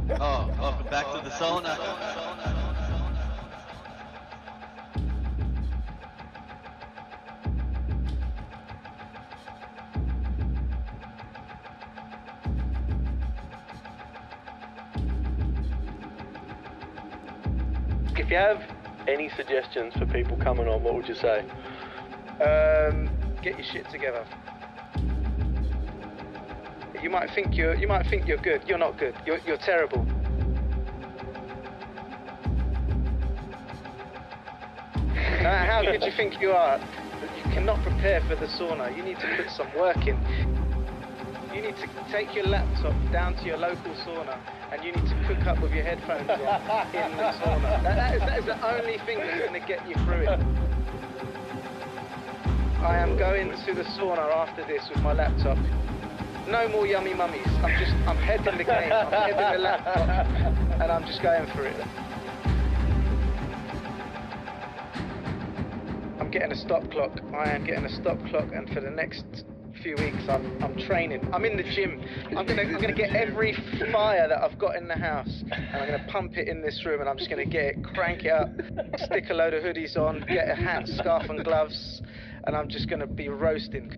Oh, welcome back to the sauna. If you have any suggestions for people coming on, what would you say? Get your shit together. You might think you're good. You're not good. You're terrible. How good you think you are? You cannot prepare for the sauna. You need to put some work in. You need to take your laptop down to your local sauna and you need to cook up with your headphones on in the sauna. That is the only thing that's going to get you through it. I am going to the sauna after this with my laptop. No more yummy mummies. I'm heading the game. I'm heading the laptop and I'm just going for it. I'm getting a stop clock. I am getting a stop clock, and for the next few weeks, I'm training. I'm in the gym. I'm gonna get every fire that I've got in the house, and I'm gonna pump it in this room, and I'm just gonna get it, crank it up, stick a load of hoodies on, get a hat, scarf, and gloves, and I'm just gonna be roasting.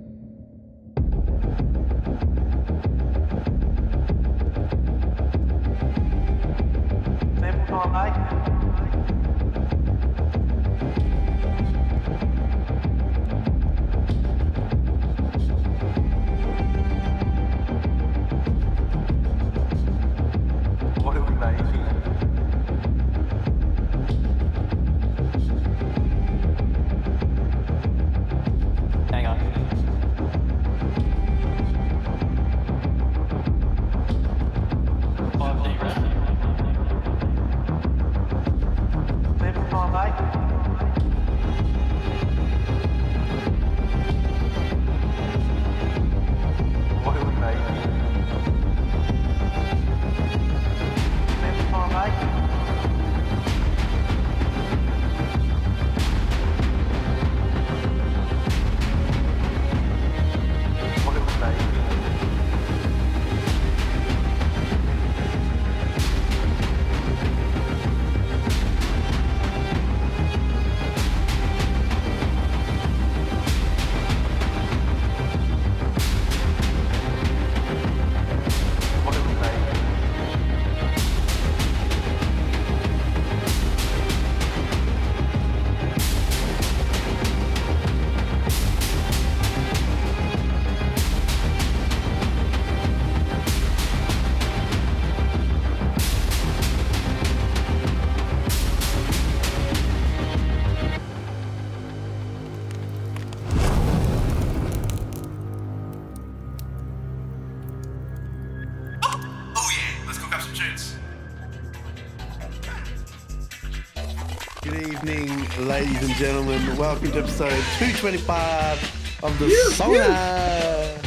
Good evening, ladies and gentlemen. Welcome to episode 225 of the Sauna.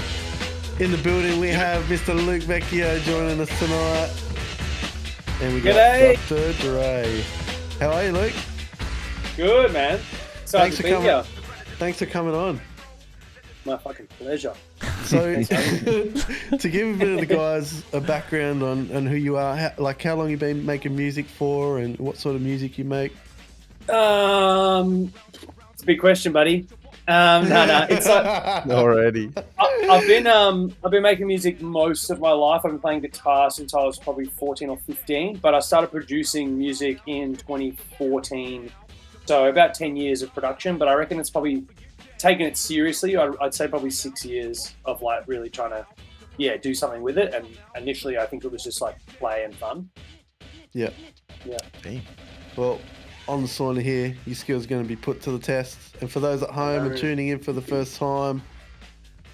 In the building, we have Mr. Luke VECCHIO joining us tonight. And we got Dr. Dre. How are you, Luke? Good, man. Thanks for coming on. My fucking pleasure. So, to give a bit of the guys a background on who you are, how long you been making music for, and what sort of music you make? It's a big question, buddy. No, it's like already. I've been making music most of my life. I've been playing guitar since I was probably 14 or 15, but I started producing music in 2014. So about 10 years of production, but I reckon it's probably taking it seriously. I'd say probably 6 years of like really trying to, do something with it. And initially, I think it was just like play and fun. Yeah. Damn. Well, on the sauna here, your skills are going to be put to the test. And for those at home and tuning in for the first time,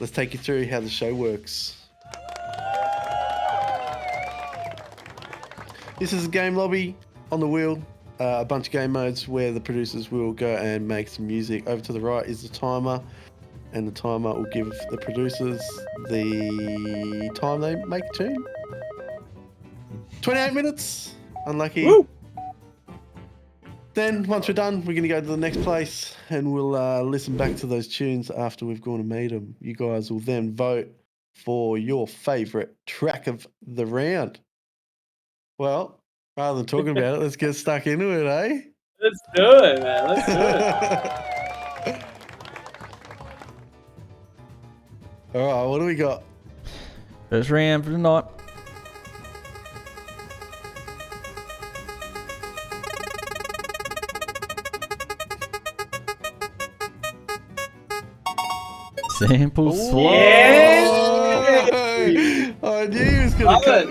let's take you through how the show works. This is a game lobby on the wheel, a bunch of game modes where the producers will go and make some music. Over to the right is the timer, and the timer will give the producers the time they make a tune. 28 minutes. Unlucky. Woo! Then, once we're done, we're going to go to the next place and we'll listen back to those tunes after we've gone and made them. You guys will then vote for your favourite track of the round. Well, rather than talking about it, let's get stuck into it, eh? Let's do it, man. Let's do it. All right, what do we got? First round for the night. Sample swap. Yes! I knew he was going to cut.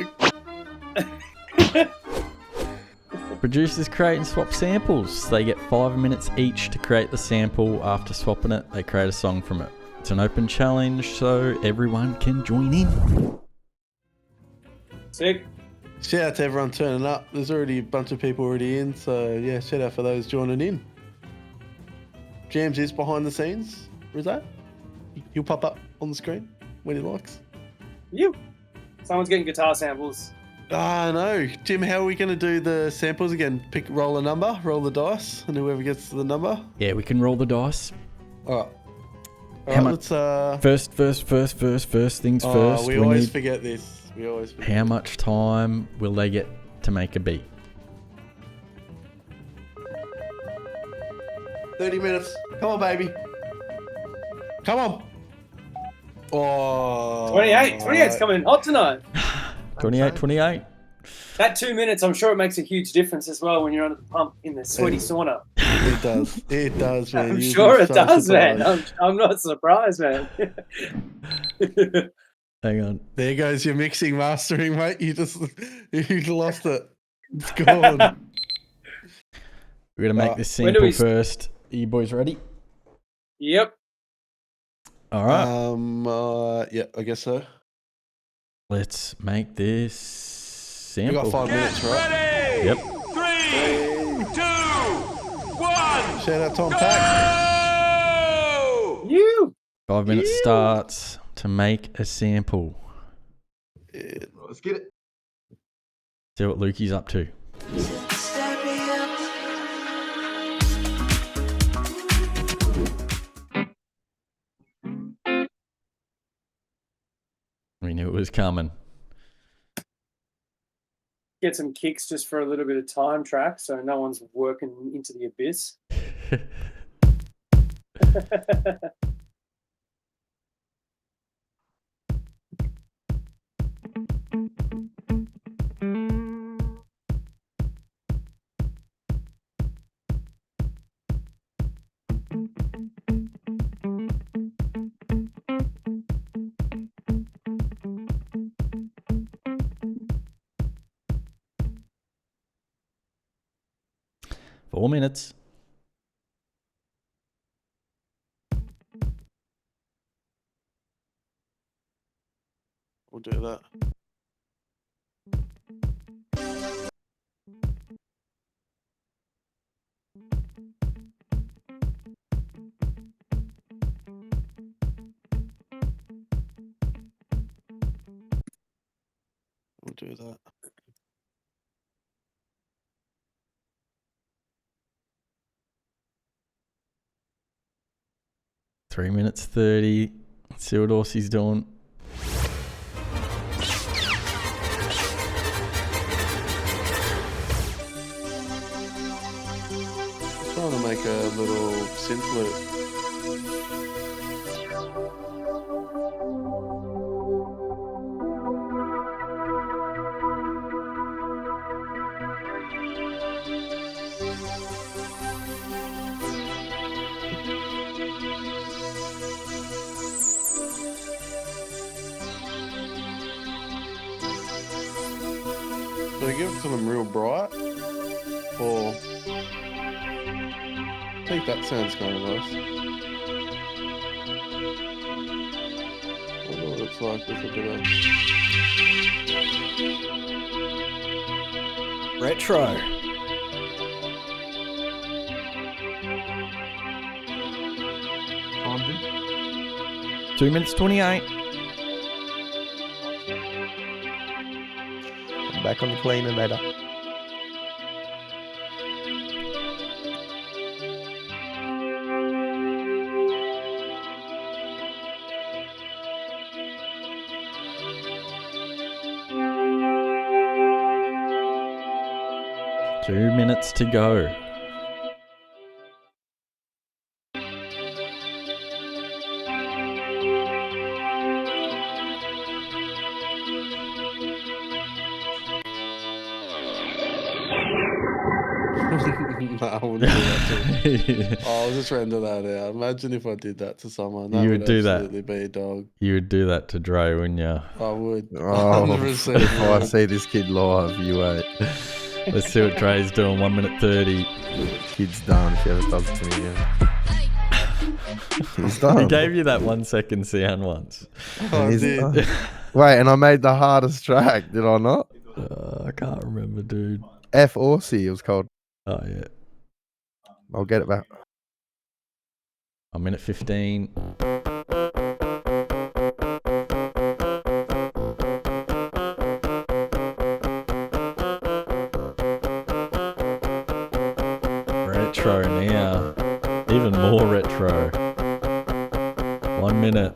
Producers create and swap samples. They get 5 minutes each to create the sample. After swapping it, they create a song from it. It's an open challenge, so everyone can join in. Sick. Shout out to everyone turning up. There's already a bunch of people already in, so yeah, shout out for those joining in. Jams is behind the scenes. Where's that? He'll pop up on the screen when he likes. You. Someone's getting guitar samples. Ah, no. Jim, how are we going to do the samples again? Roll a number, roll the dice, and whoever gets the number. Yeah, we can roll the dice. All right. How much? Let's First things first. We always forget this. We always forget. How much time will they get to make a beat? 30 minutes. Come on, baby. Come on. Oh. 28. 28's coming in hot tonight. 28. That 2 minutes, I'm sure it makes a huge difference as well when you're under the pump in the sweaty sauna. It does. It does, man. I'm You'd sure be it so does, surprised. man. I'm not surprised, man. Hang on. There goes your mixing, mastering, mate. You lost it. It's gone. We're going to make this When do sample we first. Are you boys ready? Yep. All right. Yeah, I guess so. Let's make this We sample. got 5 minutes, right? Yep. 3, 2, 1. Shout out Tom Pack. Go! You. 5 minutes starts to make a sample. Yeah. Let's get it. See what Lukey's up to. We knew it was coming. Get some kicks just for a little bit of time track so no one's working into the abyss. Four minutes. We'll do that. We'll do that. Three minutes 30. Let's see what Aussie's doing. Trying to make a little synth loop. Do I give it to them real bright? Or I think that sounds kind of nice. I wonder what it's like with a bit of Retro. On 2 minutes 28. back on the cleaner later. 2 minutes to go. No, I wouldn't do that to I'll just render that out. Imagine if I did that to someone. That You would would do that. absolutely be a dog. You would do that to Dre, wouldn't you? I would. Oh, 100% if I would. see this kid live, you wait. Let's see what Dre's doing. 1 minute 30. Kid's done if he ever does it to me again. He's He done. gave you that 1 second sound once. I He's did. done. Wait, and I made the hardest track, did I not? I can't remember, dude. F or C, it was called. Oh, yeah. I'll get it back. 1 minute 15. Retro now. Even more retro. 1 minute.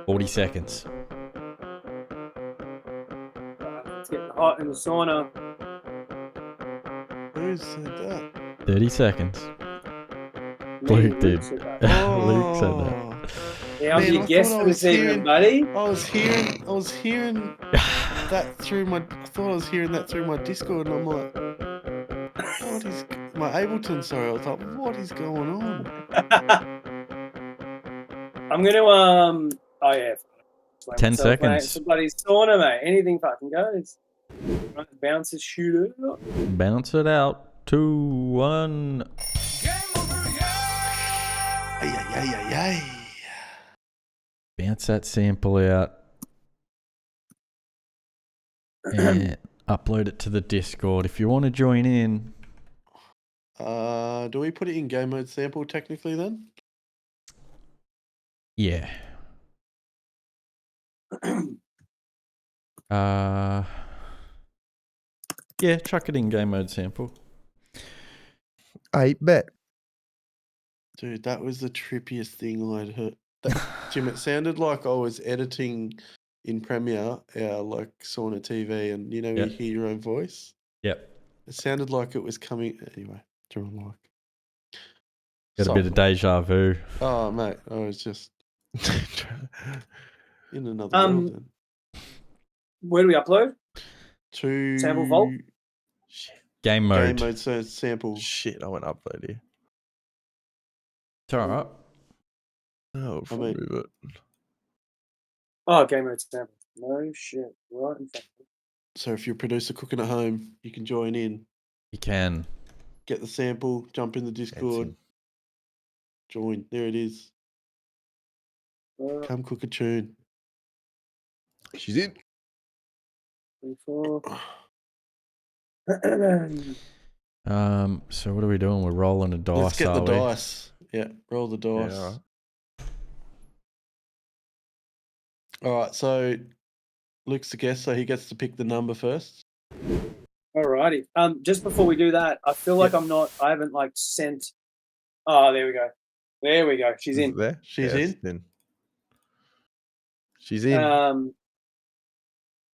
Forty seconds. It's getting hot in the sauna. Who said that? 30 seconds. Me Luke and did. said that. Luke said that. Yeah, I'm Man, your I guest thought I for was this evening, hearing- buddy. I was hearing that through my. I thought I was hearing that through my Discord, and I'm like, what is my Ableton? Sorry, I was like, what is going on? I'm gonna oh yeah. 10 Myself, mate. seconds. Somebody's sauna, mate. Anything fucking goes. Right, bounces, shoot it up. Bounce it out. 2, 1. Ay, ay, ay, ay, ay. Bounce that sample out. And upload it to the Discord. If you want to join in, Do we put it in game mode sample technically then? yeah. Yeah, chuck it in game mode sample. I bet. Dude, that was the trippiest thing I'd heard. Jim, it sounded like I was editing in Premiere, like SaunaTV, and you know, Yep. you hear your own voice. Yep. It sounded like it was coming. Anyway, draw like. Got a bit of deja vu. Oh, mate, I was just in another Um, world. Then. Where do we upload? To Sample vault? Game mode. Game mode, so it's sample. Shit, I went upload here. It's alright. Oh, I mean- move it. Oh, game mode sample. No shit. Right in front. So if you're a producer cooking at home, you can join in, You can. get the sample, jump in the Discord, in. join. There it is. Come cook a tune. She's in. 24. So what are we doing? We're rolling a dice. Let's get the are we? dice. Yeah, roll the dice. alright. All right, so Luke's the guest, so he gets to pick the number first. Alrighty. Just before we do that, I feel like I haven't like sent. Oh, there we go. There we go. She's in. There? She's Yeah, in? She's in.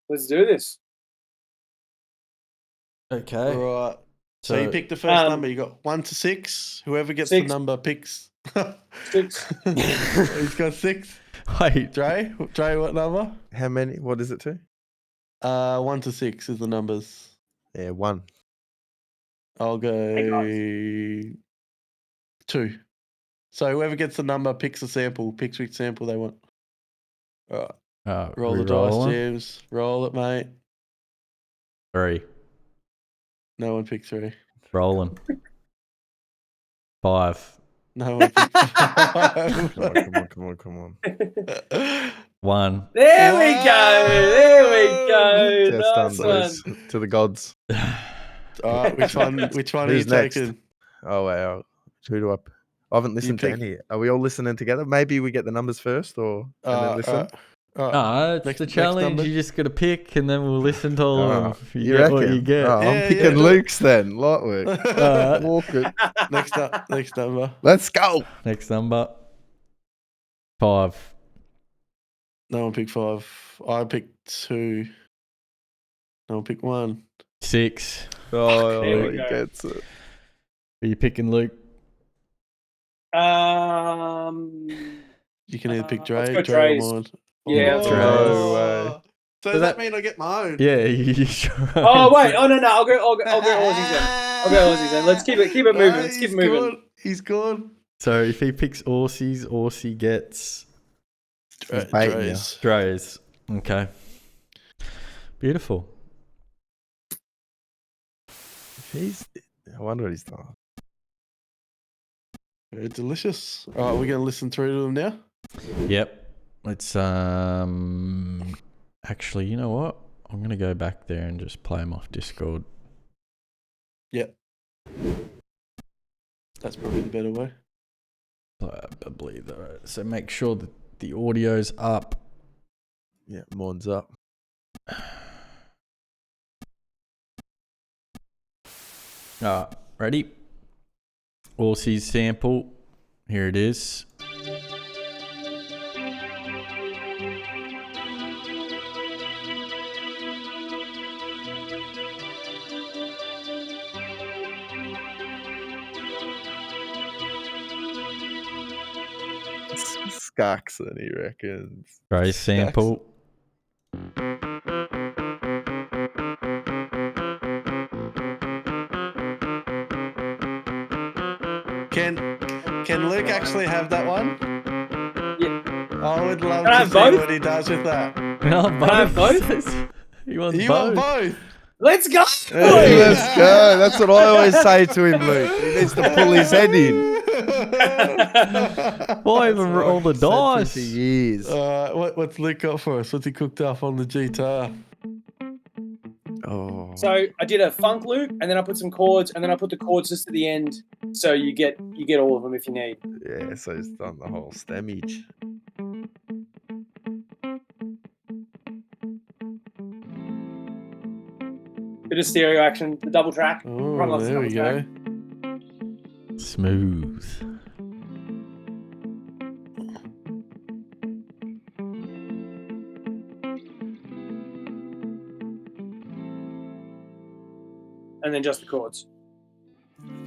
Let's do this. Okay. All right. So you pick the first number. You got 1 to 6. Whoever gets 6. the number picks. 6. He's got 6. Wait. Dre, what number? How many? What is it to? 1 to 6 is the numbers. Yeah, 1. I'll go 2. So whoever gets the number picks a sample, picks which sample they want. All right. Roll the dice, James. Roll it, mate. 3. No one picked 3. Rolling. 5. No one picked 5. Come on. 1. There we go. There we go. Just done, Nice one. boys. To the gods. All right, which one are you Who's next? taking? Oh, wow. Who do I... I haven't listened to pick- any. Are we all listening together? Maybe we get the numbers first or and then listen? All right. It's Next- the next challenge. number. You just got to pick, and then we'll listen to all of them. You You get reckon? what you get. Oh, Yeah, I'm yeah, picking do it. Luke's then. Light work. Alright. Walk it. Next number. Let's go. Next number. 5. No one picked 5. I picked 2. No one picked 1. 6. Oh, There we he go. gets it. Are you picking Luke? You can either pick Let's Dre, go Dre or Dre's. mine. Yeah, let's Oh. go No way. So So does that that- mean I get my own? Yeah, you sure. Oh wait! Oh no! I'll go Aussies then. I'll go Aussies then. Let's keep it moving. No, Let's keep he's it moving. gone. He's gone. So if he picks Aussies, Aussie gets He's baiting you. Dre's. Dre's. Okay. Beautiful. I wonder what he's done. Very delicious. All right, we're going to listen through to them now. Yep. Let's actually, you know what? I'm gonna go back there and just play them off Discord. Yep. That's probably the better way. I believe that. So make sure that the audio's up. Yeah, mine's up. Ready? Aussie's sample. Here it is. Skaxon, he reckons. Dre's sample. Can Luke actually have that one? Yeah. I would love Can I to have see both? what he does with that. No, Can I have both? He wants You both. want both? Let's go! Hey, let's go. That's what I always say to him, Luke. He needs to pull his head in. Why even roll the Said to him dice? for years. What's Luke got for us? What's he cooked up on the guitar? Oh. So I did a funk loop, and then I put some chords, and then I put the chords just at the end, so you get all of them if you need. Yeah, so he's done the whole stemmage. Bit of stereo action, the double track. Everyone Oh, loves the there we double go. track. Smooth. And then just the chords.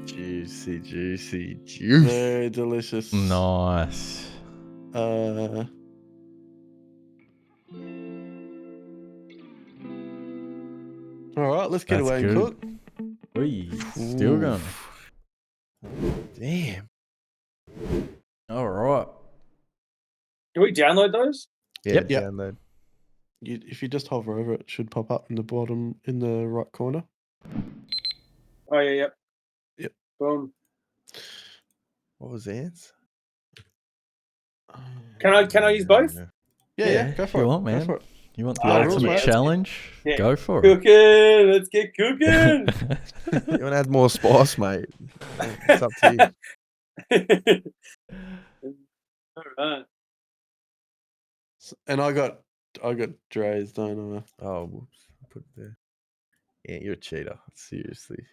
Juicy, juicy, juice. Very delicious. Nice. All right, let's get That's away good. and cook. Oi, still going. Damn. All right. Do we download those? Yeah, Yep. download. If you just hover over it, it should pop up in the bottom in the right corner. Oh yeah, yep. Yep. Boom. What was the answer? Can I use both? Yeah, go if for you it. want, Go man. for it. You want the Yeah, ultimate rules, mate. challenge? Yeah. Go for it. Cooking. Let's get cooking. You want to add more spice, mate? It's up to you. All right. And I got Dre's, don't I? Oh, whoops. Put it there. Yeah, you're a cheater. Seriously.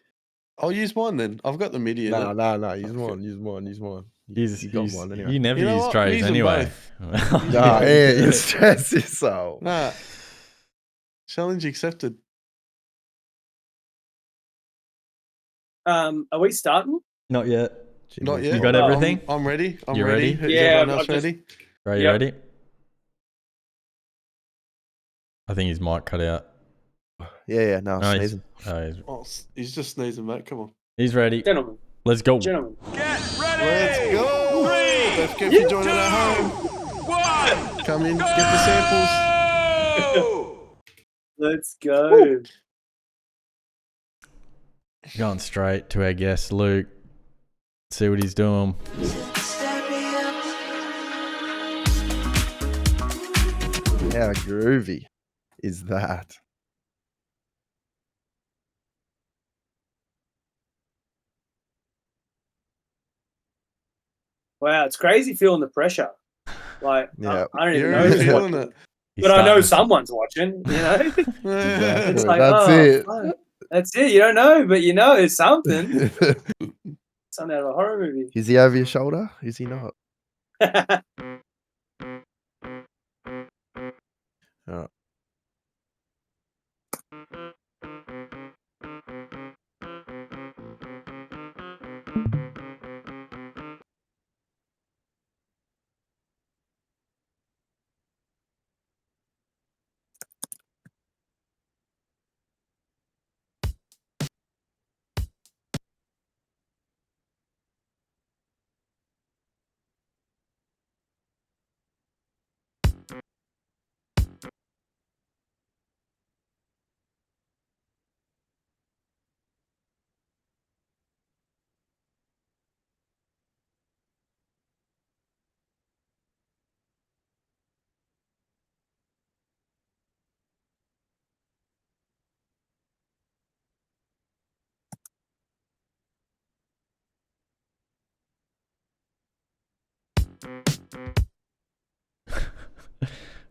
I'll use mine then. I've got the MIDI in No, it. no, no. Use Okay. one. Use one. Use one. You got one anyway. You never You know use what? Dre's Use them anyway. Nah, yeah, you stress yourself. Nah. Challenge accepted. Are we starting? Not yet. Not yet. You got everything? I'm ready. I'm You ready. ready? Is Yeah, everyone I've else just- ready? Are you Yep. ready? I think his mic cut out. Yeah, no, No, sneezing. Oh, he's just sneezing, mate. Come on. He's ready. Gentlemen. Let's go. Get ready! Let's go. 3, Let's go. If you're joining at home, 1, come in, get the samples. go! Let's go. Going straight to our guest, Luke. See what he's doing. How groovy is that? Wow, it's crazy feeling the pressure. Like, Yeah. I don't even You're know. feeling it. But I know someone's watching, you know? Exactly. It's like, That's it. fuck. That's it. You don't know, but you know it's something. Something out of a horror movie. Is he over your shoulder? Is he not? All right.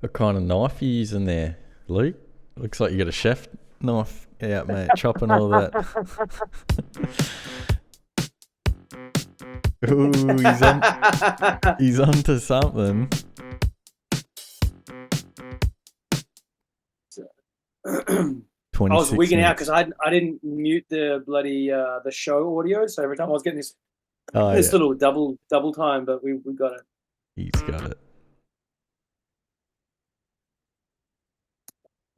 What kind of knife are you using there, Luke? Looks like you got a chef knife out, mate, chopping all that. Ooh, he's onto something. I was wigging out because I didn't mute the bloody the show audio, so every time I was getting this little double time, but we got it. He's got it.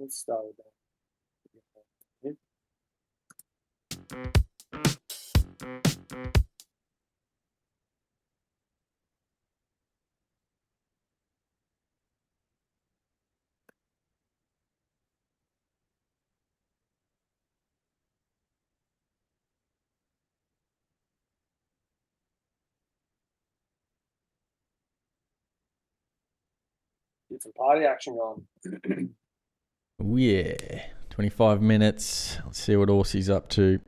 Let's start with that. Get some party action going. Oh yeah, 25 minutes. Let's see what Orsie's up to.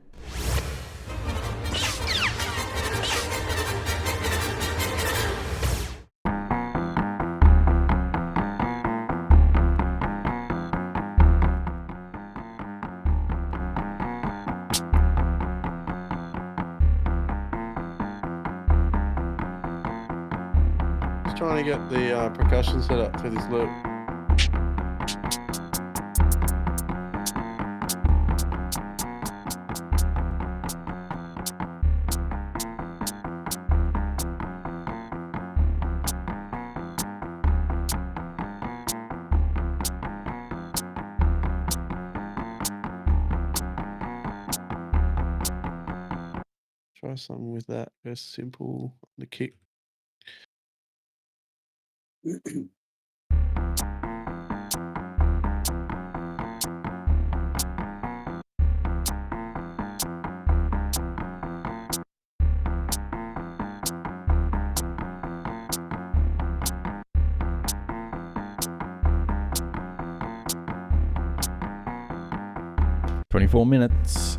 Just trying to get the percussion set up for this loop. Try something with that. Go simple on the kick. $24 minutes.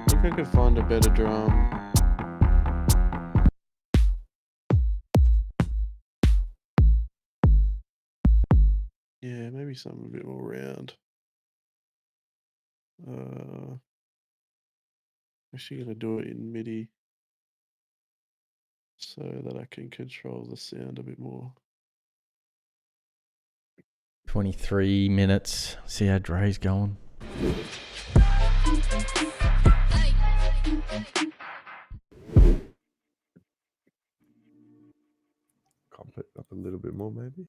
I think I could find a better drum. Yeah, maybe something a bit more round. Actually gonna do it in MIDI so that I can control the sound a bit more. 23 minutes. See how Dre's going. Comp it up a little bit more, maybe.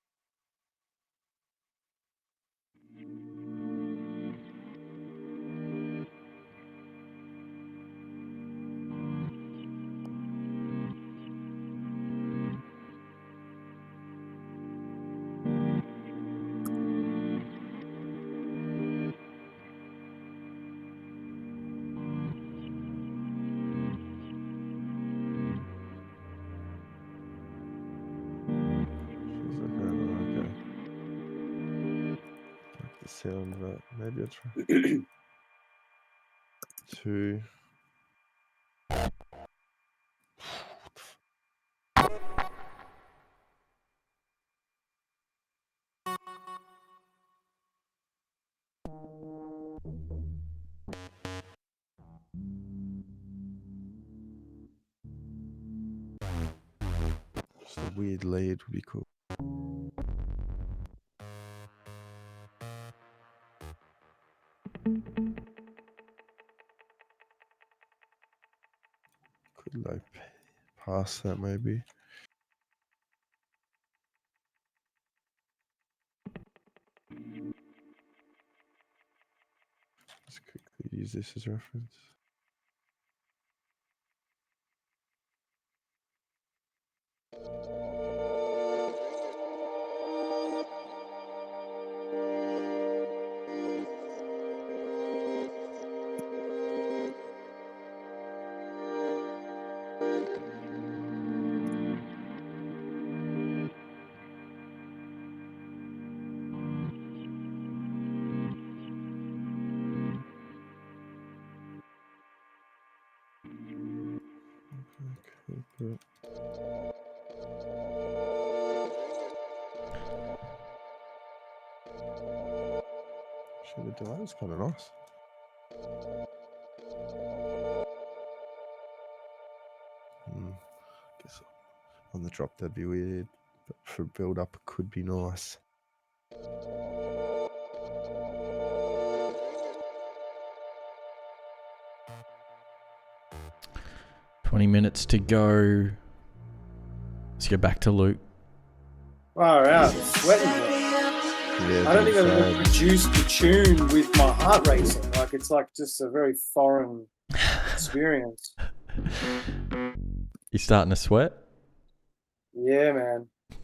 sound of that. Maybe I'll try. 2. Just a weird lead would be cool. Could like pass that maybe. Just quickly use this as reference. Okay, Shit, the delay is kind of nice. Guess on the drop that'd be weird, but for build up it could be nice. $20 to go. Let's go back to Luke. Far out, sweating. Yeah, I don't think I've ever produced the tune with my heart racing. Like it's like just a very foreign experience. You starting to sweat? Yeah, man. I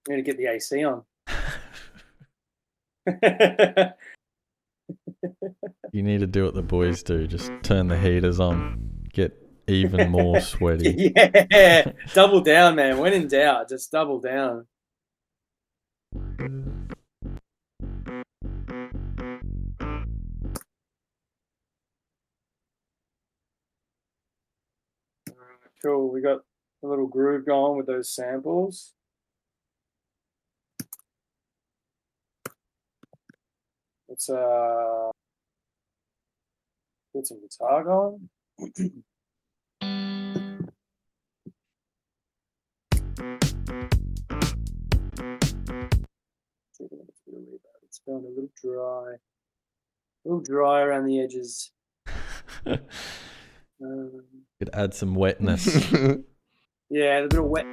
need to get the AC on. You need to do what the boys do. Just turn the heaters on. Get even more sweaty. Yeah, double down, man. When in doubt, just double down. Cool. We got a little groove going with those samples. Let's get some guitar going. It's feeling a little dry around the edges. Could add some wetness. Yeah, a bit of wet.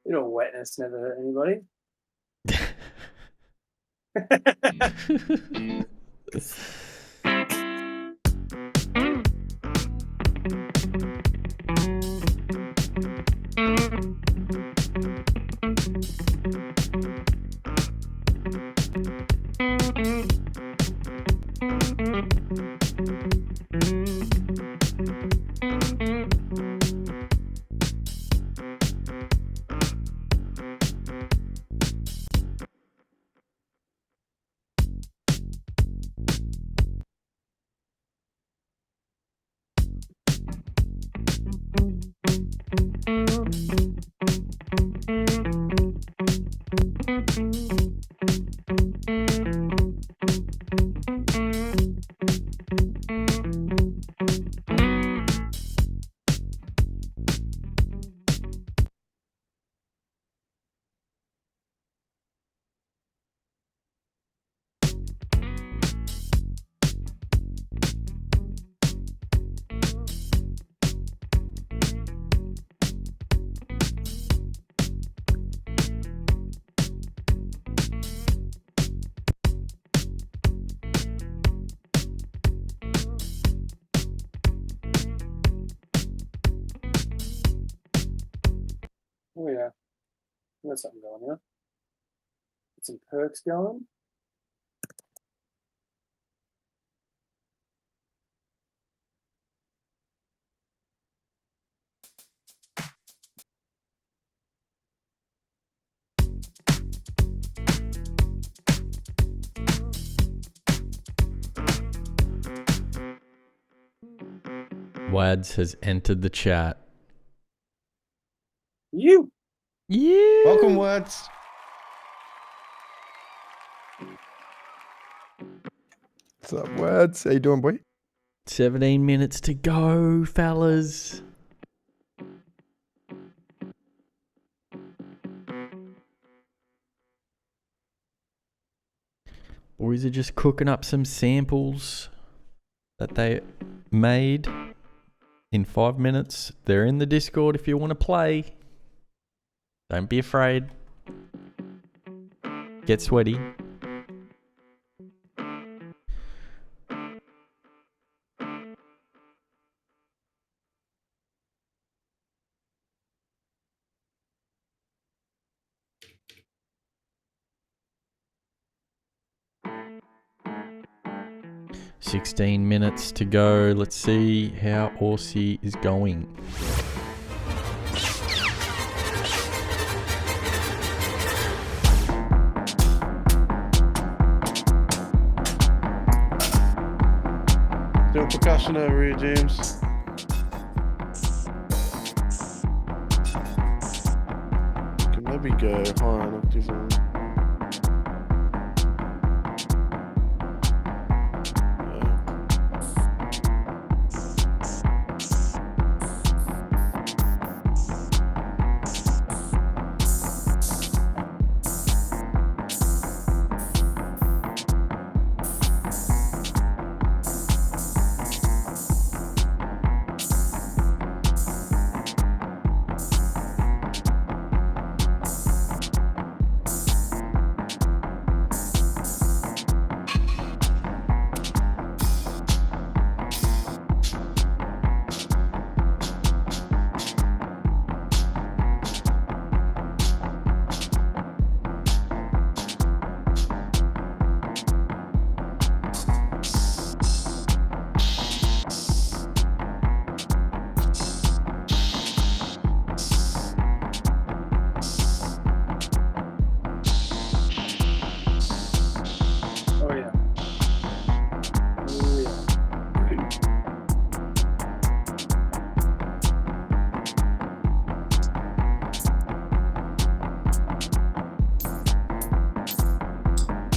Bit of wetness never hurt anybody. Oh yeah, there's something going here. Get some perks going. WADZ has entered the chat. You. Yeah. Welcome, words. What's up, words? How you doing, boy? 17 minutes to go, fellas. Boys are just cooking up some samples that they made in 5 minutes. They're in the Discord if you want to play. Don't be afraid. Get sweaty. $16 minutes to go. Let's see how Aussie is going. Doing percussion over here, James. Can maybe go high enough to some.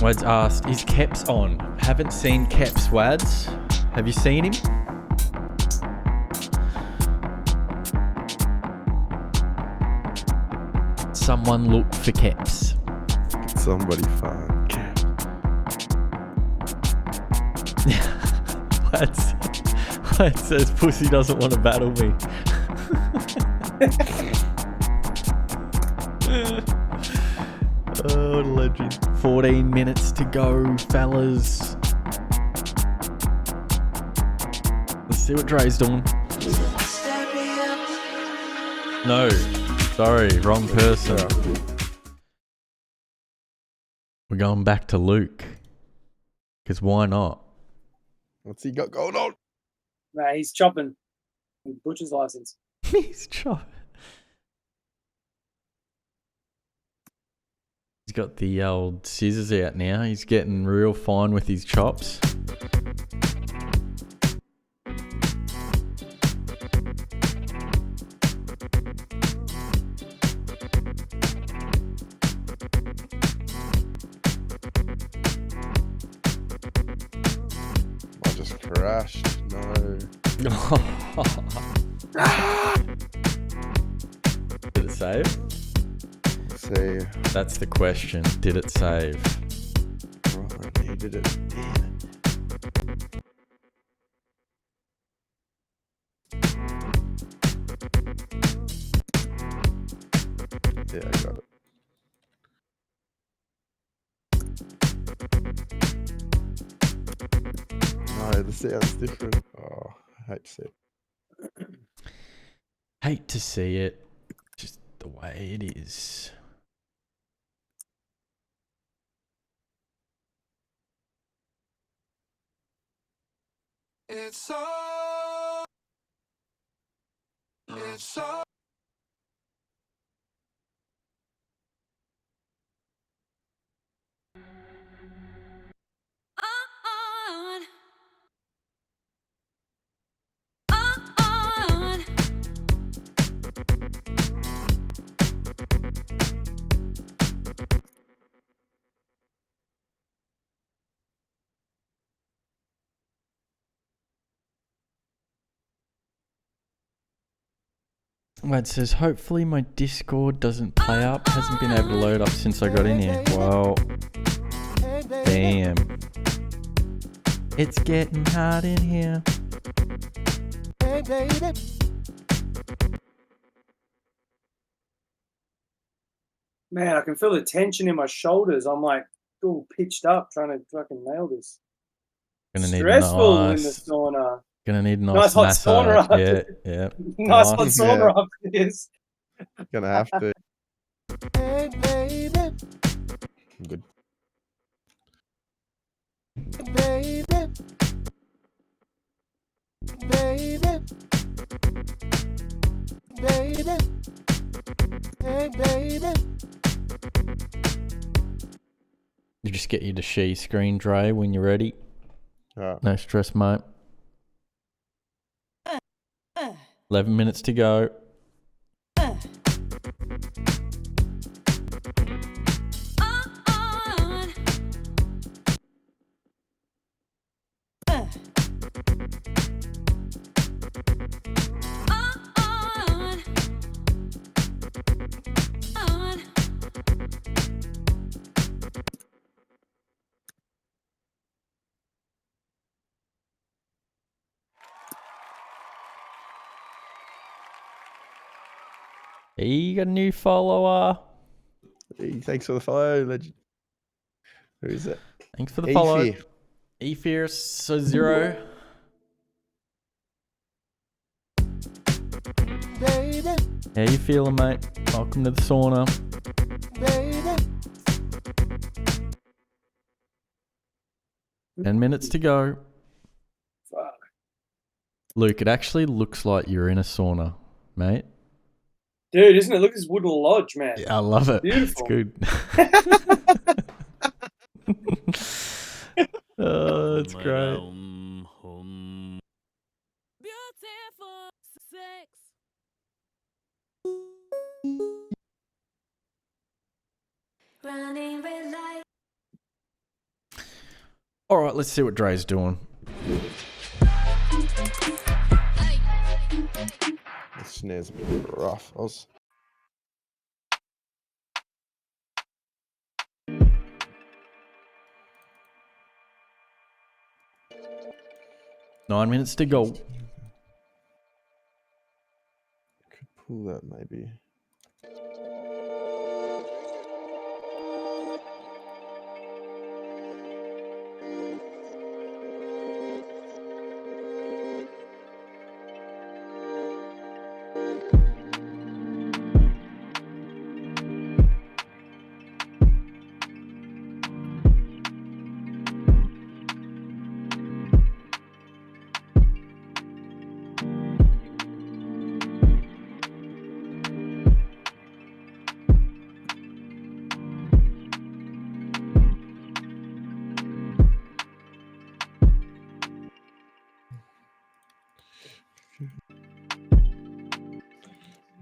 'WADZ asked, is KEPZ on? Haven't seen KEPZ, WADZ. Have you seen him? Someone look for KEPZ. Somebody find. WADZ says pussy doesn't want to battle me. Oh, what a legend. 14 minutes to go, fellas. Let's see what Dre's doing. No, sorry, wrong person. We're going back to Luke. Because why not? What's he got going on? Nah, he's chopping. Butcher's license. He's chopping. He's got the old scissors out now. He's getting real fine with his chops. I just crashed. No. Did it save? See. That's the question. Did it save? Right, he did it. Damn it. Yeah, I got it. No, the sound's different. Oh, I hate to see it. Hate to see it. Just the way it is. It's so. It's so. WADZ says, hopefully my Discord doesn't play up. Hasn't been able to load up since I got in here. Well, damn. It's getting hard in here. Man, I can feel the tension in my shoulders. I'm like all pitched up trying to fucking nail this. Gonna need Stressful nice, in the sauna. Gonna need a Nice nice hot sauna massage. after. Yeah. Nice hot Nice. sauna after this. Gonna have to. Good. You just get your Dashi screen, Dre, when you're ready. Alright. No stress, mate. 11 minutes to go. Hey, you got a new follower. Hey, thanks for the follow, legend. Who is it? Thanks for the follow. Efi. E-Fierce0. How you feeling, mate? Welcome to the sauna. Baby. 10 minutes to go. Fuck. Luke, it actually looks like you're in a sauna, mate. Dude, isn't it? Look at this wooden lodge, man. Yeah, I love it. Beautiful. It's good. Oh, that's great. Beautiful sex. Running red light. All right, let's see what Dre's doing. The snare's a bit rough. I was... Nine minutes to go. Could pull that maybe.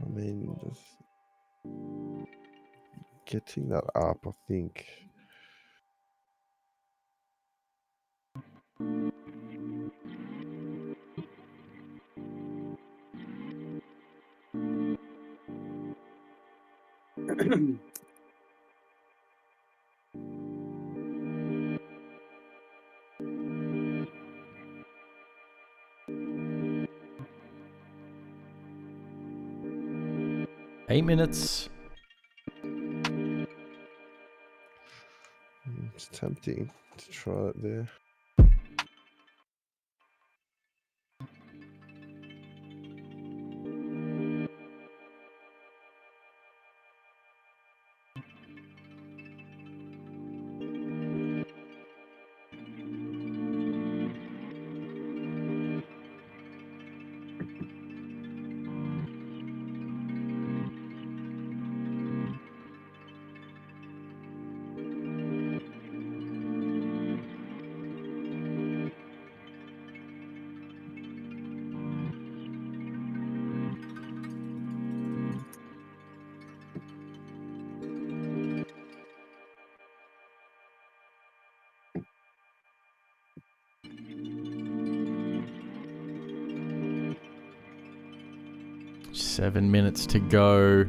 I mean, getting that up, I think. Eight minutes. It's tempting to try it there. 7 minutes to go.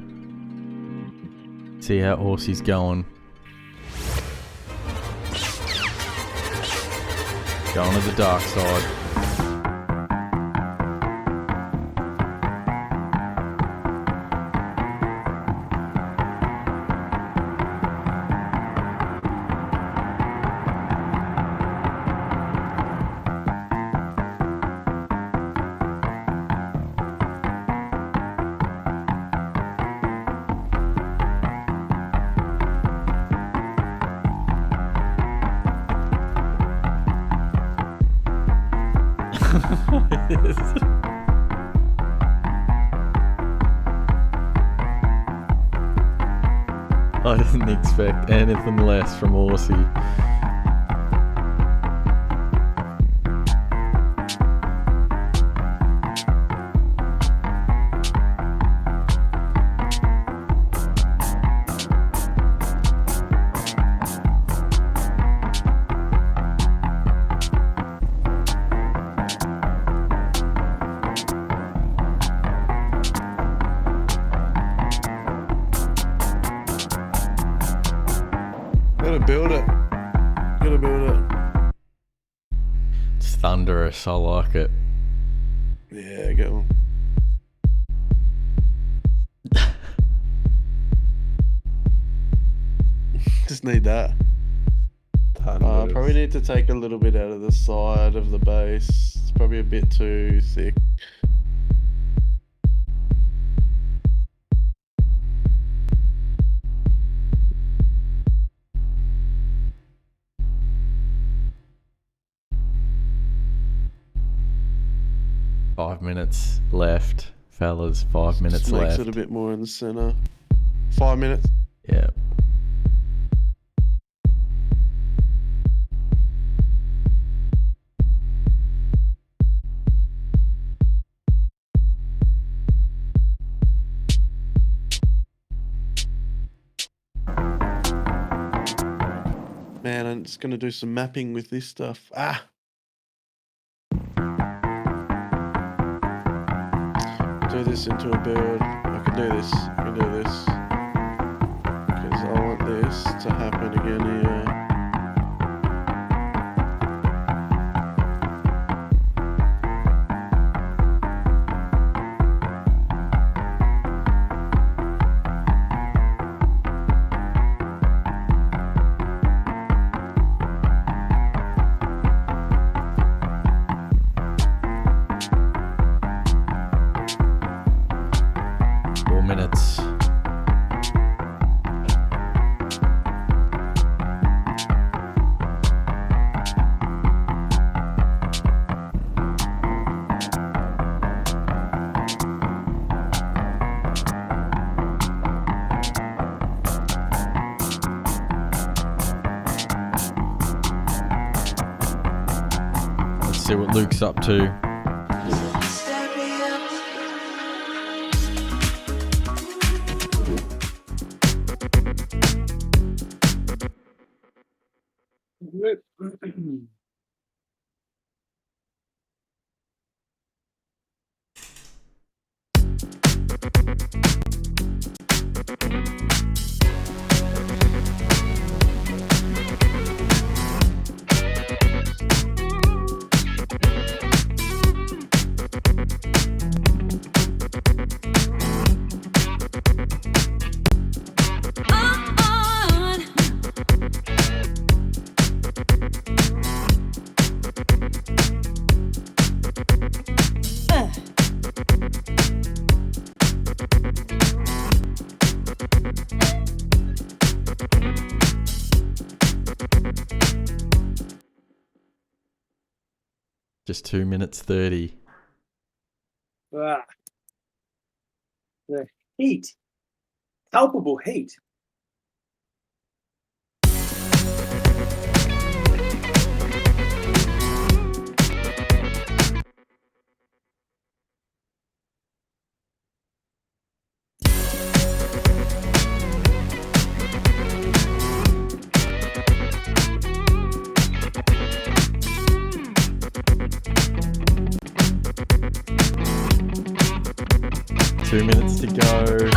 See how Aussie's going. Going to the dark side. I didn't expect anything less from Aussie. It's thunderous, I like it. Yeah, get one. Just need that. Probably need to take a little bit out of the side of the bass. It's probably a bit too thick. Five minutes left, fellas. 5 minutes Just makes left. it a bit more in the center. 5 minutes. Yeah. Man, I'm just gonna do some mapping with this stuff. Do this into a build. I can do this. I can do this. Because I want this to happen again here. Minutes. Let's see what Luke's up to. Just 2 minutes 30. The heat. Palpable heat. 2 minutes to go.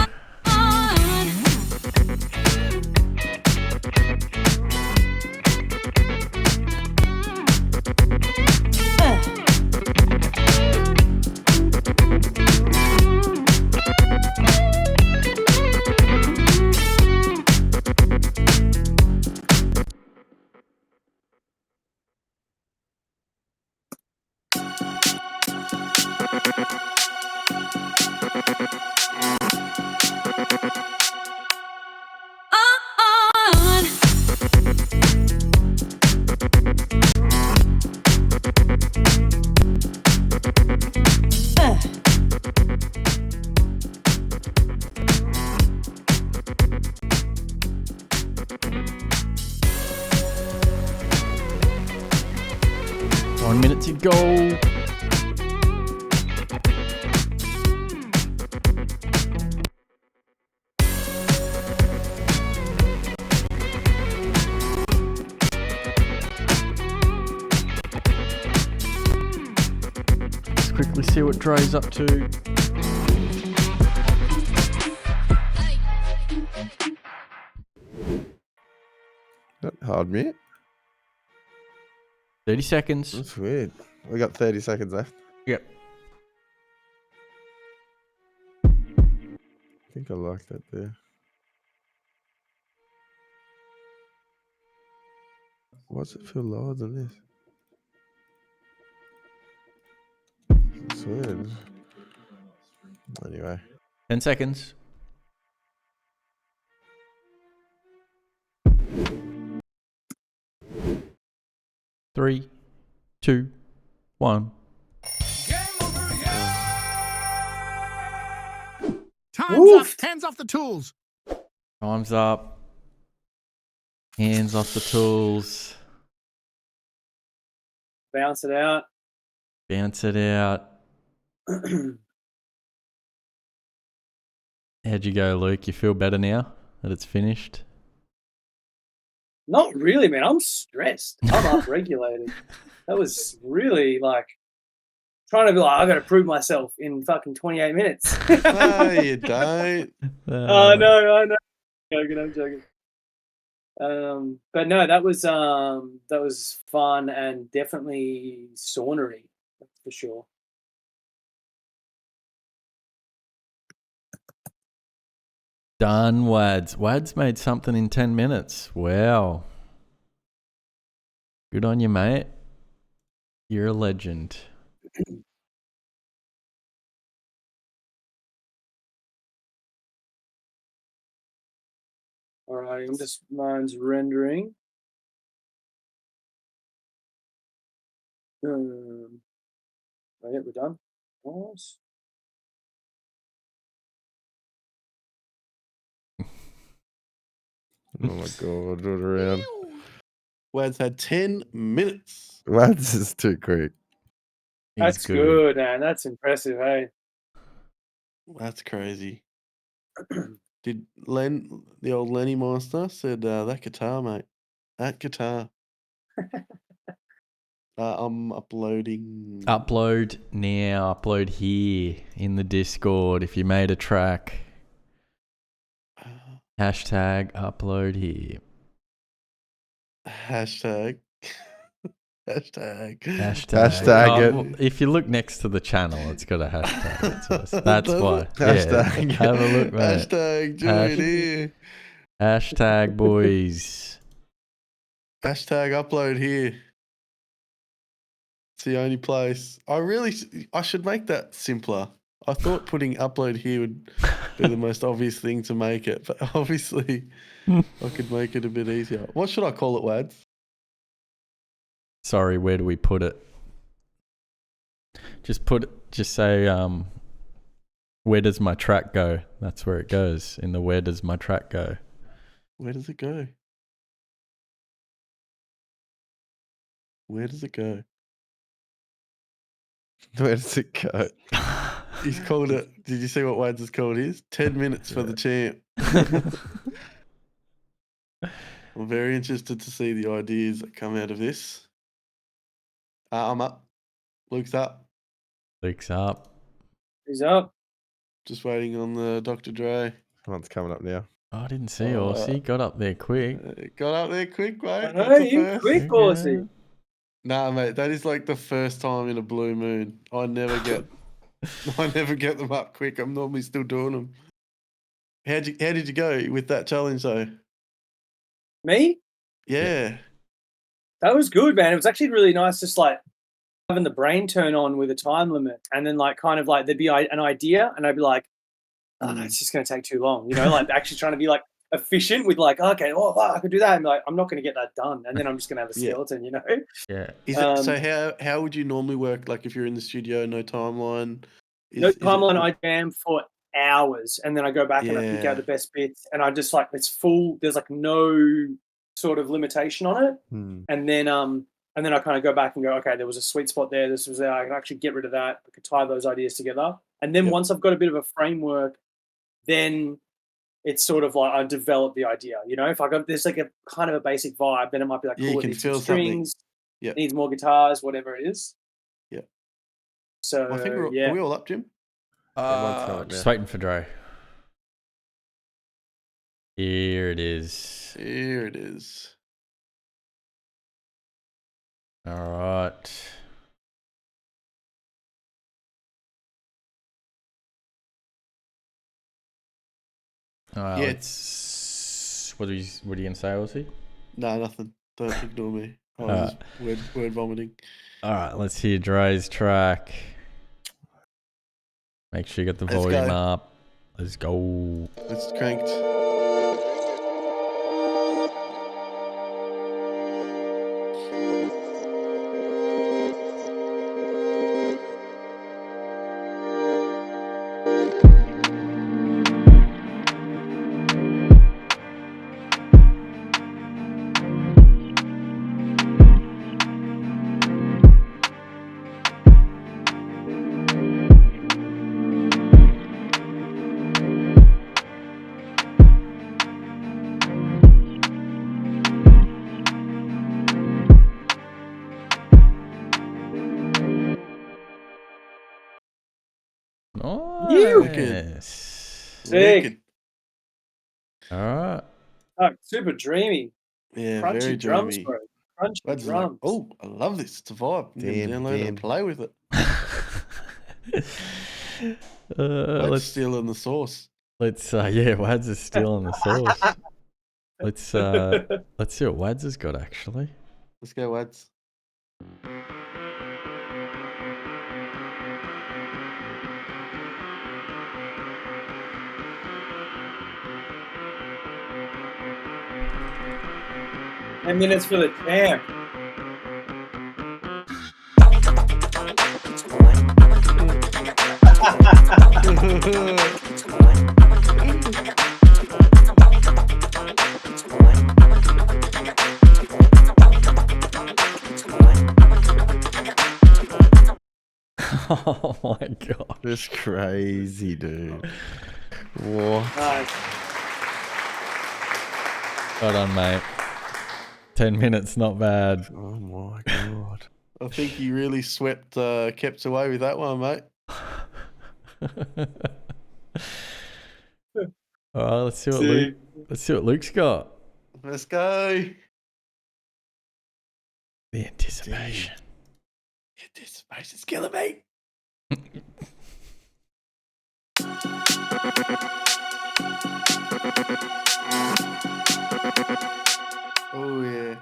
One minute to go. Let's quickly see what Dre's up to. That hard mute. 30 seconds. That's weird. We got 30 seconds left. Yep. I think I like that there. Why does it feel lower than this? It's weird. Anyway. 10 seconds. Three, two, one. Time's up. Hands off the tools. Time's up. Hands off the tools. Bounce it out. Bounce it out. How'd you go, Luke? You feel better now that it's finished? Not really, man. I'm stressed. I'm upregulated. That was really like trying to be like, I got to prove myself in fucking 28 minutes. No, you don't. I know. I'm joking. But no, that was fun and definitely saunery for sure. Done, WADZ. WADZ made something in 10 minutes. Wow. Good on you, mate. You're a legend. All right, mine's rendering. Oh, yeah, we're done. Nice. Oh my god, do it around. WADZ had 10 minutes. WADZ is too quick. That's good, man. That's impressive, hey? That's crazy. Did Len, the old Lenny Master, said that guitar, mate. That guitar. I'm uploading. Upload now. Upload here in the Discord if you made a track. Hashtag upload here. Hashtag. Hashtag. Hashtag it. If you look next to the channel, it's got a hashtag. That's why. Hashtag. Yeah, have a look, mate. Hashtag join here. Hashtag boys. Hashtag upload here. It's the only place. I should make that simpler. I thought putting upload here would be the most obvious thing to make it, but obviously I could make it a bit easier. What should I call it, WADZ? Sorry, where do we put it? Just say, where does my track go? That's where it goes, in the where does my track go. Where does it go? Where does it go? Where does it go? He's called it, did you see what WADZ has called his? 10 minutes for the champ. I'm very interested to see the ideas that come out of this. I'm up. Luke's up. Luke's up. He's up. Just waiting on the Dr. Dre. One's coming up now. Oh, I didn't see Aussie. Got up there quick. Got up there quick, mate. I know, That's a you first. quick, Aussie. Nah, mate, that is like the first time in a blue moon. I never get them up quick. I'm normally still doing them. How did you go with that challenge though? Me? Yeah. That was good, man. It was actually really nice, just like having the brain turn on with a time limit, and then like kind of like there'd be an idea, and I'd be like, "Oh, no, it's just going to take too long," you know, like actually trying to be like efficient with like, okay, oh, I could do that, and like I'm not going to get that done, and then I'm just going to have a skeleton, you know. Yeah. Is it so? How would you normally work? Like if you're in the studio, no timeline. No timeline. I jam for hours, and then I go back and I pick Yeah. out the best bits, and I just like it's full. There's like no sort of limitation on it, and then I kind of go back and go, okay, there was a sweet spot there. This was there. I can actually get rid of that. I could tie those ideas together, and then once I've got a bit of a framework, then it's sort of like I develop the idea. You know, if I got there's like a kind of a basic vibe, then it might be like, Yeah, cool, you it can needs some feel something. strings, Yeah. it needs more guitars, whatever it is. Yeah. So I think are we all up, Jim? Just waiting for Dre. Here it is. Here it is. All right. Yeah. It's what are you gonna say, Aussie? No, nothing. Don't ignore me. I was just word vomiting. All right, let's hear Dre's track. Make sure you get the Let's volume go. up. Let's go. It's cranked. Nice. Sick. Wicked. All right. Oh, super dreamy. Yeah, Crunchy very drums, dreamy. bro. Crunchy That's like, drums. oh, I love this. It's a vibe. You can download it and play with it. Let's steal in the sauce. Let's WADZ is still in the sauce. Let's see what WADZ has got actually. Let's go, WADZ. And minutes for the jam. Oh my god. That's crazy, dude. What? Nice. Well done, mate. 10 minutes, not bad. Oh my god. I think he really swept KEPZ away with that one, mate. All right, let's see what Luke's got. Let's go. The anticipation. Anticipation's killing me. Oh yeah.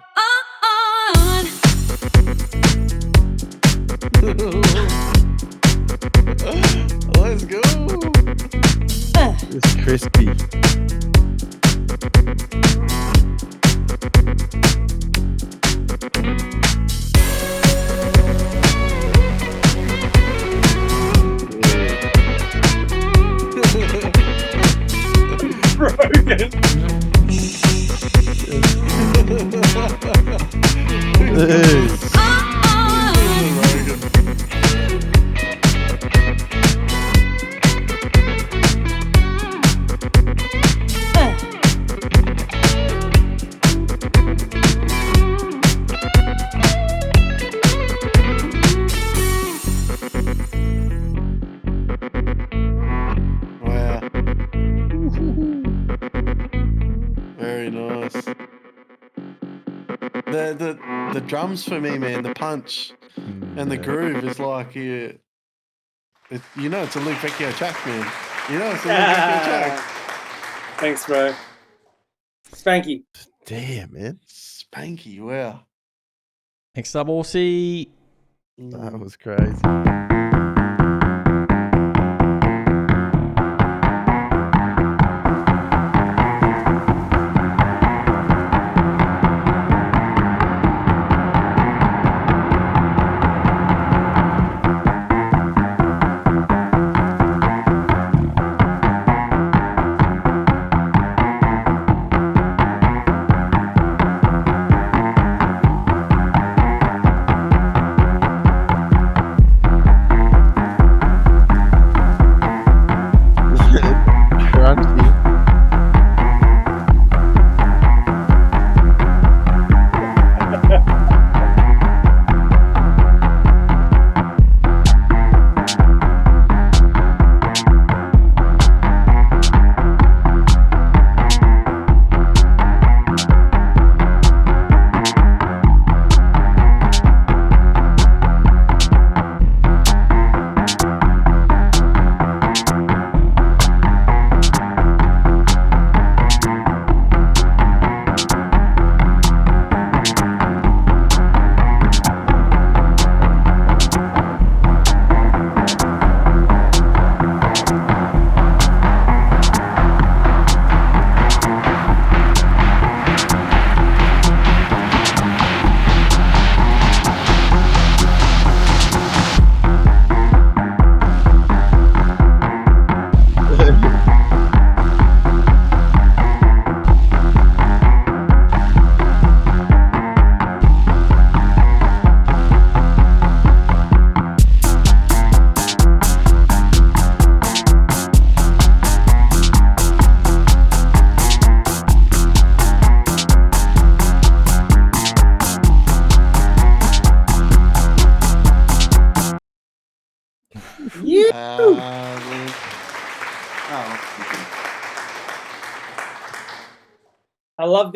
Let's go. It's crispy. drums for me, man. The punch and the groove is like it's a Luke Vecchio track, man. You know it's a Luke Vecchio track. Thanks, bro. Spanky. Damn, man. Spanky, wow. Next up, Aussie. That was crazy.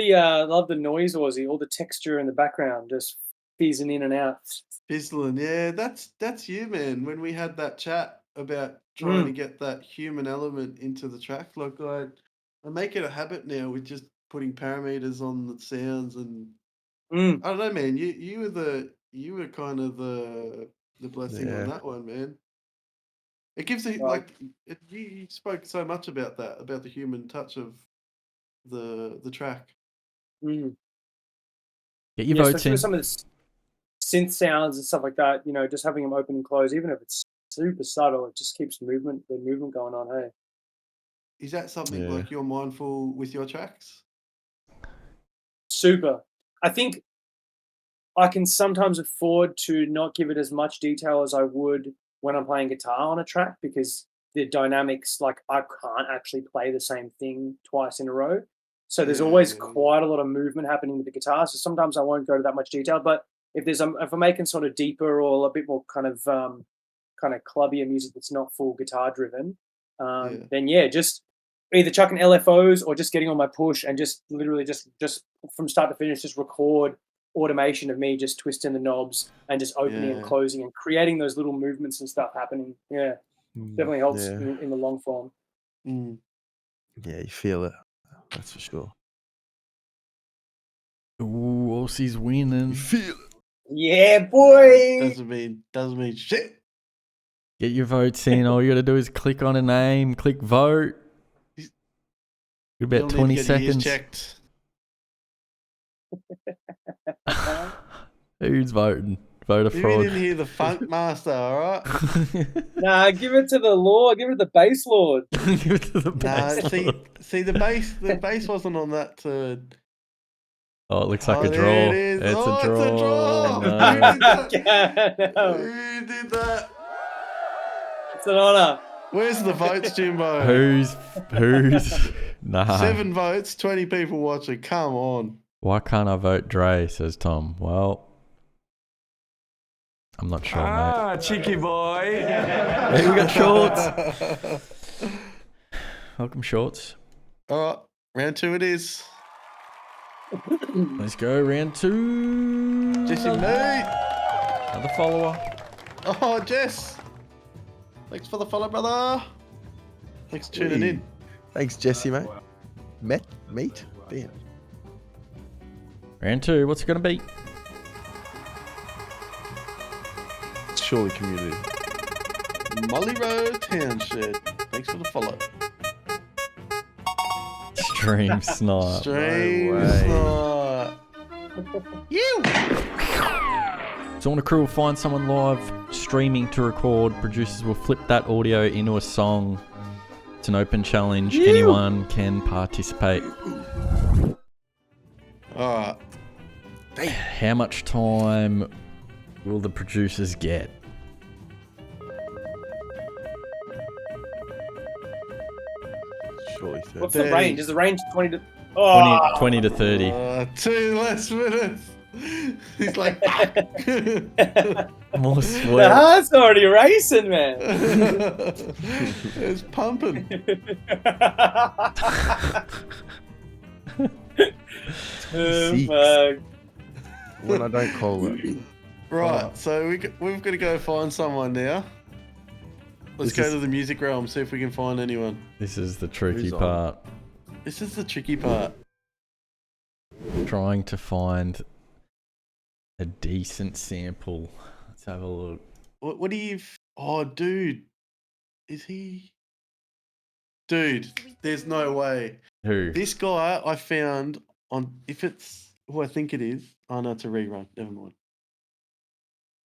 I love the noise, Aussie. All the texture in the background, just fizzing in and out. Fizzling, yeah, that's you, man. When we had that chat about trying to get that human element into the track, like I make it a habit now with just putting parameters on the sounds, and I don't know, man. You were kind of the blessing on that one, man. It gives it you spoke so much about that, about the human touch of the track. Get your votes in. Some of the synth sounds and stuff like that, just having them open and close, even if it's super subtle, it just keeps the movement going on. Hey, is that something like you're mindful with your tracks? Super. I think I can sometimes afford to not give it as much detail as I would when I'm playing guitar on a track, because the dynamics, like I can't actually play the same thing twice in a row. So there's always quite a lot of movement happening with the guitar. So sometimes I won't go to that much detail, but if I'm making sort of deeper or a bit more kind of clubbier music that's not full guitar driven, then just either chucking LFOs or just getting on my push and just literally just from start to finish, just record automation of me just twisting the knobs and just opening and closing and creating those little movements and stuff happening. Yeah, definitely helps in the long form. Yeah, you feel it. That's for sure. Ooh, Aussie's winning. You feel it. Yeah, boy. Doesn't mean shit. Get your votes in. All you gotta do is click on a name, click vote. About 20 seconds. Checked. Who's voting? Voter fraud. You didn't hear the funk master, all right? Nah, give it to the Lord. Give it to the bass lord. Give it to the bass lord. See the bass wasn't on that. Oh, it looks like a draw. It is. It's a draw. It's a draw. No. Who did that? It's an honor. Where's the votes, Jimbo? Who's? Nah. 7 votes, 20 people watching. Come on. Why can't I vote Dre, says Tom. Well, I'm not sure, mate. Cheeky boy. Hey, we got Shorts. Welcome, Shorts. All right, round 2 it is. Let's go round 2. Jesse, mate. Another follower. Oh, Jess. Thanks for the follow, brother. Thanks for tuning in. Thanks, Jesse, mate. Meat? Damn. Round 2. What's it going to be? Surely community. Molly Road Township. Thanks for the follow. Stream snipe. Stream No way. snipe. You. Sauna crew will find someone live streaming to record. Producers will flip that audio into a song. It's an open challenge. Anyone can participate. Alright. How much time will the producers get? Surely 30. What's the range? Is the range 20 to... Oh! 20 to 30. 2 less minutes. He's like, More The sweat. heart's already racing, man. it's pumping. Six. Fuck. When I don't call it. Right, so we've got to go find someone now. Let's This go is- to the music realm, see if we can find anyone. This is the tricky Who's on? part. This is the tricky part. Trying to find a decent sample. Let's have a look. What do you... Oh, dude. Is he... Dude, there's no way. Who? This guy I found on... If it's who I think it is... Oh, no, it's a rerun. Never mind.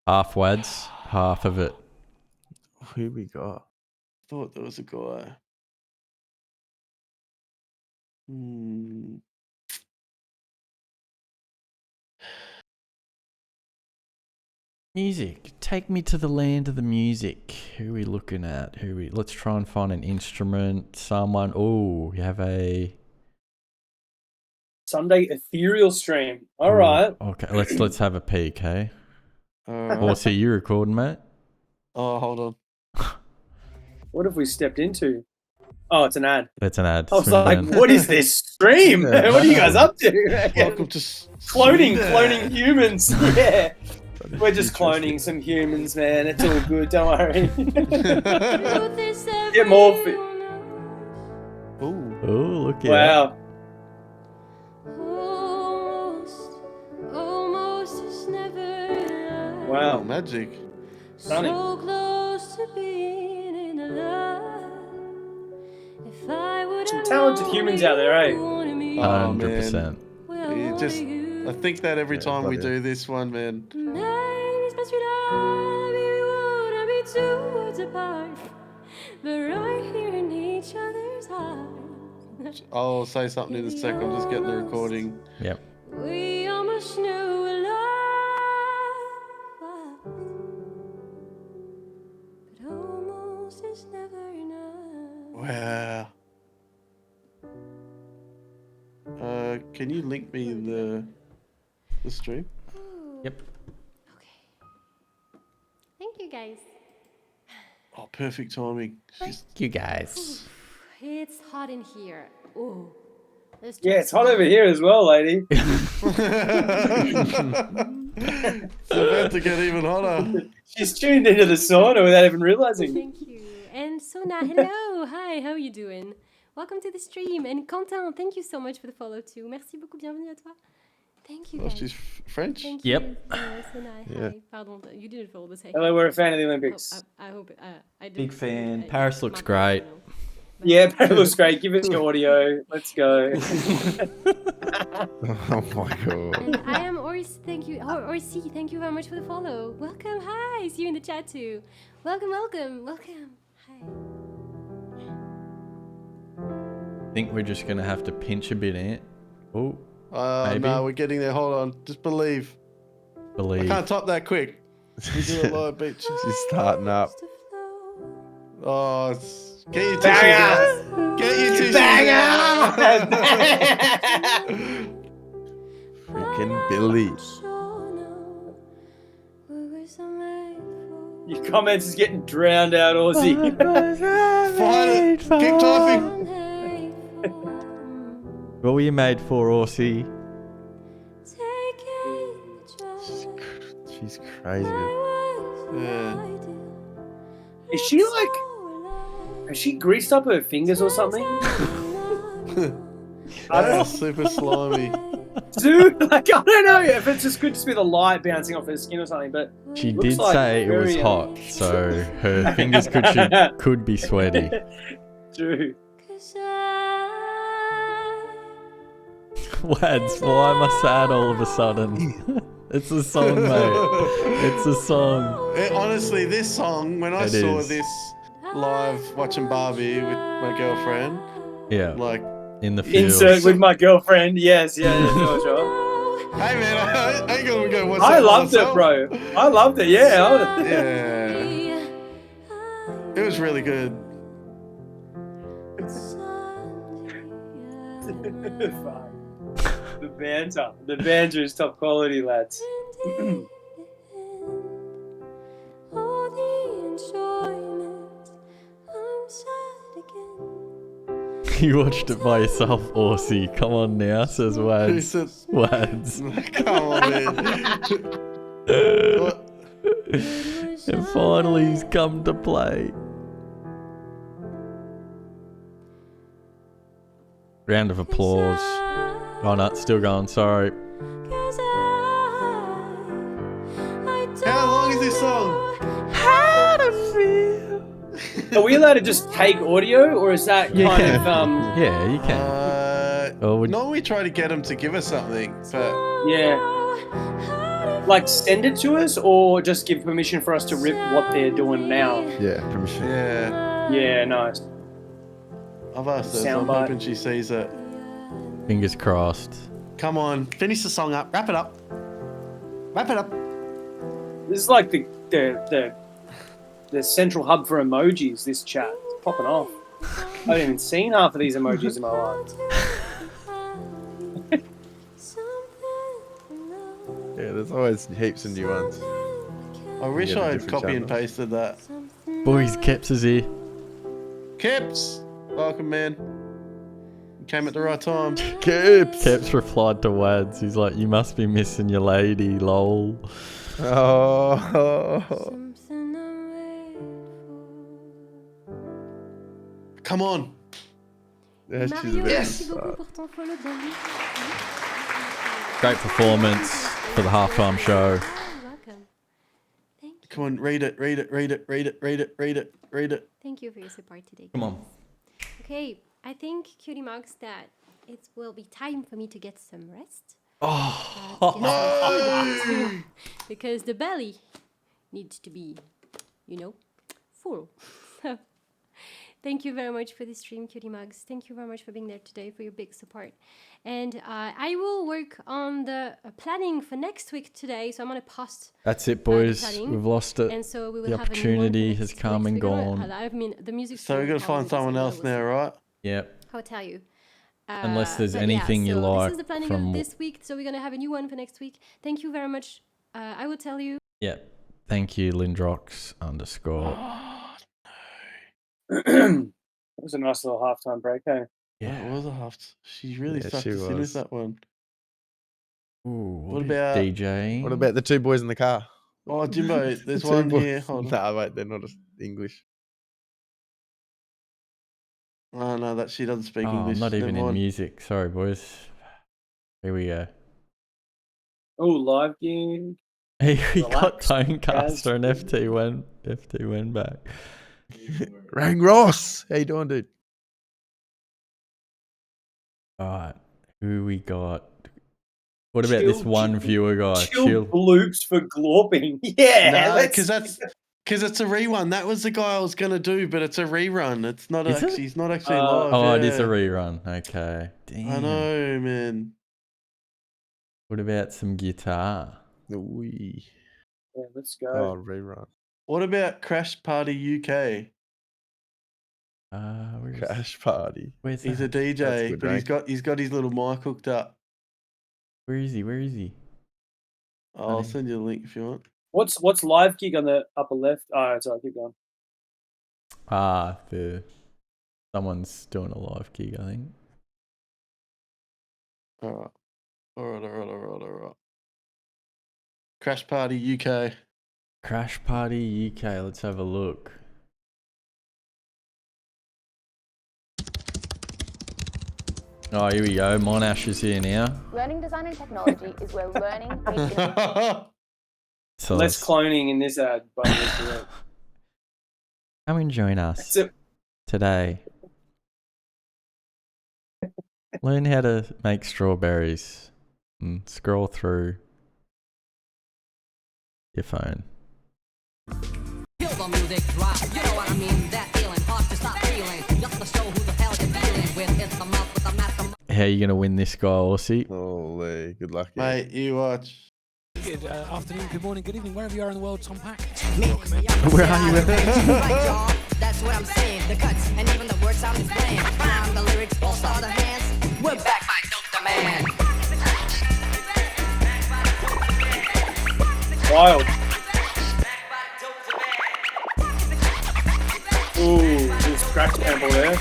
Half WADZ, half of it. Who we got? Thought there was a guy. Hmm. Music. Take me to the land of the music. Who are we looking at? Let's try and find an instrument. Someone. Oh, you have a. Sunday ethereal stream. All right. Okay, let's have a peek, hey? Alright. Or see you recording, mate? Oh, hold on. What have we stepped into? Oh, it's an ad. That's an ad. I was Swing like, down. what is this stream? What are you guys up to? Welcome to... Cloning humans. Yeah. That is We're just interesting. cloning some humans, man. It's all good. Don't worry. Truth is Get more everyone Ooh. Oh, look at Wow. almost is never enough. Oh, Wow. magic. Stunning. So close to being in love. If I would Some have talented known humans out there, eh? you wanted me, Oh, 100%. well, You just... I think that every Yeah, time we bloody do this one, man. maybe it's best we wouldn't be 2 words apart, but right here in each other's heart. I'll say something in a sec. I'm just getting the recording. Yep. We almost knew what love was, but almost is never enough. Wow. Can you link me the stream? Yep. Okay. Thank you guys. Oh, perfect timing. She's... You guys. It's hot in here. Ooh. Let's Yeah, try it's hot some- over here as well, lady. It's about to get even hotter. She's tuned into the sauna without even realizing. Thank you. And Sauna, hello. Hi, how are you doing? Welcome to the stream. And Quentin, thank you so much for the follow too. Merci beaucoup. Bienvenue à toi. Thank you Oh, guys. she's French? Thank Yep. you. Sauna, Yeah. hi. Pardon, you didn't follow the second. Hello, we're a fan of the Oh, Olympics. I hope I did. Big fan. I- Paris looks my great. bad, Yeah, but it looks great. Give us your audio. Let's go. Oh my god. And I am Oris. Thank you. Orsi, thank you very much for the follow. Welcome. Hi. See you in the chat too. Welcome. Hi. I think we're just going to have to pinch a bit, Ant. Oh, Maybe. No, we're getting there. Hold on. Just believe. I believe. can't type that quick. We do it live, bitch. She's starting up. Oh, get your tissues Banger! out. Get your tissues out. Freaking Billy. Your comments is getting drowned out, Aussie. Find it. Keep typing. What were you made for, Orsi? She's crazy good. Yeah. Is she like? Has she greased up her fingers or something? I don't know. Super slimy. Dude, like I don't know if it's just could just be the light bouncing off her skin or something, but She looks did like say it was very, hot, so her fingers could be sweaty. True. WADZ, why am I sad all of a sudden? It's a song, mate. It's a song. Honestly, this song, when I It saw is. this live watching Barbie with my girlfriend, Yeah, like, in the field. Insert with my girlfriend. Yes, yeah, sure. hey man, I ain't gonna go watch I that by loved it, myself. bro. I loved it. Yeah. Yeah. It was really good. Fuck. The banter is top quality, lads. You watched it by yourself, Aussie. Come on now, says Who WADZ. said- WADZ. Come on, man. What? And finally he's come to play. Round of applause. Oh no, it's still going, sorry. How long is this song? Are we allowed to just take audio, or is that You kind can. of Yeah, you can. No, we try to get them to give us something, but yeah, like send it to us, or just give permission for us to rip what they're doing now? Yeah, permission. yeah, Yeah, nice. I've asked her, so I'm Soundbite. hoping she sees it. Fingers crossed. Come on, finish the song up, wrap it up. Wrap it up. This is like the central hub for emojis. This chat, it's popping off. I haven't even seen half of these emojis in my life. Yeah, there's always heaps of new ones. I wish get I the had different copy and channels. pasted that. Boys, KEPZ is here. Keps, welcome man. You came at the right time. KEPZ replied to WADZ. He's like, you must be missing your lady, lol. Oh. Come on. Yeah, she's a bit Yes. Great performance for the halftime show. Come on, read it. Read it. Thank you for your support today. Come on. Okay, I think, Cutie Mugs, that it will be time for me to get some rest. Oh. Because the belly needs to be, full. So, thank you very much for this stream, Cutie Mugs. Thank you very much for being there today, for your big support. And I will work on the planning for next week today, so I'm going to post. That's it, boys. planning. We've lost it. And so we will The have a new one for opportunity next has come week. and We're gonna- gone. I mean, the music. So we're gonna find someone else now, right? Yep. I'll tell you. Unless there's But anything you so like This is the planning from- of this week, so we're gonna have a new one for next week. Thank you very much. I will tell you. Yep. Thank you, Lindrox _. It was a nice little halftime break, eh? Yeah, it was a half. She really Yeah, sucked she us in with was. that one. Ooh, What is about- DJ? What about the two boys in the car? Oh, Jimbo, there's Two one boys. here. Hold on. Nah, wait, they're not English. Oh no, that she doesn't speak Oh, English. I'm not even Never in mind. music. Sorry, boys. Here we go. Oh, live game. Hey, we got Relax, Tonecaster and FT went back. Rang Ross! How you doing, dude? Alright. Who we got? What about this one viewer guy? Chill bloops for glorping. Yeah, No, let's- because it's a rerun. That was the guy I was gonna do, but it's a rerun. It's not Is it? actually. It's not actually live. Oh, it is a yeah. rerun. Okay. Damn. I know, man. What about some guitar? Wee. Yeah, let's Oh, go. rerun. What about Crash Party UK? Where's, Crash Party. where's He's a that? That's DJ, good, but right? he's got his little mic hooked up. Where is he? Where is he? I'll Funny. send you the link if you want. What's live gig on the upper left? Oh, sorry, keep going. Someone's doing a live gig, I think. All right. Crash Party UK. Crash Party UK. Let's have a look. Oh, here we go. Monash is here now. Learning design and technology is where learning meets innovation. So Less cloning in this ad. By come and join us today. Learn how to make strawberries and scroll through your phone. Feel the music drop, you know what I mean? That feeling, hard to stop feeling. Just to show who the hell you're dealing with. It's the mouth with the master. How are you gonna win this guy, Aussie? Holy, good luck. Yeah. Mate, you watch. Good afternoon, good morning, good evening, wherever you are in the world, Tom Pack. Where are you? That's what I'm saying. The cuts and even the words I'm displaying. From the lyrics, all star the hands. We're back by Dope the Man. Wild. Ooh, there's crack sample there.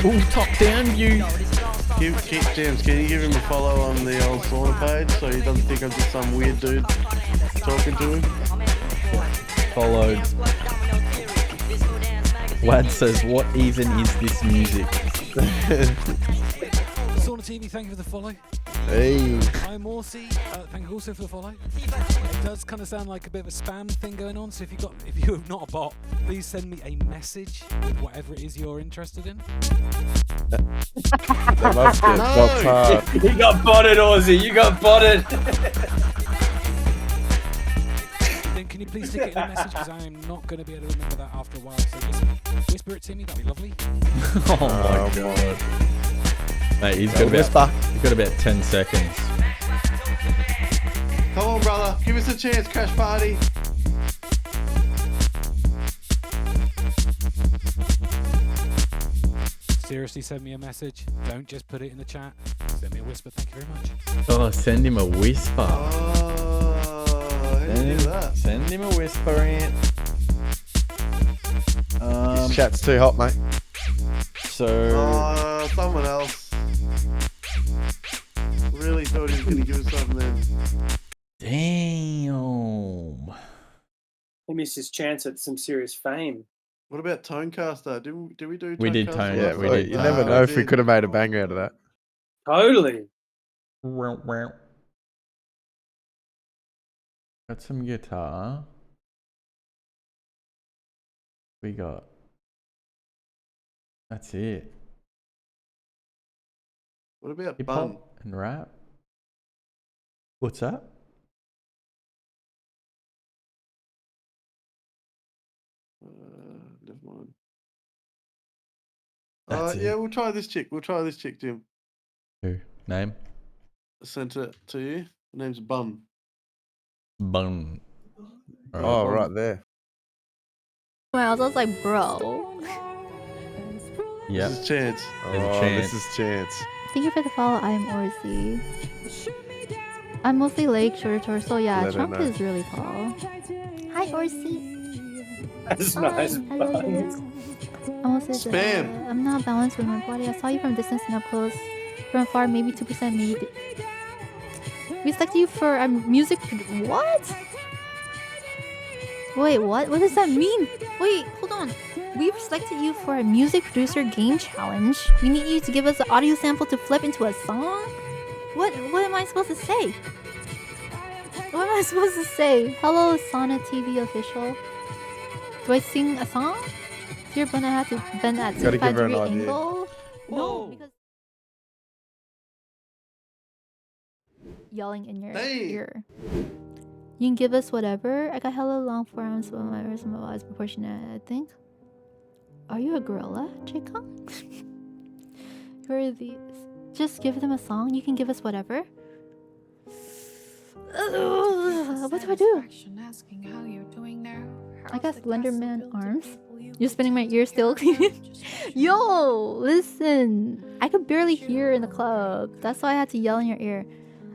Ooh, top down view. James, can you give him a follow on the old Sauna page so he doesn't think I'm just some weird dude talking to him? Followed. WADZ says, what even is this music? SaunaTV, thank you for the follow. Hey. I'm Orsi, thank you also for the follow. It does kind of sound like a bit of a spam thing going on, so if you're not a bot, please send me a message with whatever it is you're interested in. That's good. No. You got botted, Aussie. You got botted. Then can you please stick it in a message, because I am not going to be able to remember that after a while, so just whisper it to me, that'd be lovely. Oh my god. Mate, he's got about 10 seconds. Come on, brother. Give us a chance, Crash Party. Seriously, send me a message. Don't just put it in the chat. Send me a whisper. Thank you very much. Oh, send him a whisper. Oh, how do you do that? Send him a whisper, Ant. This chat's too hot, mate. So... someone else. Really thought he was going to give us something then. Damn. He missed his chance at some serious fame. What about Tonecaster? Did we do Tonecaster? We did Tone. Yeah, we did. You never know if we could have made a banger out of that. Totally. Got some guitar. We got... That's it. What about Hip Bun? hop and rap. What's that? Never mind. That's Yeah, it. we'll try this chick. Jim. Who? Name? Sent it to you. Her name's Bun. Bun. Oh, right there. Well, I was like, bro. Yeah. This is Chance. This is Chance. Thank you for the follow. I'm Orsi. I'm mostly Lake, shorter torso. Yeah, Let her Trump know. is really tall. Hi, Orsi. That's Hi. nice. Hello, Buns. I'm also Spam. I'm not balanced with my body. I saw you from distance and up close. From afar, maybe 2%, maybe. We selected you for a music. What? Wait, what? What does that mean? Wait, hold on. We've selected you for a music producer game challenge. We need you to give us an audio sample to flip into a song? What am I supposed to say? What am I supposed to say? Hello, SaunaTV official. Do I sing a song? Dear Ben, I have to bend at Gotta give her an 75-degree idea. angle? No, because... Yelling in your ear. You can give us whatever. I got hella long forearms, but my wrist and my body is proportionate, I think. Are you a gorilla, Chica? Who are these? Just give them a song. You can give us whatever. What do I do? I got Slenderman arms. You're spinning my ear still. Yo, listen. I could barely hear in the club. That's why I had to yell in your ear.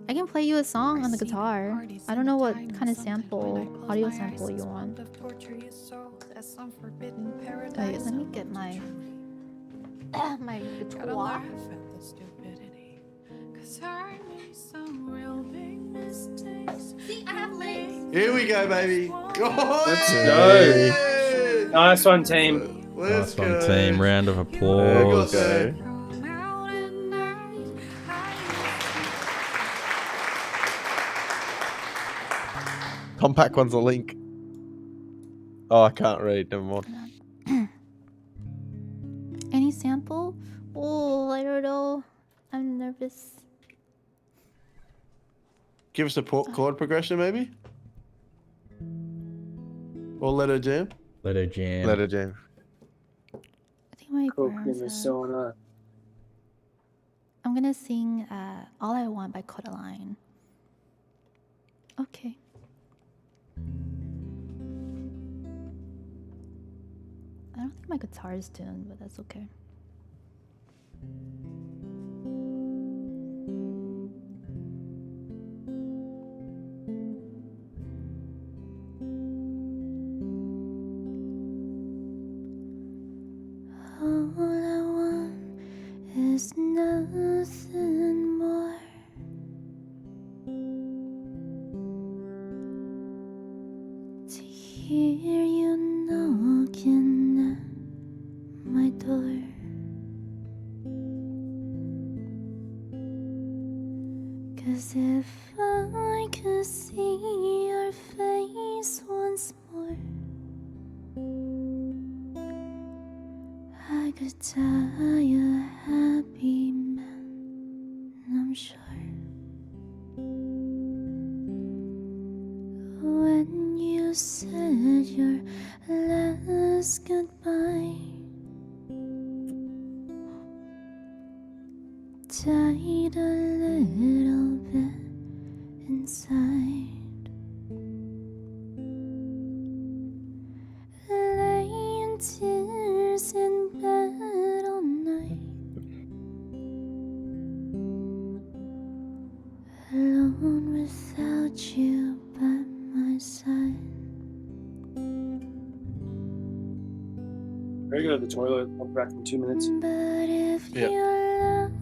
I can play you a song on the guitar. I don't know what kind of audio sample you want. Wait, let me get my my guitar. See, I have legs. Here we go, baby. Let's go. Nice one, team. Let's Nice one, go. team. Round of We applause. got there. Compact one's a link. Oh, I can't read. Never mind. Any sample? Oh, I don't know. I'm nervous. Give us a chord progression, maybe? Or let her jam? Let her jam. Let her jam. I think my Cook parents in the have- sauna. I'm gonna sing All I Want by Codaline. Okay. I don't think my guitar is tuned, but that's okay. All I want is nothing more. To hear you knocking at my door. Cause if I could see your face once more, I could die a happy man, I'm sure. When you said your last goodbye, died a little bit inside. Lay in tears in bed all night, alone without you by my side. Ready to go to the toilet. I'll be back in 2 minutes. But if Yep. you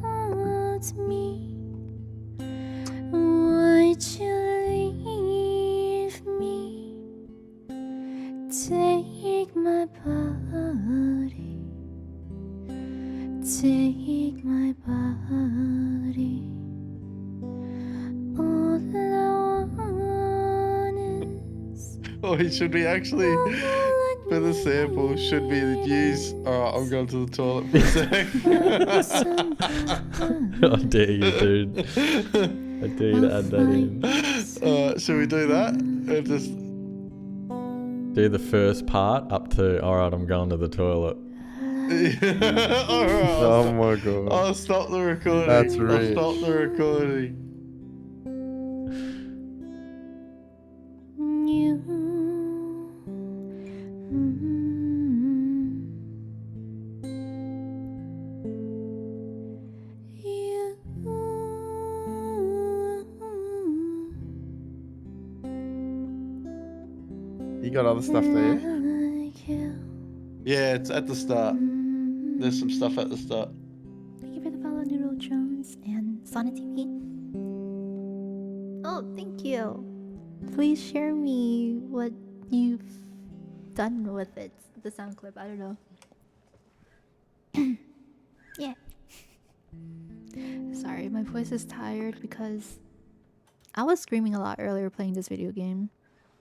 loved me, would you leave me? Take my body, take my body. All I want is Oh, should we actually, for the sample, should we use... Alright, I'm going to the toilet for a sec. I dare you, dude. I dare you to add that in. Should we do that? Or just... Do the first part up to, alright, I'm going to the toilet. Alright, Oh my god. I'll stop the recording. That's I'll rich. stop the recording. you. You got other stuff there? Yeah, it's at the start. There's some stuff at the start. Thank you for the follow, Noodle Jones and SaunaTV. Oh, thank you. Please share me what you've done with it. The sound clip, I don't know. Yeah. Sorry, my voice is tired because I was screaming a lot earlier playing this video game.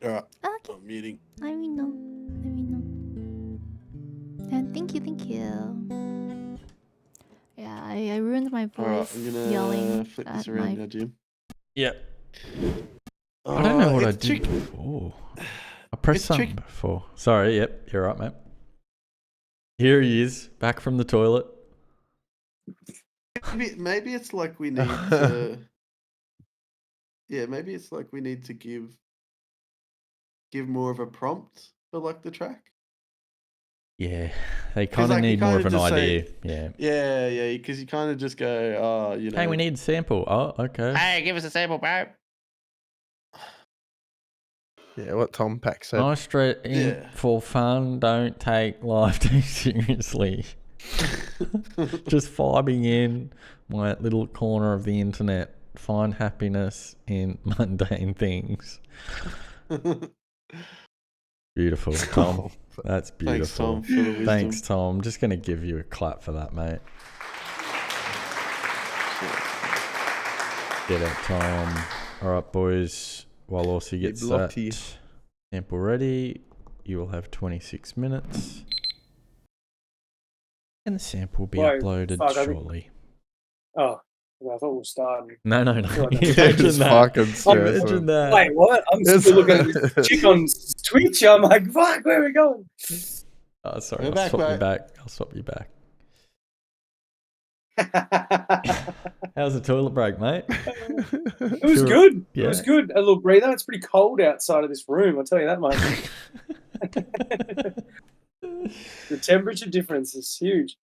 Alright, Okay. I'm muting. Let me know. Let me know. And thank you, thank you. Yeah, I ruined my Alright, voice I'm gonna yelling flip at this around my... now, Jim. Yep. I don't know what I it's did tricky. before. I pressed It's something tricky. before. Sorry, yep, you're right, mate. Here he is, back from the toilet. Maybe it's like we need to... Yeah, maybe it's like we need to give more of a prompt for like the track. Yeah, they 'Cause, kind of like, you need more kinda of an just say- idea. Yeah, because you kind of just go, oh, you know. Hey, we need a sample. Oh, okay. Hey, give us a sample, bro. Yeah, what Tom Pack said. Nice straight in Yeah. for fun. Don't take life too seriously. Just vibing in my little corner of the internet. Find happiness in mundane things. Beautiful, Tom. That's Thanks, beautiful. Tom, for the wisdom. Thanks, Tom. I'm just going to give you a clap for that, mate. Get it, Tom. All right, boys. While Aussie gets that Blocky. sample ready, you will have 26 minutes. And the sample will be Wait, uploaded fuck, I think- shortly. Oh, I thought we were starting. No. I feel like that's- Imagine Just that. fucking Imagine stressful. that. Wait, what? I'm It's- still looking at this chick on Twitch. I'm like, fuck, where are we going? Oh, sorry. We're I'll back, swap you mate. back. I'll swap you back. How's the toilet break, mate? It was Sure. good. Yeah. It was good. A little breather. It's pretty cold outside of this room. I'll tell you that much. The temperature difference is huge.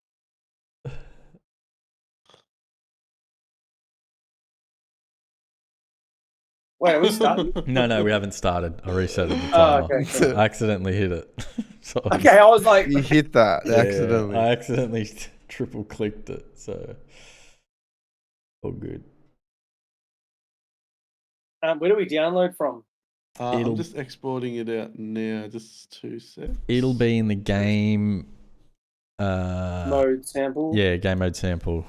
Wait, are we starting? No, we haven't started. I reset the timer. Oh, okay, cool. I accidentally hit it. So Okay, I was like, You hit that yeah, accidentally. I accidentally triple clicked it. So all good. Where do we download from? It'll- I'm just exporting it out now. Just 2 seconds. It'll be in the game Mode sample. Yeah, game mode sample.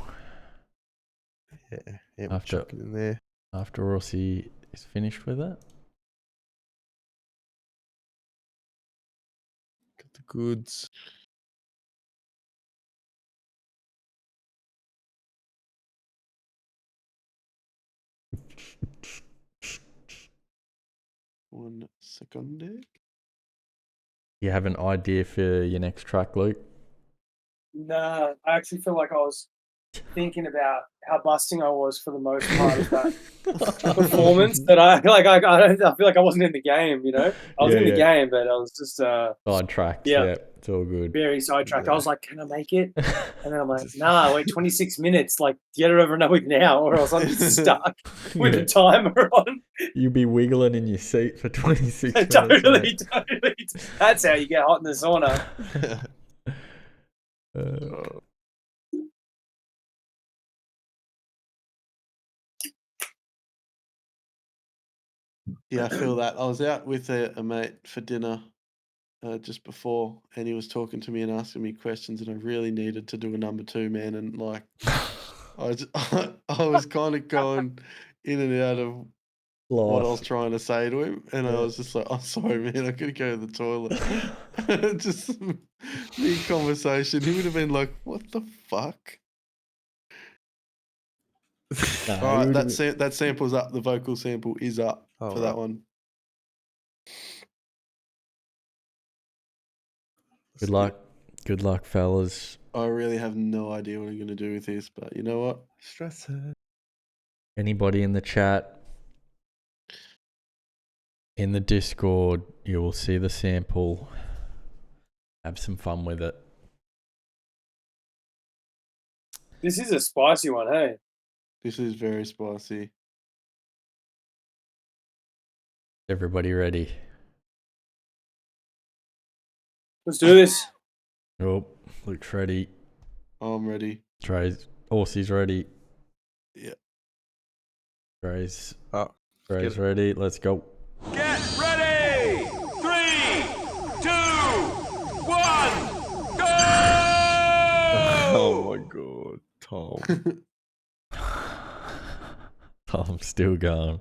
Yeah, After- chuck it in there. After Rossi is finished with it. Got the goods. One second. You have an idea for your next track, Luke? Nah, I actually feel like I was thinking about how busting I was for the most part of that performance. That I feel like I feel like I wasn't in the game. You know, I was Yeah, in the yeah. game, but I was just Sidetracked. Yeah. Yeah, it's all good. very sidetracked. Yeah. I was like, can I make it? And then I'm like, nah, wait, 26 minutes. Like, get it over and done with now, or else I'm just stuck with Yeah. the timer on. You'll be wiggling in your seat for 26 minutes. Totally, mate. totally. That's how you get hot in the sauna. Yeah, I feel that. I was out with a mate for dinner just before, and he was talking to me and asking me questions, and I really needed to do a number 2, man. And like, I was kind of going in and out of what I was Life. trying to say to him, and I Yeah. was just like, "I'm sorry, man, I gotta go to the toilet." Just mid conversation, he would have been like, "What the fuck?" Nah, All you right, would've- that sample's up. The vocal sample is up Oh, for that right. one. Good luck. Good luck, fellas. I really have no idea what I'm gonna do with this, but you know what? Stress it. Anybody in the chat, in the Discord, you will see the sample. Have some fun with it. This is a spicy one, hey? This is very spicy. Everybody ready? Let's do this. Oh, Luke's ready. I'm ready. Trey's, Aussie's ready. Yeah. Trey's Get it. ready. Let's go. Get ready! 3, 2, 1, go! Oh my god, Tom. I'm still going.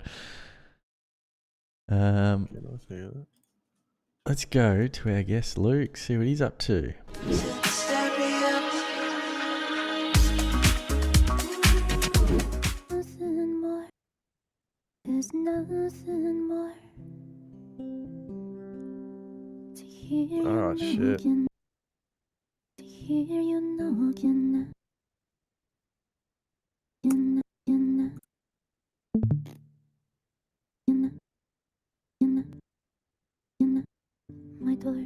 Let's go to our guest Luke, see what he's up to. Nothing more. There's nothing more. To hear you Oh, shit. knocking. To hear you knocking. In my door.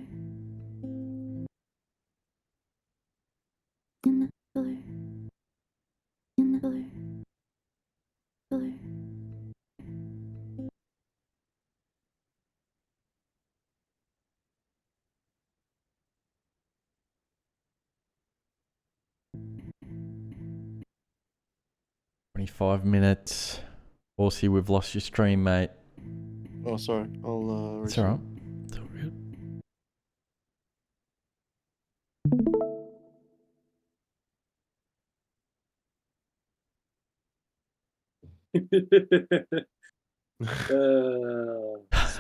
25 minutes. Horsey, we've lost your stream, mate. Oh, sorry. I'll. It's alright. It's all good.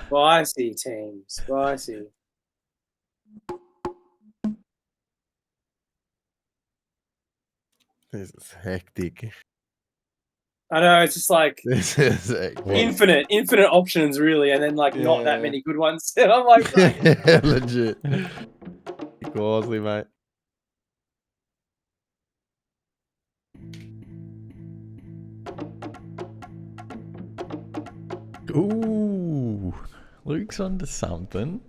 Spicy team, spicy. This is hectic. I know, it's just like This is hectic. infinite options, really, and then like not that many good ones. And I'm like, Yeah, legit. Gausley, mate. Ooh, Luke's onto something.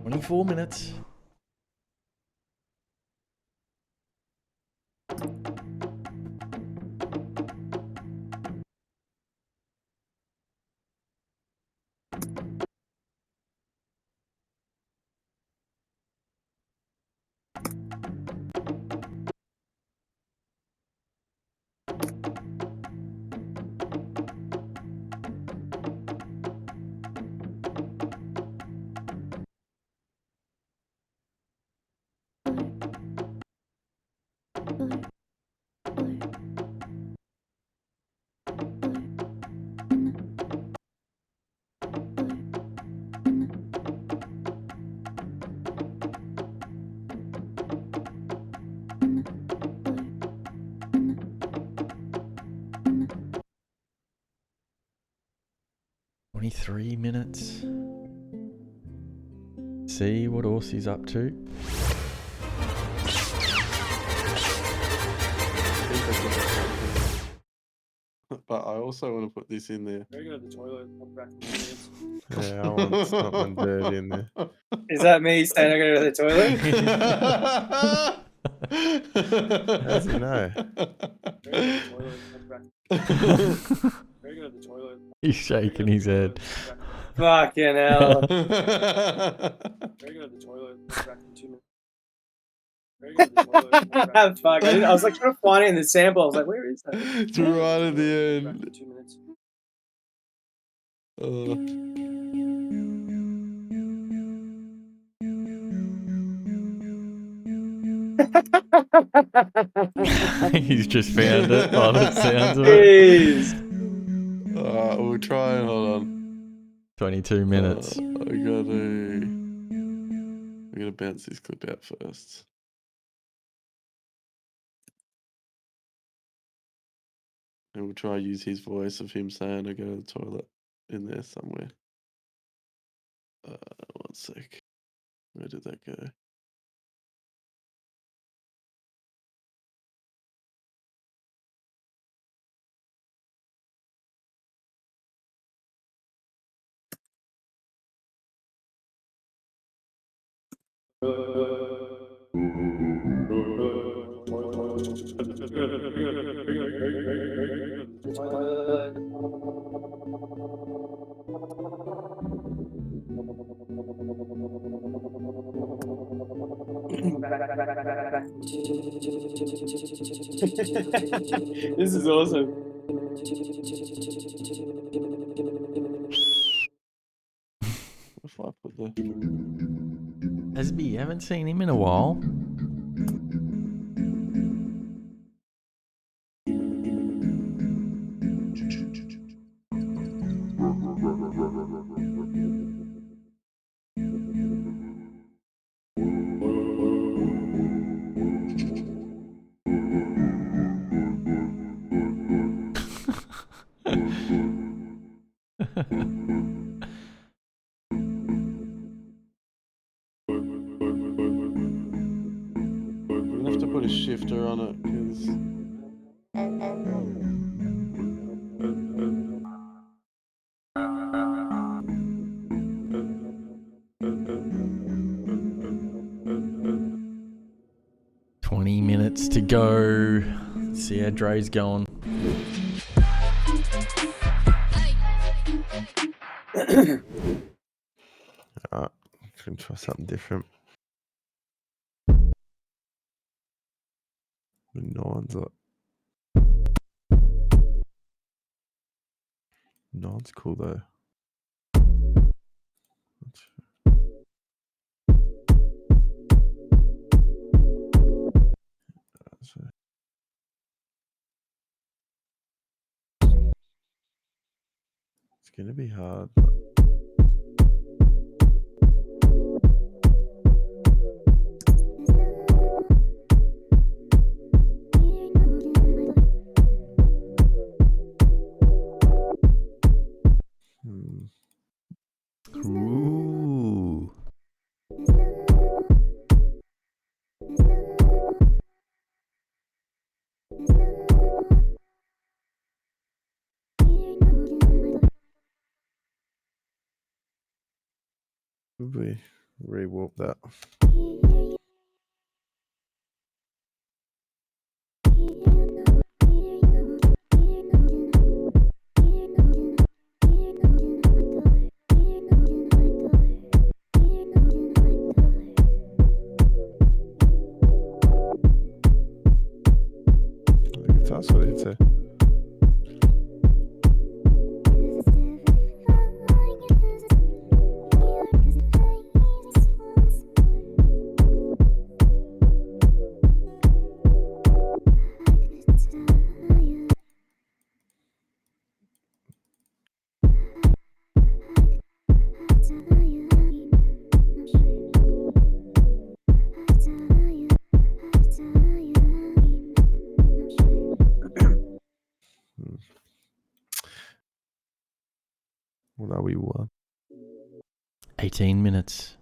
"24 minutes. "23 minutes. See what Horsey's up to. But I also want to put this in there. Very good at the toilet. I'll be back in 2 minutes. Yeah, I want something dirty in there. Is that me saying I go to the toilet? How does he know? Very good at the toilet. He's shaking his head. Fucking hell. Very good at the toilet. I'll be back in 2 minutes. Very good at the toilet. Fuck, I was like trying to find it in the sample. I was like, where is that? It's right at the Back end. in 2 minutes. He's just found it by the sounds of it. Jeez. Alright, we'll try and hold on. 22 minutes. I gotta bounce this clip out first. And we'll try to use his voice of him saying I go to the toilet in there somewhere. 1 sec. Where did that go? This is awesome. If I put the Esby, you haven't seen him in a while. I'm gonna have to put a shifter on it because 20 minutes to go. Let's see how Dre's going. Alright, can try something different. Nine's like. Nine's cool though. It's gonna be hard. Ooh. Probably re-warp that. The guitar solo hits there. What are we one? 18 minutes.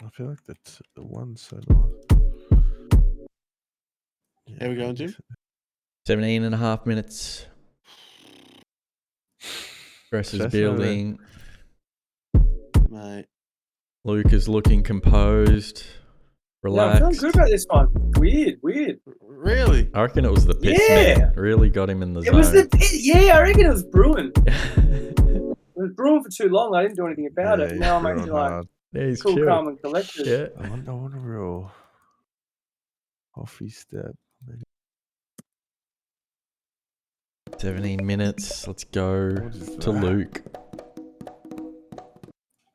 I feel like that's the one's so nice. Yeah, How we going, Jim? 17 and a half minutes. Press is Stress building. Mate. Luke is looking composed, Yeah, I'm relaxed. feeling good about this one. Weird. Really? I reckon it was the pits, Yeah. man. Really got him in the It zone. was the pit. Yeah, I reckon it was brewing. It was brewing for too long. I didn't do anything about it. Yeah, Now I'm brewing actually like hard. Yeah, he's cool, chill. calm, and collected. Yeah. I want a real offy step. 17 minutes. Let's go What is to that? Luke.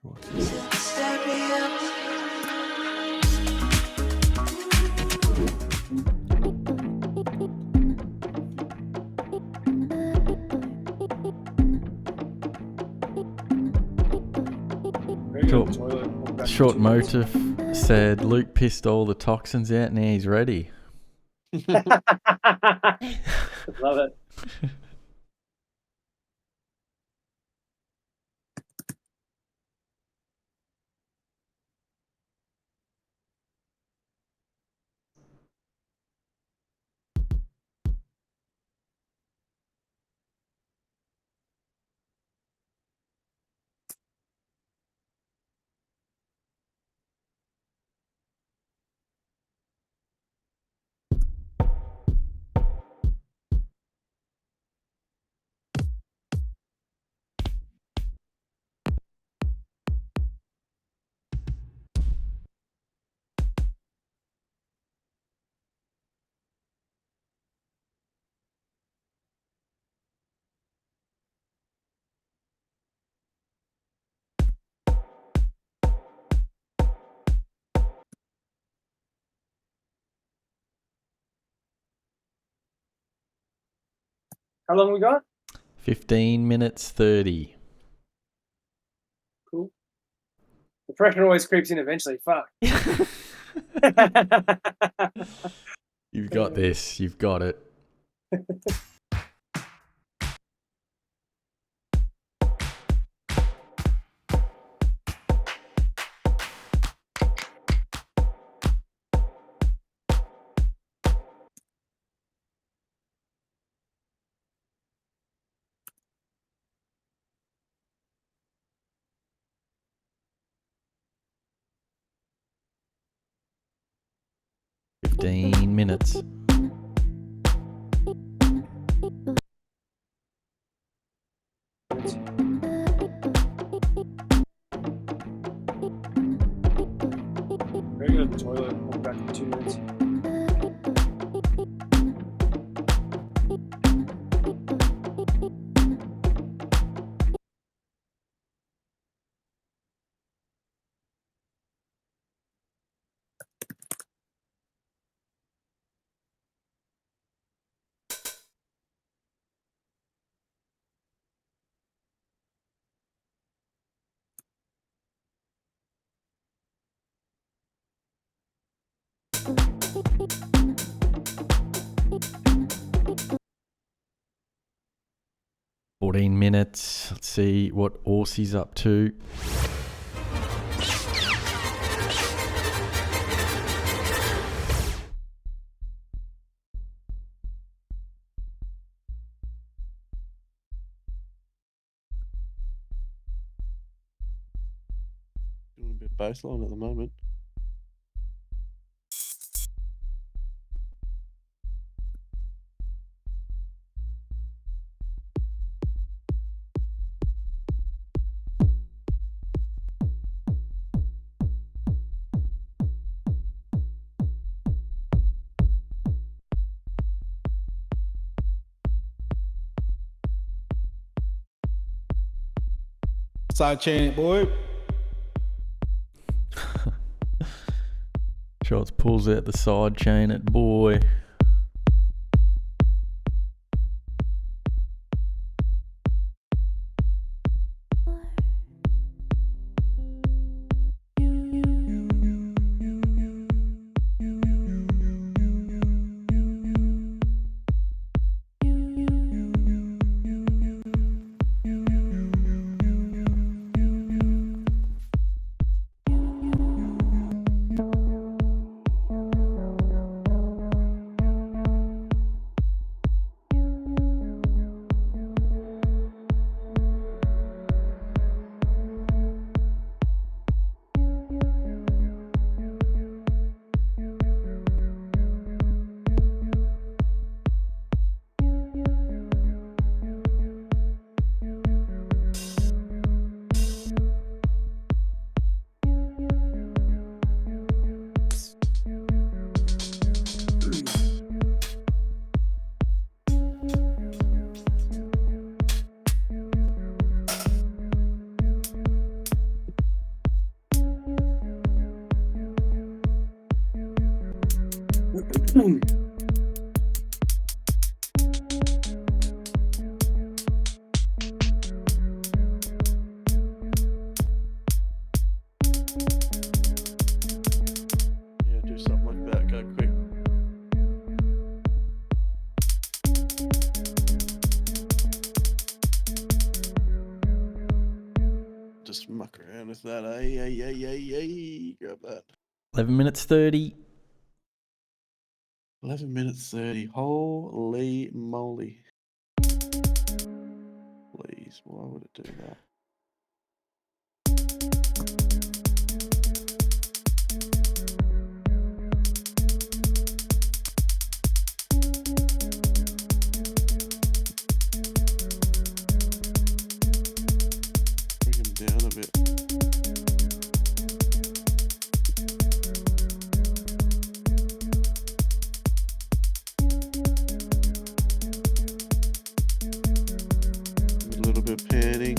What's this? Short motive said Luke pissed all the toxins out. Now he's ready. Love it. How long we got? 15 minutes 30. Cool. The pressure always creeps in eventually. Fuck. You've got this. You've got it. Minutes. minutes. Very good at the toilet. I'll be back in 2 minutes. Minutes. Let's see what Aussie's up to. Doing a bit of baseline at the moment. Side chain it, boy. Shots pulls out the side chain it, boy. Just muck around with that. Grab that. 11 minutes 30. 11 minutes 30. Holy moly. Please, why would it do that? Bring him down a bit. A little bit of panning.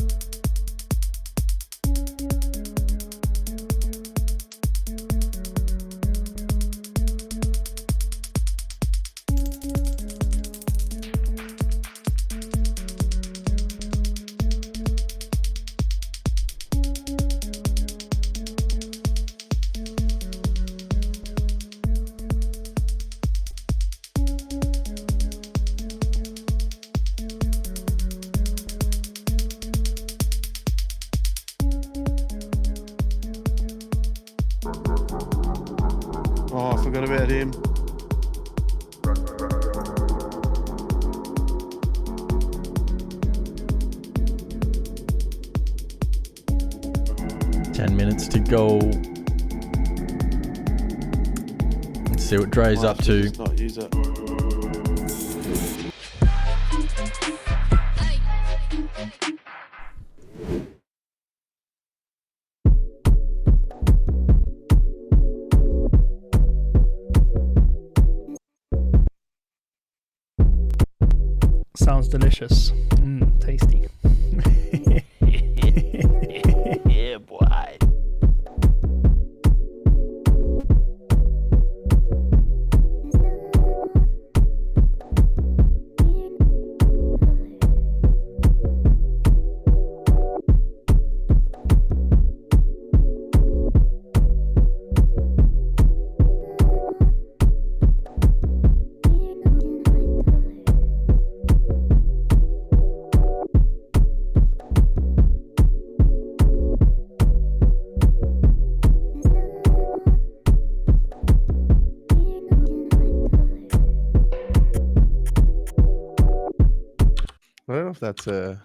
Oh, I forgot about him. Ten minutes to go. Let's see what Dre's Might up have to. just not use it. sounds delicious. Tasty. Yeah, boy. I don't know if that's a.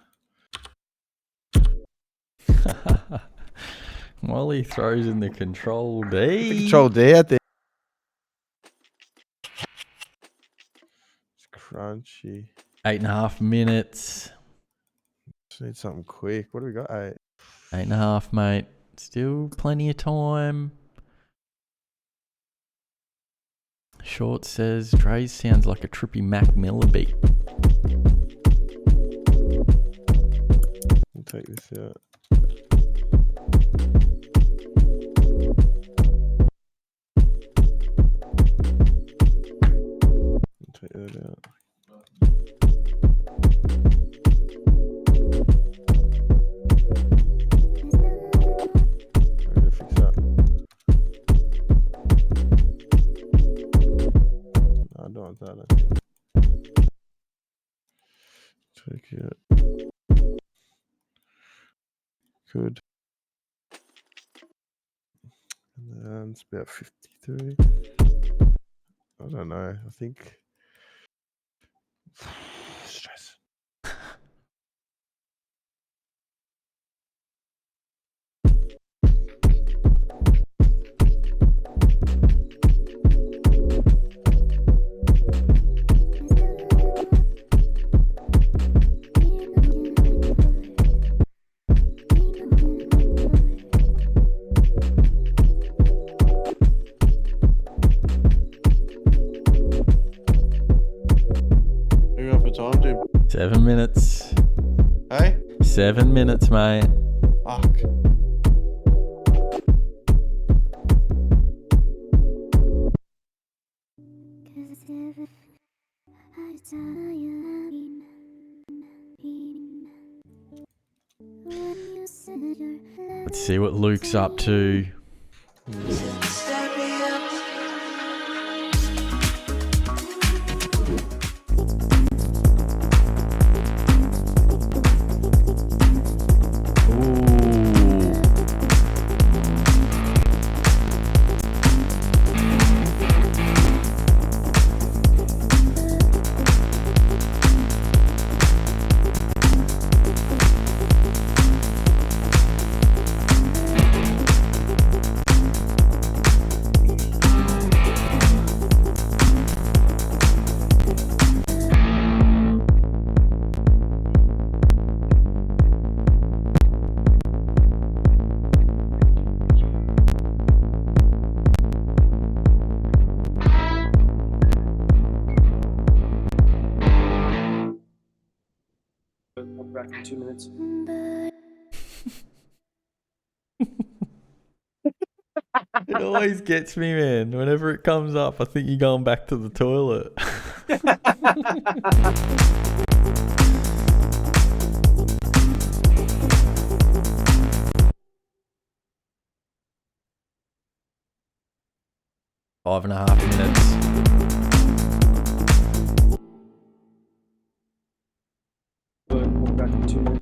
Molly throws in the control D. Control D out there. It's crunchy. 8.5 minutes. Just need something quick. What do we got? 8.5, mate. Still plenty of time. Short says Dre's sounds like a trippy Mac Miller beat. We'll take this out. We'll take that out. I'm gonna fix that. No, I don't want that, I think. Take it. Good. And then it's about 53. I don't know. I think. Stress. We got for time, dude. 7 minutes. Hey? 7 minutes, mate. Fuck. Let's see what Luke's up to. I'll be back in 2 minutes. It always gets me, man. Whenever it comes up, I think you're going back to the toilet. Five and a half minutes. I'll be back in 2 minutes.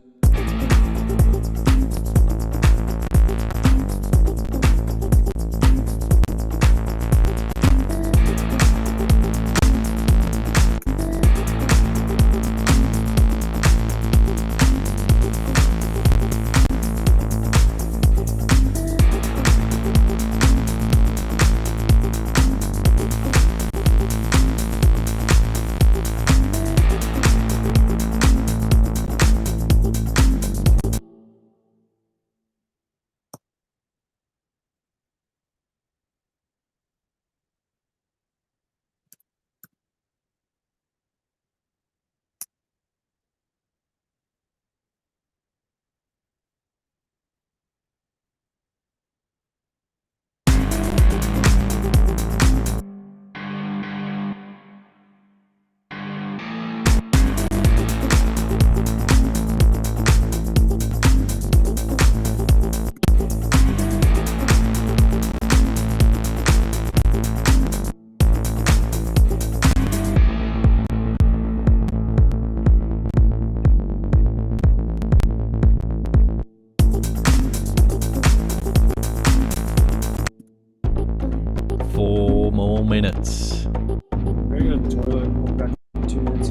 minutes. We're going to the toilet. Walk back in 2 minutes.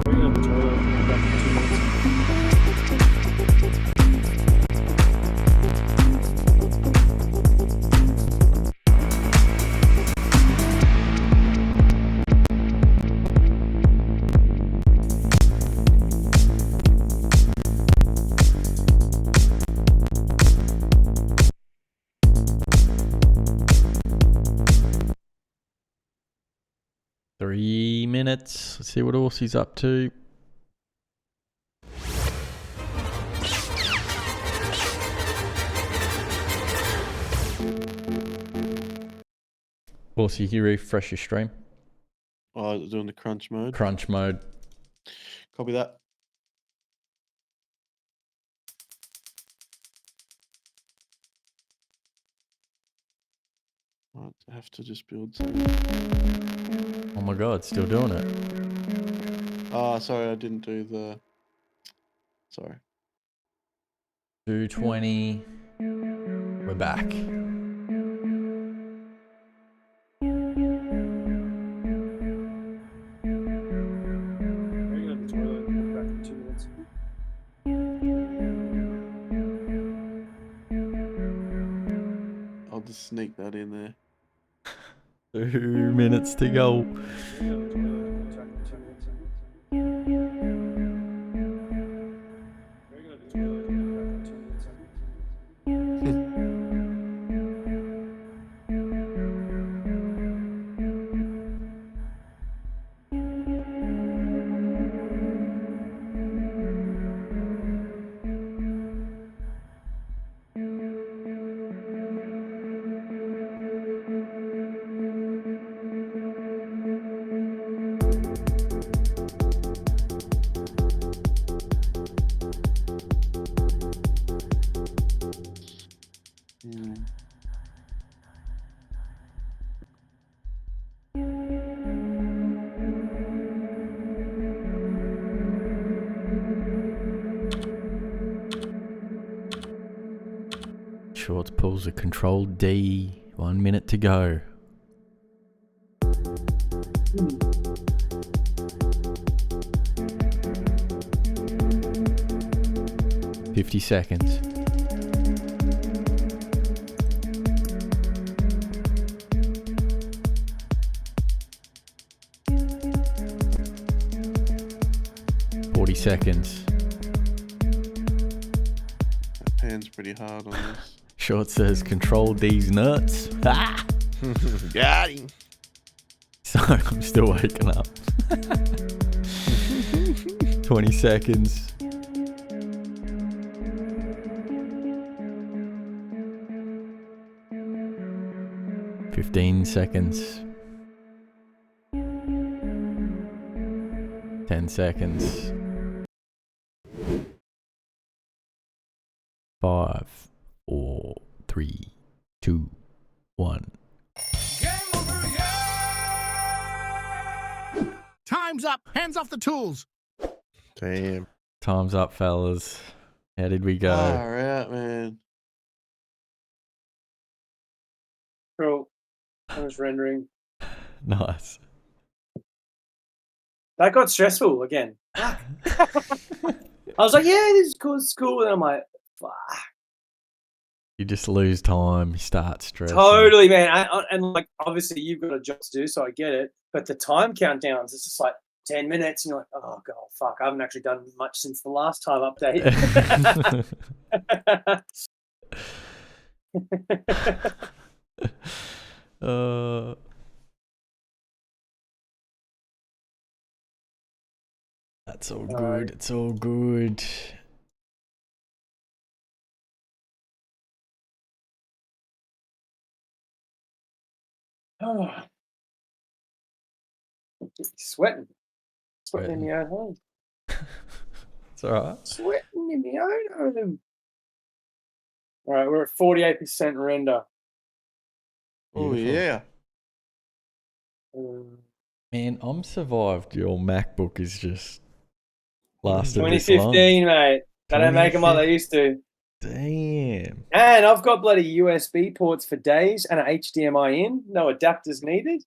We're going to the toilet. Walk back in 2 minutes. 3 minutes. Let's see what Orsie's up to. Orsie, you refresh your stream. Oh, is it doing the crunch mode? Crunch mode. Copy that. Right, I have to just build something. Oh my god, still doing it. Oh, sorry, I didn't do the... Sorry. 2:20. We're back. We're going to the toilet. Walk back in 2 minutes. I'll just sneak that in there. 2 minutes to go. We're going to the toilet. Walk back in 2 minutes. We're going to the toilet. Walk back in 2 minutes. 'Shorts pulls a control D. 1 minute to go. Hmm. 50 seconds. Seconds. That pan's pretty hard on this. Short says control D's nuts. Ah! Got him. Sorry, I'm still waking up. 20 seconds. Fifteen seconds. 10 seconds. 5, 4, 3, 2, 1. Time's up. Hands off the tools. Damn. Time's up, fellas. How did we go? Far out, man. Cool. I was rendering. Nice. That got stressful again. I was like, yeah, this is cool, it's cool. And I'm like, fuck. You just lose time. You start stressing. Totally, man. And like, obviously, you've got a job to do, so I get it. But the time countdowns, it's just like 10 minutes, and you're like, oh, God, fuck. I haven't actually done much since the last time update. That's all good. It's all good. Oh. Sweating in my own home. It's all right. Sweating in my own home. All right, we're at 48% render. Oh yeah. Man, I'm survived. Your MacBook is just lasted this long. 2015, mate. They don't make them like they used to. Damn. And I've got bloody USB ports for days and an HDMI in. No adapters needed.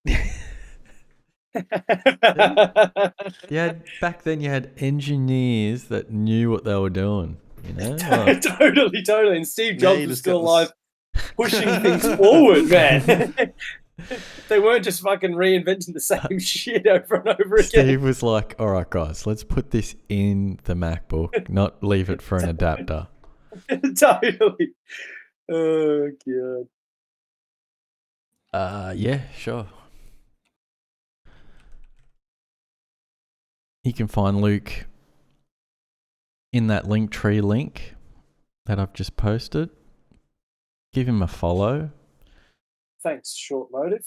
Yeah, back then you had engineers that knew what they were doing. You know, Totally. And Steve Jobs was still alive, pushing things forward, man. They weren't just fucking reinventing the same shit over and over again. Steve was like, "All right, guys, let's put this in the MacBook, not leave it for an adapter." Totally. Oh god. Yeah, sure. You can find Luke in that Linktree link that I've just posted. Give him a follow. Thanks, Short Motive.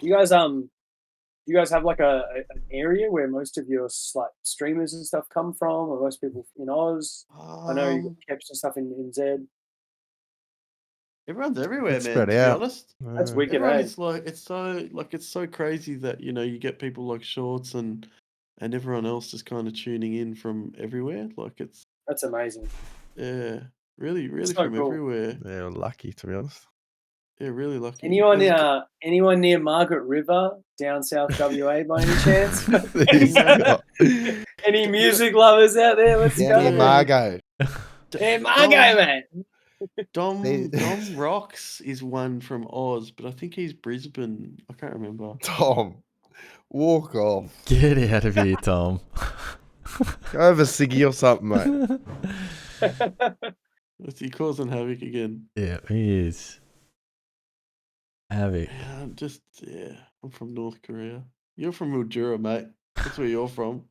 You guys have like an area where most of your like streamers and stuff come from, or most people in Oz? I know you got KEPZ and stuff in Z. Everyone's everywhere, It's man. spread To be out. honest, That's wicked, everyone eh? is like it's so crazy that you get people like Shorts and everyone else just kind of tuning in from everywhere. Like That's amazing. Yeah, really so from cool. everywhere. Yeah, we're lucky to be honest. Yeah, really lucky. Anyone near Margaret River down South WA by any chance? Any music lovers out there? Let's go. Yeah, Margo. Yeah, Margo, man. Dom Rocks is one from Oz, but I think he's Brisbane. I can't remember. Tom, walk off. Get out of here, Tom. Go over Siggy or something, mate. What's he causing havoc again? Yeah, he is. Havoc. Yeah, I'm from North Korea. You're from Mildura, mate. That's where you're from.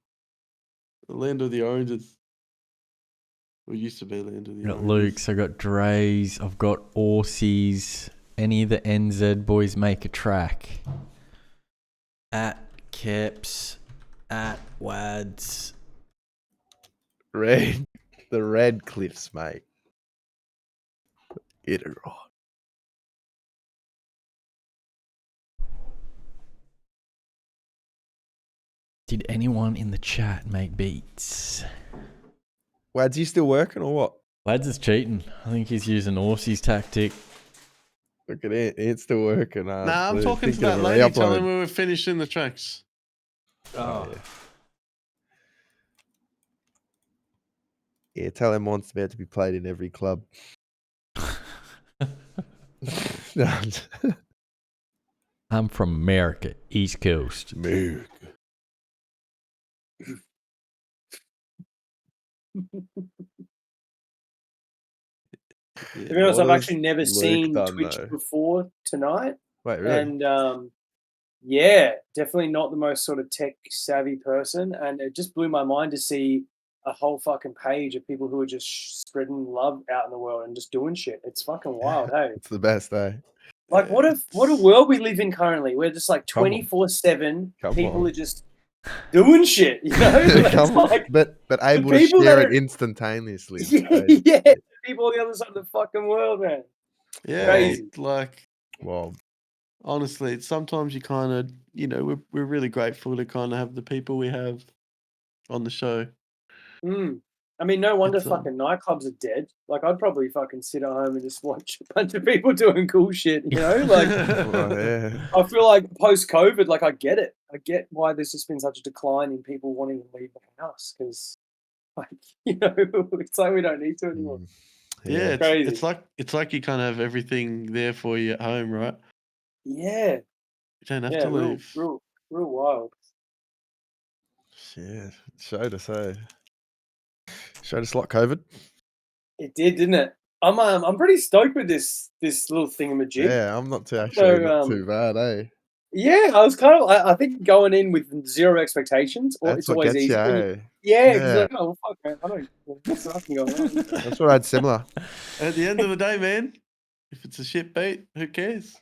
The land of the oranges. Or used to be land of the I've got oranges. Luke's, I've got Dre's, I've got Aussies. Any of the NZ boys make a track. At KEPZ, at WADZ. The red cliffs, mate. Get it right. Did anyone in the chat make beats? WADZ, you still working or what? WADZ is cheating. I think he's using Aussie's tactic. Look at it. It's still working. Nah, I'm talking to that lady. Tell him we were finishing the tracks. Oh. Yeah, tell him one's about to be played in every club. I'm from America, East Coast. America. To be honest, I've actually never seen Twitch though? before tonight. Wait, really? And yeah, definitely not the most sort of tech savvy person. And it just blew my mind to see a whole fucking page of people who are just spreading love out in the world and just doing shit. It's fucking wild, hey? It's the best, eh? Like, what a world we live in currently. We're just like 24/7. Come People on. are just doing shit, you know? Come on. Like, but able to people share that it instantaneously. yeah, people on the other side of the fucking world, man. Yeah, Crazy. like, well, honestly, sometimes you kind of, we're really grateful to kind of have the people we have on the show. I mean, no wonder It's, fucking nightclubs are dead. Like, I'd probably fucking sit at home and just watch a bunch of people doing cool shit, you know? Like, yeah. I feel like post-COVID, like, I get it. I get why there's just been such a decline in people wanting to leave the house because, like, it's like we don't need to anymore. Yeah, Crazy. it's like you kind of have everything there for you at home, right? Yeah. You don't have to leave. Real wild. Yeah, show to say. Showed us like COVID. It did, didn't it? I'm pretty stoked with this little thingamajig. Yeah, I'm not too actually not too bad, eh? Yeah, I was kind of. I think going in with zero expectations, or That's it's what always gets easy. you, when eh? Yeah, because Yeah. like, oh fuck, man, I don't. What's nothing going on? That's what I had similar. At the end of the day, man, if it's a shit beat, who cares?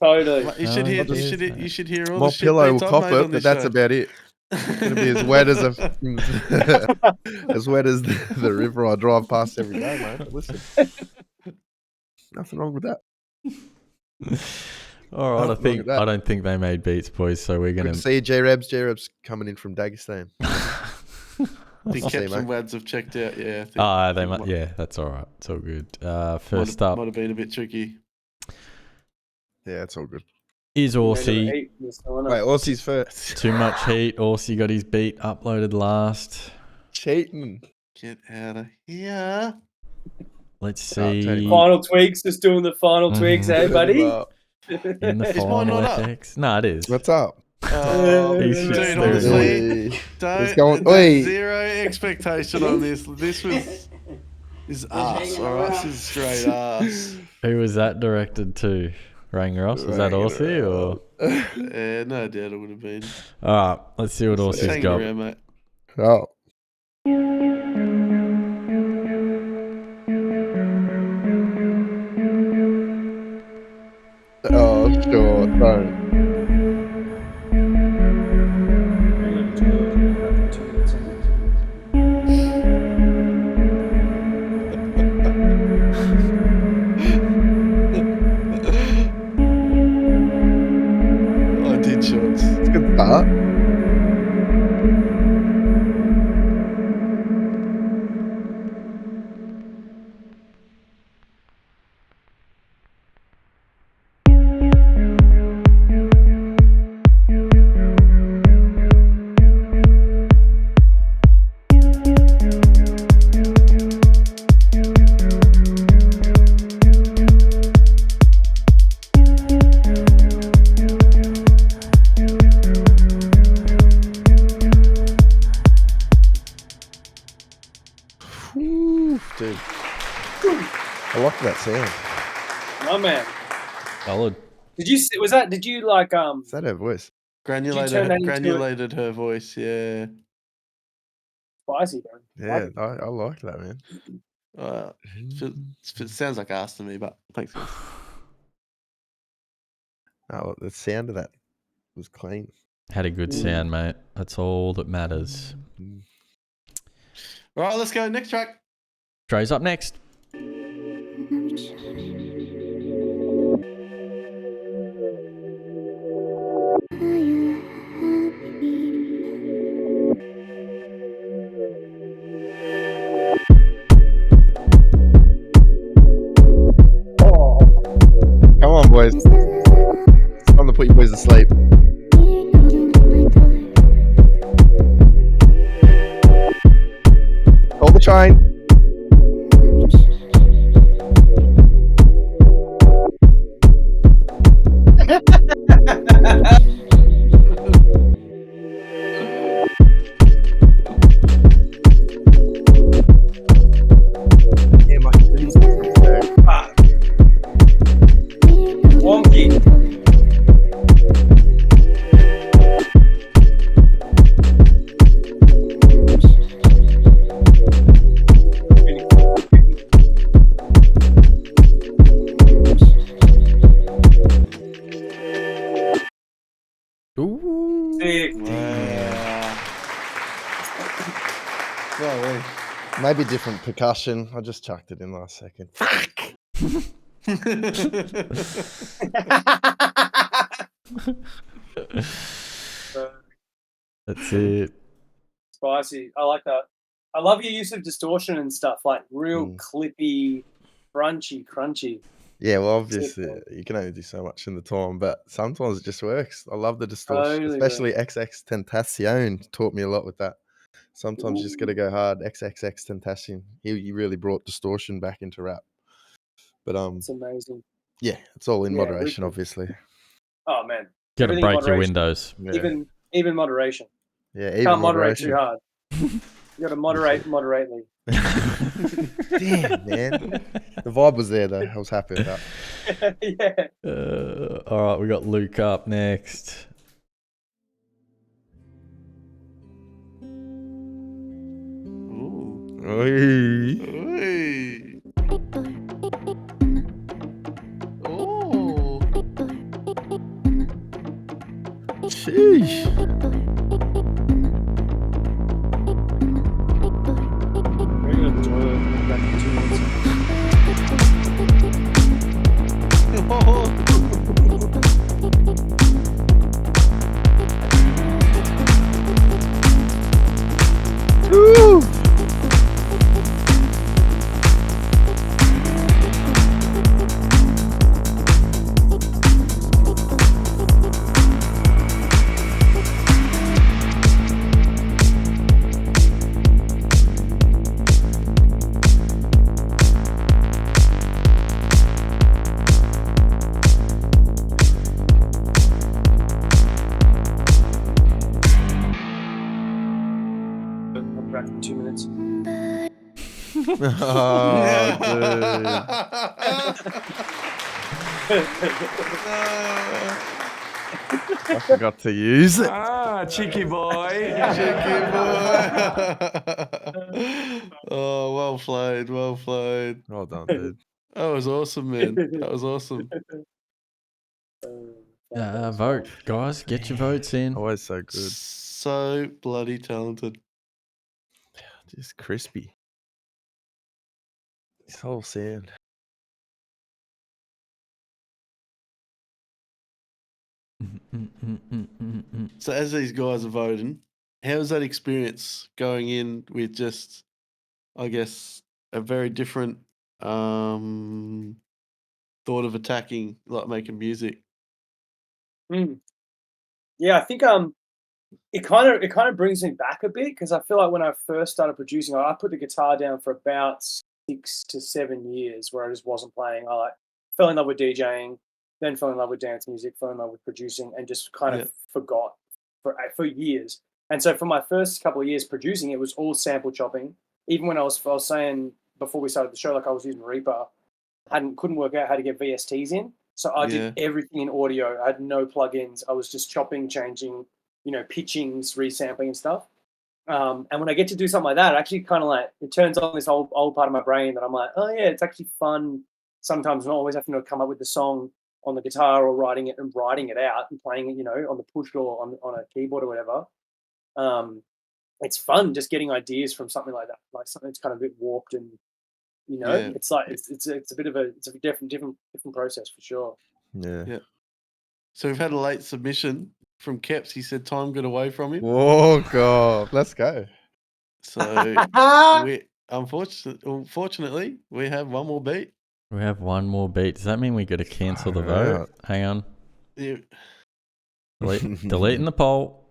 Totally. Like, you should hear. No, You should hear all My the shit pillow will beats I've cop made it, on but this that's show. about it. It's gonna be as wet as as wet as the river I drive past every day, mate. But listen, nothing wrong with that. All right, Nothing wrong with that. I don't think they made beats, boys. So we're Good gonna to see you, J-Rebs. J-Rebs coming in from Dagestan. I think See, Keps and mate. WADZ have checked out. Yeah. they might. Yeah, that's all right. It's all good. First up might have been a bit tricky. Yeah, it's all good. is Wait, Aussie. Wait, Aussie's first. Too much heat. Aussie got his beat uploaded last. Cheating. Get out of here. Let's Oh, turn him see. up. Final tweaks, just doing the final tweaks, hey buddy. In the Is mine final not up? FX. No, it is. What's up? He's just Dude, staring. honestly, What's don't. going- There's Oi. zero expectation on this. This is ass. All right, this is straight ass. Who was that directed to? Rang Ross? Was that Aussie or? Yeah, no doubt it would have been. All right, let's see what Aussie's Hang got. around, mate. Oh. Oh, sure. Don't. I did shots. It's a good start. Whew, dude. I like that sound. My man. Solid. Did you see? Was that? Did you like? Is that her voice? turn that into Granulated her voice. Yeah. Spicy, bro. Yeah, I like that, man. It sounds like ass to me, but thanks. Guys. Oh, the sound of that was clean. Had a good sound, mate. That's all that matters. All right, let's go. Next track. Trey's up next. Come on, boys. It's time to put you boys to sleep. Hold the train. Wonky. Ooh. Sick. Maybe different percussion. I just chucked it in last second. Fuck! That's it. Spicy. I like that. I love your use of distortion and stuff, like real clippy, crunchy. Yeah, well, obviously, you can only do so much in the time, but sometimes it just works. I love the distortion, Totally, especially XX Tentacion taught me a lot with that. Sometimes you just got to go hard. XXX Tentacion, he really brought distortion back into rap. But It's amazing. yeah, it's all in Yeah, moderation, wicked. obviously. Oh man, Got to Everything in break your moderation. windows. Yeah. Even moderation. Yeah, even Can't moderate moderation. too hard. You got to moderate moderately. Damn, man. The vibe was there, though. I was happy with that. Yeah. All right, we got Luke up next. Oi. Oi. Oh. Sheesh. We're going to the toilet. We'll be back in 2 minutes. Woo. I'll be back in 2 minutes. Oh, dude. I forgot to use it. Ah, cheeky boy. Cheeky boy. Oh, well played. Well played. Well done, dude. That was awesome, man. That was awesome. Vote, guys. Get your votes in. Always so good. So bloody talented. Just crispy. This whole sound. So as these guys are voting, how's that experience going in with just, I guess, a very different thought of attacking, like making music? Yeah, I think it kind of brings me back a bit because I feel like when I first started producing, I put the guitar down for about 6 to 7 years where I just wasn't playing. I fell in love with DJing, then fell in love with dance music, fell in love with producing, and just kind of forgot for years. And so for my first couple of years producing, it was all sample chopping. Even when I was saying before we started the show, like I was using Reaper, couldn't work out how to get VSTs in. So I did everything in audio. I had no plugins. I was just chopping, changing, pitchings, resampling and stuff. And when I get to do something like that, actually kind of like it turns on this old part of my brain that I'm like, oh yeah, it's actually fun. Sometimes not always having to come up with the song on the guitar or writing it out and playing it, on the push or on a keyboard or whatever. It's fun just getting ideas from something like that, like something that's kind of a bit warped and it's like it's a bit of a different process for sure. Yeah. So we've had a late submission from KEPZ. He said time got away from him. Oh god, let's go. So we unfortunately we have one more beat. We have one more beat. Does that mean we got to cancel the vote? Hang on. Yeah. Deleting the poll.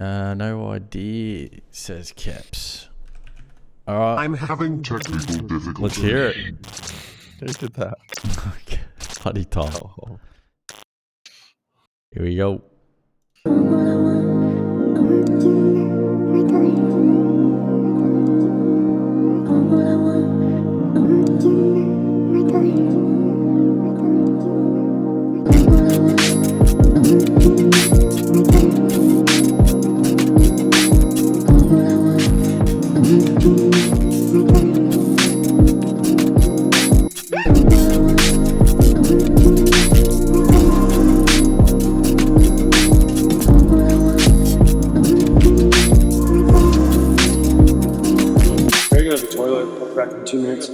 No idea, says KEPZ. All right. I'm having technical difficulties. Let's hear it. Who did that? Okay. Bloody Tom. Here we go. We're going to the toilet. I'll be back in 2 minutes.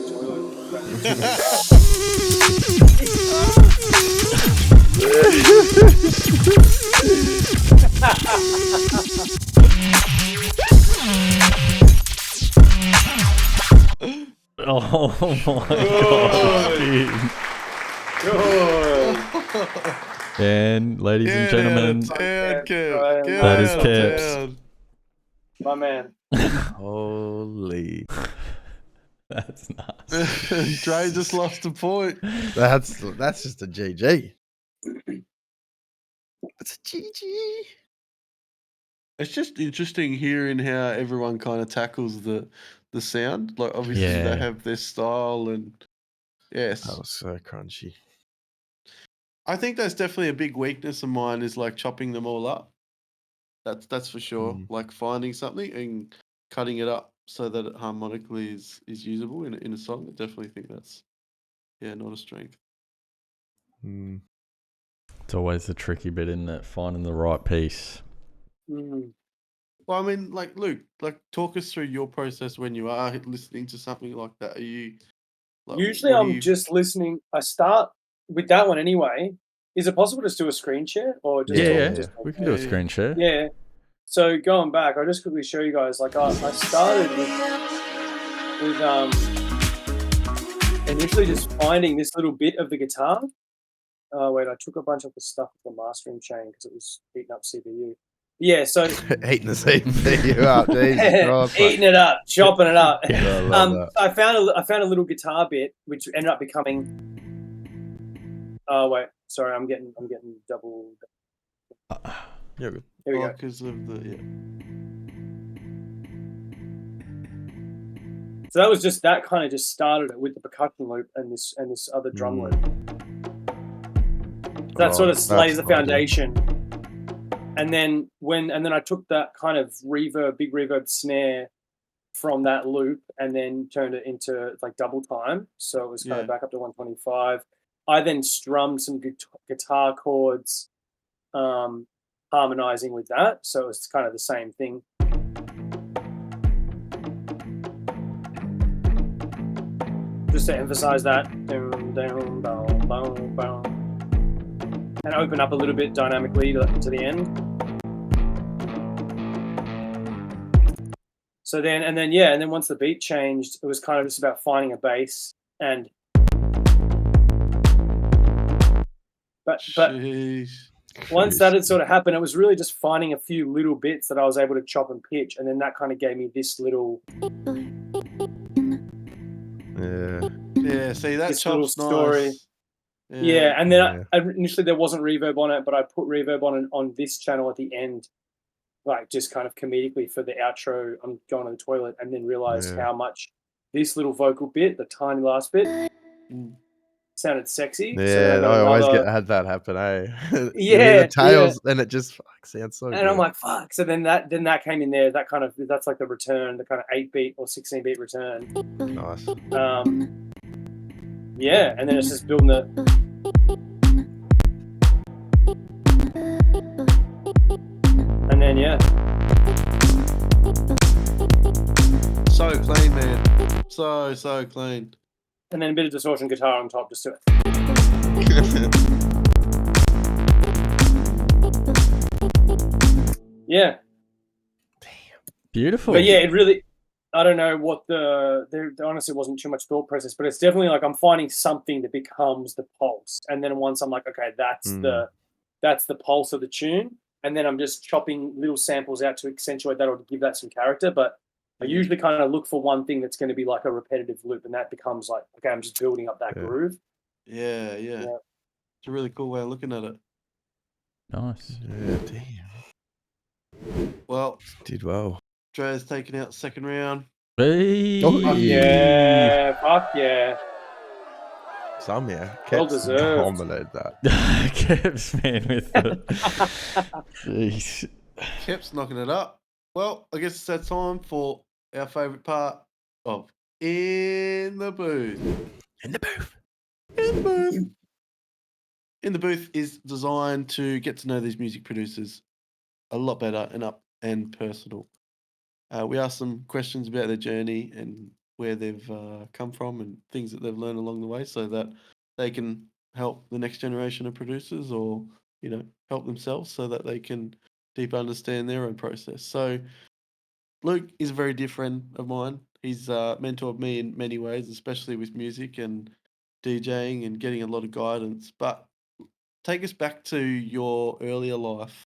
Oh my god. And ladies and gentlemen, that is KEPZ. My man. Holy. That's nuts. Dre just lost a point. That's just a GG. It's a GG. It's just interesting hearing how everyone kind of tackles the sound. Like obviously Yeah. they have their style and yes. That was so crunchy. I think that's definitely a big weakness of mine is like chopping them all up. That's for sure. Like finding something and cutting it up so that it harmonically is usable in a song. I definitely think that's not a strength. It's always the tricky bit, isn't it? Finding the right piece. Mm. Well, I mean, like Luke, like talk us through your process when you are listening to something like that. Are you like, Usually what do I'm you- just listening. I start with that one anyway. Is it possible to just do a screen share or just We can do a screen share. Yeah. So going back, I'll just quickly show you guys. Like I started with initially just finding this little bit of the guitar. Oh wait, I took a bunch of the stuff with the mastering chain because it was eating up CPU. Yeah, so Eating the CPU up, Jesus Christ, eating it up, chopping it up. I love that. I found a little guitar bit which ended up becoming. Oh wait, sorry, I'm getting double. Yeah, good. Here we go. Because of the So that was just that kind of just started it with the percussion loop and this other drum loop. So that sort of lays the foundation. And then I took that kind of big reverb snare from that loop and then turned it into like double time. So it was kind of back up to 125. I then strummed some guitar chords, harmonizing with that. So it was kind of the same thing. Just to emphasize that. And open up a little bit dynamically to the end. So then once the beat changed, it was kind of just about finding a bass and but once that had sort of happened, it was really just finding a few little bits that I was able to chop and pitch, and then that kind of gave me this little see that this little chop's story. nice. Yeah, and then initially there wasn't reverb on it, but I put reverb on this channel at the end, like just kind of comedically for the outro. I'm going to the toilet, and then realized how much this little vocal bit, the tiny last bit, sounded sexy. Yeah, so I always had that happen, eh? Yeah, the tails, and it just sounds so good. And I'm like, fuck. So then that came in there. That kind of that's like the return, the kind of 8-beat or 16-beat return. Nice. Yeah, and then it's just building the. And then so clean, man. So clean. And then a bit of distortion guitar on top just to it. Yeah. Beautiful. But yeah, it really, I don't know what there honestly wasn't too much thought process, but it's definitely like I'm finding something that becomes the pulse. And then once I'm like, okay, that's the pulse of the tune. And then I'm just chopping little samples out to accentuate that or to give that some character. But I usually kind of look for one thing that's going to be like a repetitive loop, and that becomes like, okay, I'm just building up that groove. Yeah. It's a really cool way of looking at it. Nice. Yeah, damn. Well, did well. Dre's taking out second round. Hey. Fuck yeah. Fuck yeah. Some, yeah. Well KEPZ deserved. dominated that. KEPZ, man, with the... Jeez. KEPZ knocking it up. Well, I guess it's that time for our favourite part of In the Booth. In the Booth. In the Booth. In the Booth is designed to get to know these music producers a lot better and up and personal. We ask them questions about their journey and where they've come from and things that they've learned along the way so that they can help the next generation of producers or, help themselves so that they can deep understand their own process. So Luke is a very dear friend of mine. He's mentored me in many ways, especially with music and DJing and getting a lot of guidance. But take us back to your earlier life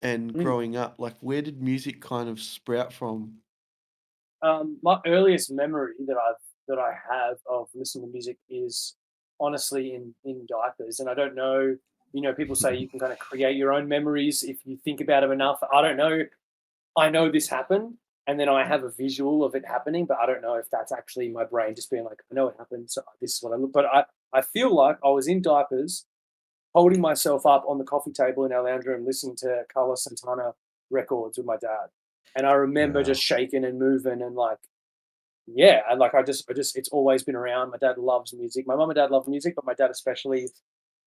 and growing up. Like, where did music kind of sprout from? My earliest memory that I have of listening to music is honestly in diapers, and I don't know. People say you can kind of create your own memories if you think about them enough. I don't know. I know this happened, and then I have a visual of it happening, but I don't know if that's actually my brain just being like, I know it happened, so this is what I look. But I feel like I was in diapers, holding myself up on the coffee table in our lounge room, listening to Carlos Santana records with my dad. And I remember just shaking and moving and like, yeah, and like I just it's always been around. My dad loves music. My mum and dad love music, but my dad especially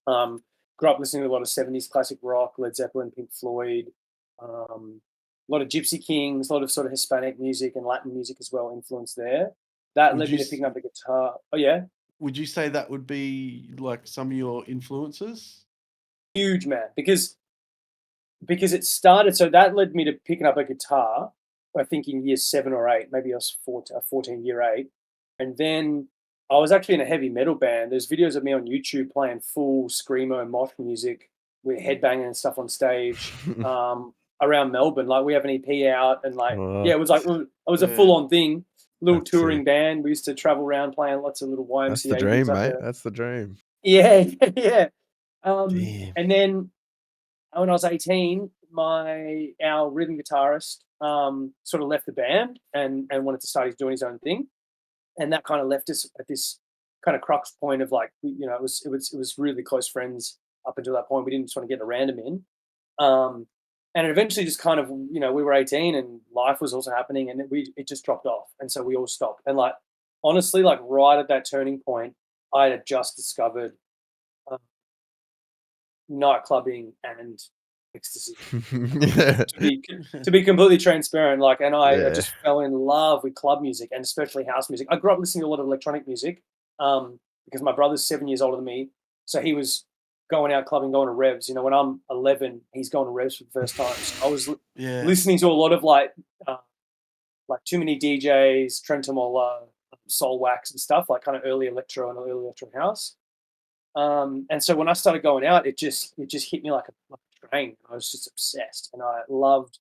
grew up listening to a lot of 70s classic rock, Led Zeppelin, Pink Floyd, a lot of Gypsy Kings, a lot of sort of Hispanic music and Latin music as well influenced there. That led me to picking up a guitar. Oh yeah. Would you say that would be like some of your influences? Huge, man, because it started. So that led me to picking up a guitar. I think in year 7 or 8, maybe I was 14, year 8, and then I was actually in a heavy metal band. There's videos of me on YouTube playing full screamo mosh music with headbanging and stuff on stage around Melbourne. Like we have an EP out, and like yeah, it was like it was a full on thing. Little touring band. We used to travel around playing lots of little YMCA. That's the dream, mate. That's the dream. Yeah, yeah. And then when I was 18, our rhythm guitarist sort of left the band and wanted to start doing his own thing, and that kind of left us at this kind of crux point of like, you know, it was really close friends up until that point. We didn't just want to get a random in, and it eventually just kind of, you know, we were 18 and life was also happening, and it just dropped off, and so we all stopped. And like honestly, like right at that turning point, I had just discovered nightclubbing and ecstasy. to be completely transparent, like, and I just fell in love with club music and especially house music. I grew up listening to a lot of electronic music because my brother's 7 years older than me, so he was going out clubbing, going to revs. You know, when I'm 11, he's going to revs for the first time. So I was listening to a lot of like Too Many DJs, Trent Tamola, Soul Wax and stuff, like kind of early electro and early electro house. And so when I started going out, it just hit me like a train. I was just obsessed, and I loved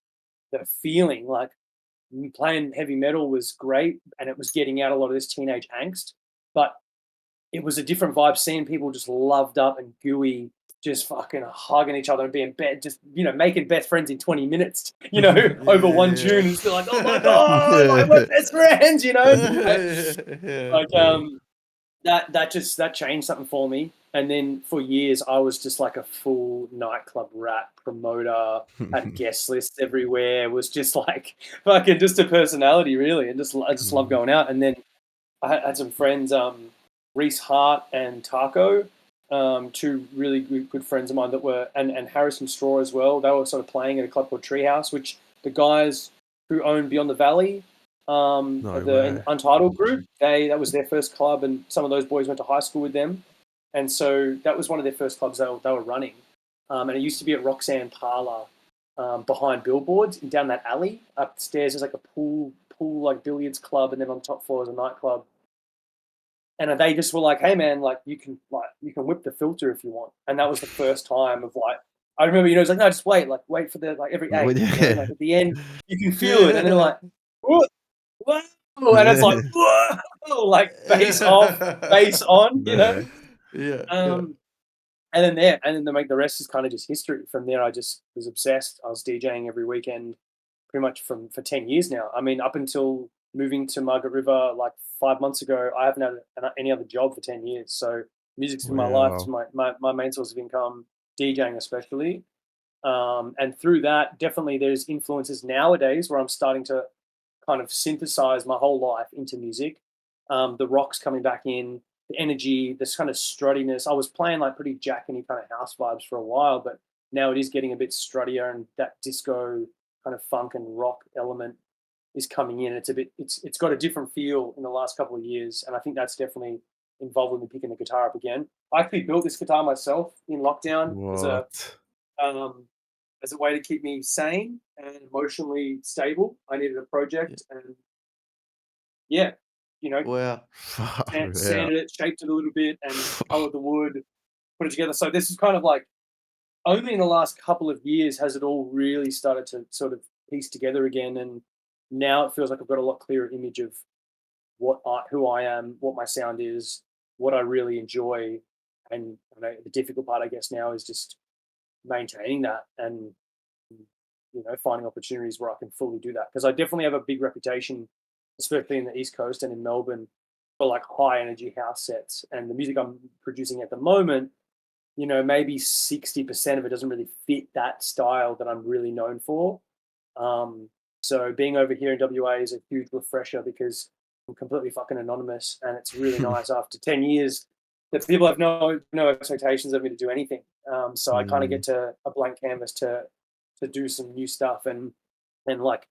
the feeling. Like playing heavy metal was great, and it was getting out a lot of this teenage angst, but it was a different vibe. Seeing people just loved up and gooey, just fucking hugging each other and being just, you know, making best friends in 20 minutes, you know, over one tune, and still like, oh my god, like we're best friends, you know. That changed something for me. And then for years, I was just like a full nightclub rat promoter, had guest lists everywhere, was just like fucking just a personality, really. And I just love going out. And then I had some friends, Reese Hart and Taco, two really good friends of mine that were, and Harrison Straw as well. They were sort of playing at a club called Treehouse, which the guys who own Beyond the Valley, the Untitled group, that was their first club, and some of those boys went to high school with them. And so that was one of their first clubs they were running. And it used to be at Roxanne Parlour behind billboards and down that alley. Upstairs there's like a pool like billiards club, and then on the top floor is a nightclub. And they just were like, hey man, like you can whip the filter if you want. And that was the first time of like, I remember, you know, it's like, no, just wait for the, like every eight, you know, like at the end you can feel it, and they're like, whoa, and it's like, whoa, like bass off, bass on, you know. And then the rest is kind of just history. From there, I just was obsessed. I was DJing every weekend, pretty much for 10 years now. I mean, up until moving to Margaret River like 5 months ago, I haven't had any other job for 10 years. So music's been my life. It's my main source of income, DJing especially. And through that, definitely there's influences nowadays where I'm starting to kind of synthesize my whole life into music. The rock's coming back in, the energy, this kind of struttiness. I was playing like pretty jack-y kind of house vibes for a while, but now it is getting a bit struttier, and that disco kind of funk and rock element is coming in. It's got a different feel in the last couple of years, and I think that's definitely involved with me picking the guitar up again. I actually built this guitar myself in lockdown as a way to keep me sane and emotionally stable. I needed a project, and yeah, you know, sanded it, shaped it a little bit, and colored the wood, put it together. So this is kind of like, only in the last couple of years has it all really started to sort of piece together again, and now it feels like I've got a lot clearer image of who I am, what my sound is, what I really enjoy, and you know, the difficult part, I guess, now is just maintaining that and, you know, finding opportunities where I can fully do that, because I definitely have a big reputation, especially in the East Coast and in Melbourne, for like high energy house sets. And the music I'm producing at the moment you know, maybe 60% of it doesn't really fit that style that I'm really known for. So being over here in WA is a huge refresher because I'm completely fucking anonymous, and it's really nice after 10 years that people have no expectations of me to do anything. So I kind of get to a blank canvas to do some new stuff and like,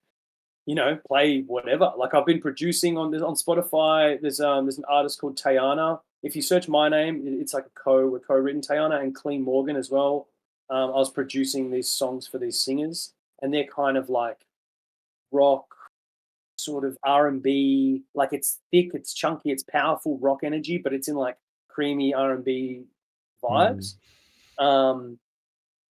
you know, play whatever. Like I've been producing on Spotify. There's an artist called Tayana. If you search my name, it's like we're co-written, Tayana and Clean Morgan as well. I was producing these songs for these singers, and they're kind of like rock, sort of R&B, like it's thick, it's chunky, it's powerful rock energy, but it's in like creamy R&B vibes.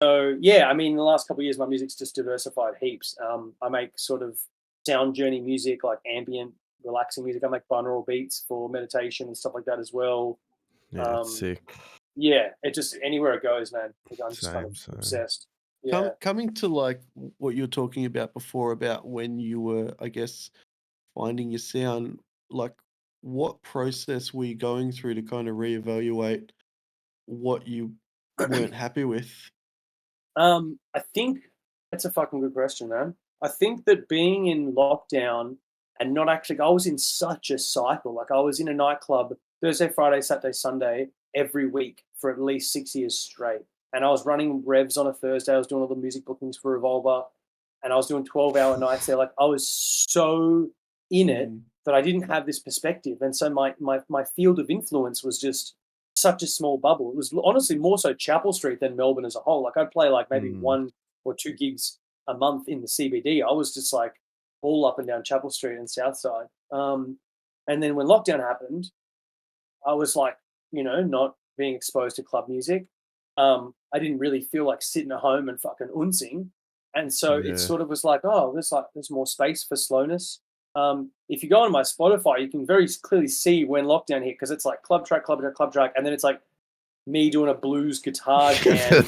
So yeah, I mean, in the last couple of years, my music's just diversified heaps. I make sort of sound journey music, like ambient, relaxing music. I make binaural beats for meditation and stuff like that as well. Yeah, sick. Yeah, it just anywhere it goes, man. I'm just kind of obsessed. Yeah. Coming to like what you were talking about before about when you were, I guess, finding your sound, like what process were you going through to kind of reevaluate what you weren't happy with? I think that's a fucking good question, man. I think that being in lockdown and not actually, I was in such a cycle. Like I was in a nightclub Thursday, Friday, Saturday, Sunday every week for at least 6 years straight. And I was running revs on a Thursday. I was doing all the music bookings for Revolver, and I was doing 12-hour nights there. Like I was so in it that I didn't have this perspective. And so my field of influence was just such a small bubble. It was honestly more so Chapel Street than Melbourne as a whole. Like I'd play like maybe 1 or 2 gigs a month in the CBD. I was just like all up and down Chapel Street and Southside. And then when lockdown happened, I was like, you know, not being exposed to club music. I didn't really feel like sitting at home and fucking unsing. And so it sort of was like, oh, there's more space for slowness. If you go on my Spotify, you can very clearly see when lockdown hit, because it's like club track, and then it's like me doing a blues guitar jam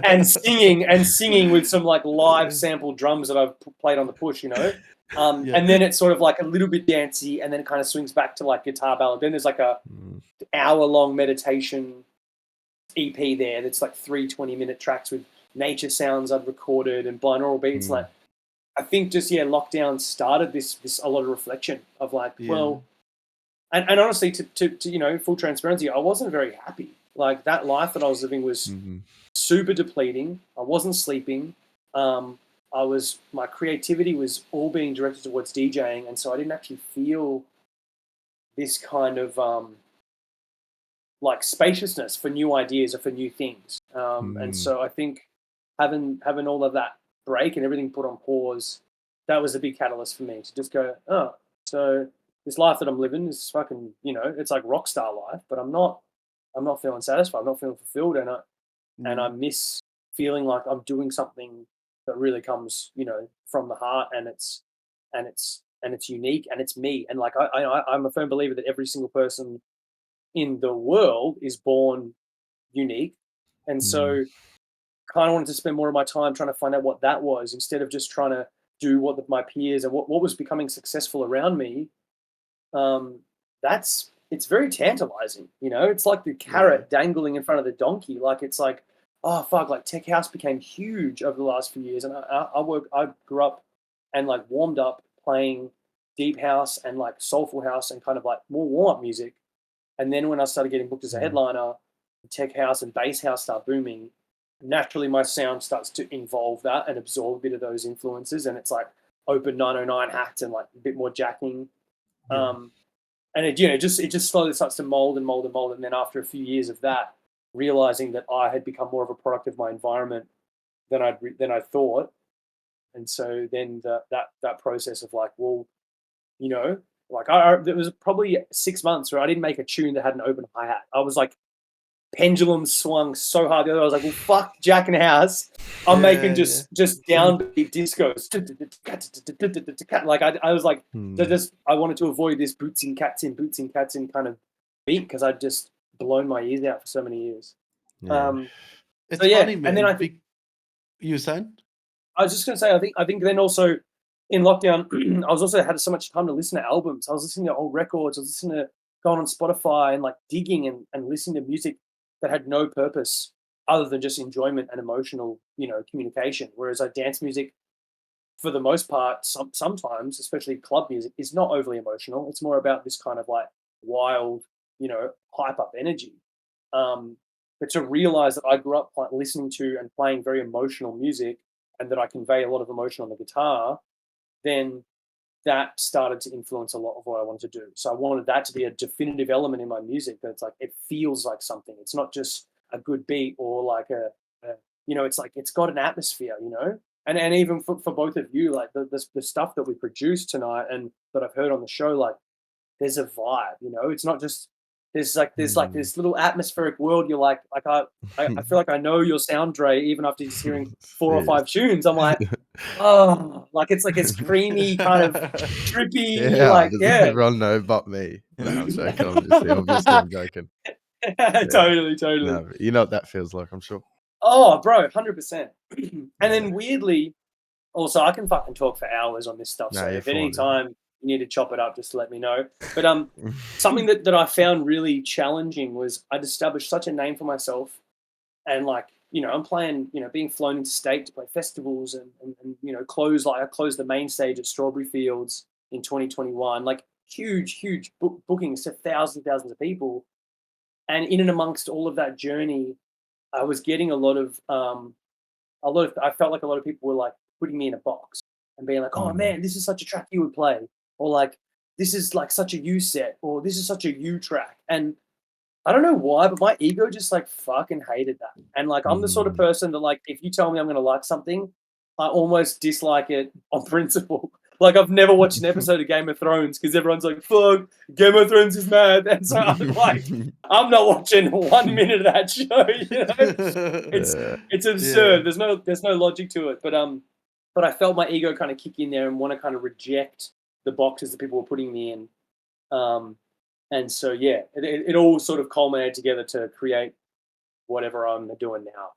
and singing with some like live sample drums that I've played on the push, you know. And then it's sort of like a little bit dancey, and then it kind of swings back to like guitar ballad. Then there's like a hour-long meditation EP there that's like 3 20-minute tracks with nature sounds I've recorded and binaural beats. Like I think just lockdown started this a lot of reflection of like, well, and honestly, to you know, full transparency, I wasn't very happy. Like that life that I was living was super depleting. I wasn't sleeping. My creativity was all being directed towards DJing, and so I didn't actually feel this kind of like spaciousness for new ideas or for new things. And so I think having all of that break and everything put on pause, that was a big catalyst for me to just go, oh, so this life that I'm living is fucking, you know, it's like rock star life, but I'm not feeling satisfied. I'm not feeling fulfilled, and I miss feeling like I'm doing something that really comes, you know, from the heart, and it's unique, and it's me. And like I'm a firm believer that every single person in the world is born unique, and so kind of wanted to spend more of my time trying to find out what that was, instead of just trying to do what my peers and what was becoming successful around me. It's very tantalizing, you know. It's like the carrot dangling in front of the donkey. Like it's like, oh fuck, like tech house became huge over the last few years, and I grew up and like warmed up playing deep house and like soulful house and kind of like more warm up music. And then when I started getting booked as a headliner, tech house and bass house start booming. Naturally, my sound starts to involve that and absorb a bit of those influences, and it's like open 909 hats and like a bit more jacking. And it, you know, just slowly starts to mold. And then after a few years of that, realizing that I had become more of a product of my environment than I thought. And so then that process of like, well, you know, like there was probably 6 months where I didn't make a tune that had an open hi-hat. I was like, pendulum swung so hard. I was like, well, fuck Jack and House. I'm making just downbeat discos. Like I was like, I wanted to avoid this boots in cats in kind of beat, because I'd just blown my ears out for so many years. It's funny, man. And then I think you were saying? I was just going to say, I think then also in lockdown, I was also had so much time to listen to albums. I was listening to old records. I was listening to going on Spotify and like digging and listening to music that had no purpose other than just enjoyment and emotional, communication. Whereas like dance music, for the most part, sometimes, especially club music, is not overly emotional. It's more about this kind of like wild, hype up energy. But to realize that I grew up listening to and playing very emotional music, and that I convey a lot of emotion on the guitar, then that started to influence a lot of what I wanted to do. So I wanted that to be a definitive element in my music. That it's like it feels like something. It's not just a good beat or like it's like it's got an atmosphere, And even for both of you, like the stuff that we produced tonight and that I've heard on the show, like there's a vibe, It's not just there's like this little atmospheric world. You're like I feel like I know your sound, Dre, even after just hearing 4 or 5 tunes. I'm like, oh, like it's like it's creamy, kind of trippy, Yeah, like does yeah. everyone know but me? No, I'm joking. Obviously, I'm joking. Yeah. Totally. No, but you know what that feels like, I'm sure. Oh, bro, 100%. And then weirdly, also I can fucking talk for hours on this stuff. No, So you're if any fine, time you need to chop it up, just let me know. But something that I found really challenging was I'd established such a name for myself, and like I'm playing, being flown into state to play festivals and I closed the main stage at Strawberry Fields in 2021, like huge bookings to thousands of people, and in and amongst all of that journey, I was getting I felt like a lot of people were like putting me in a box and being like, oh man, this is such a track you would play, or like this is like such a you set, or this is such a you track. And I don't know why, but my ego just like fucking hated that. And like I'm the sort of person that like if you tell me I'm gonna like something, I almost dislike it on principle. Like I've never watched an episode of Game of Thrones because everyone's like, fuck, Game of Thrones is mad. And so I'm like, I'm not watching 1 minute of that show, It's absurd. Yeah. There's no logic to it. But I felt my ego kind of kick in there and want to kind of reject the boxes that people were putting me in. And so, yeah, it all sort of culminated together to create whatever I'm doing now.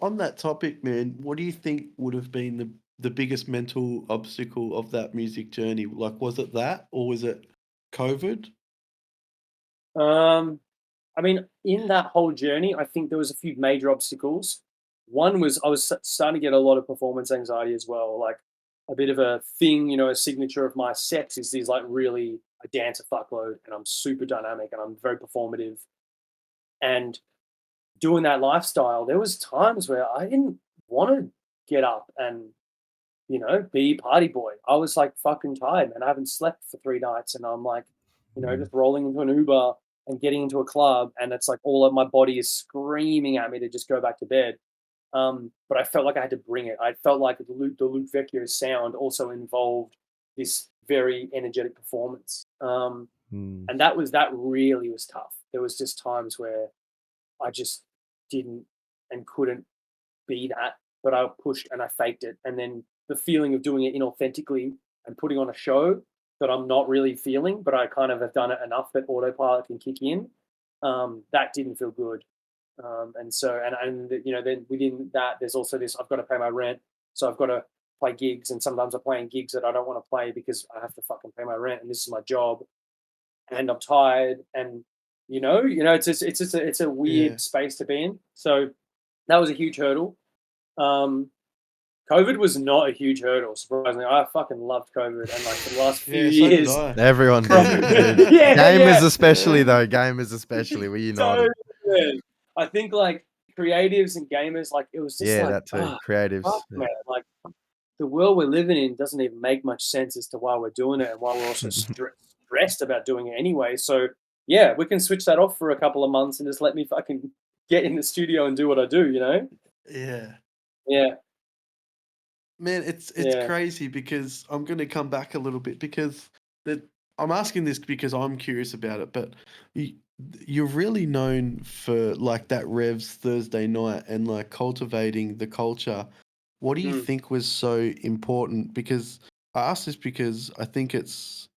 On that topic, man, what do you think would have been the biggest mental obstacle of that music journey? Like, was it that, or was it COVID? I mean, in that whole journey, I think there was a few major obstacles. One was I was starting to get a lot of performance anxiety as well. Like a bit of a thing, a signature of my sets is these like really, I dance a fuckload and I'm super dynamic and I'm very performative. And doing that lifestyle, there was times where I didn't want to get up and, be party boy. I was like fucking tired, man. I haven't slept for 3 nights and I'm like, just rolling into an Uber and getting into a club, and it's like all of my body is screaming at me to just go back to bed. But I felt like I had to bring it. I felt like the Luke Vecchio sound also involved this very energetic performance. And that really was tough. There was just times where I just didn't and couldn't be that, but I pushed and I faked it. And then the feeling of doing it inauthentically and putting on a show that I'm not really feeling, but I kind of have done it enough that autopilot can kick in. That didn't feel good. And so, then within that, there's also this, I've got to pay my rent. So I've got to play gigs. And sometimes I'm playing gigs that I don't want to play because I have to fucking pay my rent. And this is my job. And I'm tired. And, it's a weird space to be in. So that was a huge hurdle. COVID was not a huge hurdle, surprisingly. I fucking loved COVID, and like the last few years, everyone did. Gamers especially, though. Gamers especially, we united. Totally. I think like creatives and gamers, like it was just that too. Creatives, fuck, man. Like the world we're living in doesn't even make much sense as to why we're doing it and why we're also stressed about doing it anyway. So yeah, we can switch that off for a couple of months and just let me fucking get in the studio and do what I do. Yeah. Man, it's crazy because I'm going to come back a little bit because I'm asking this because I'm curious about it, but you're really known for like that Revs Thursday night and like cultivating the culture. What do you think was so important? Because I ask this because I think it's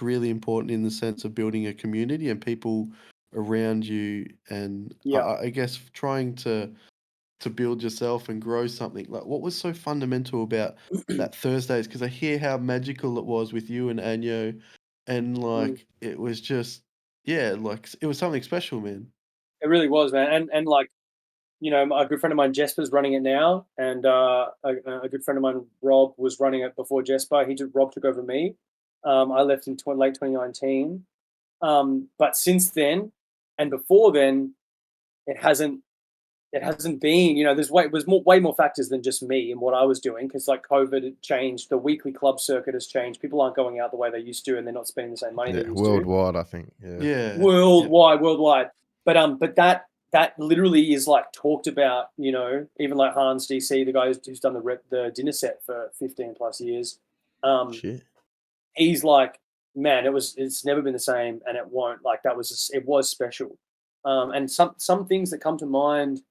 really important in the sense of building a community and people around you, and I guess trying to build yourself and grow something. Like, what was so fundamental about that Thursdays? Because I hear how magical it was with you and Anyo, and like it was just like it was something special, man. It really was, man. And like, you know, a good friend of mine, Jesper's running it now, and a good friend of mine, Rob, was running it before Jesper. Rob took over me. I left in late 2019. But since then, and before then, it hasn't been. You know, there's way more factors than just me and what I was doing, because like COVID had changed, the weekly club circuit has changed. People aren't going out the way they used to, and they're not spending the same money they used to. Worldwide, I think. Yeah. Worldwide. But that literally is like talked about, you know, even like Hans DC, the guy who's done the dinner set for 15 plus years. Shit. He's like, man, it's never been the same, and it won't. Like it was special. And some things that come to mind,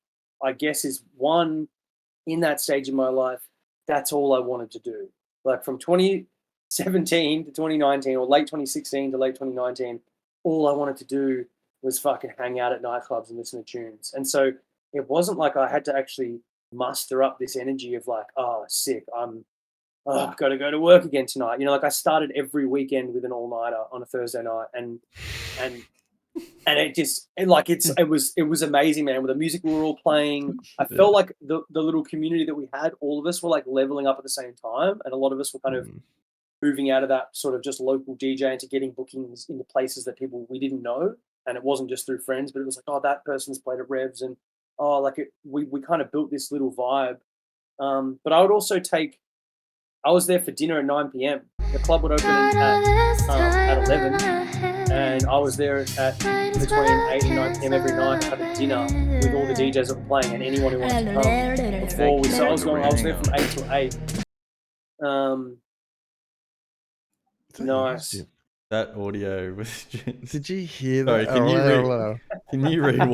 I guess, is one, in that stage of my life, that's all I wanted to do. Like from 2017 to 2019, or late 2016 to late 2019, all I wanted to do was fucking hang out at nightclubs and listen to tunes. And so it wasn't like I had to actually muster up this energy of like, oh, sick, I've got to go to work again tonight. You know, like I started every weekend with an all-nighter on a Thursday night, and it was amazing, man. With the music we were all playing, I felt like the little community that we had, all of us were like leveling up at the same time, and a lot of us were kind of moving out of that sort of just local DJ into getting bookings into places that we didn't know. And it wasn't just through friends, but it was like, oh, that person's played at Revs, and we kind of built this little vibe. But I would also I was there for dinner at 9 p.m. The club would open at 11, and I was there at between 8 and 9 p.m. every night having dinner with all the DJs that were playing and anyone who wanted to come. I was there from 8 till 8. Nice. That audio was just... Did you hear Sorry, that? Can you rewind?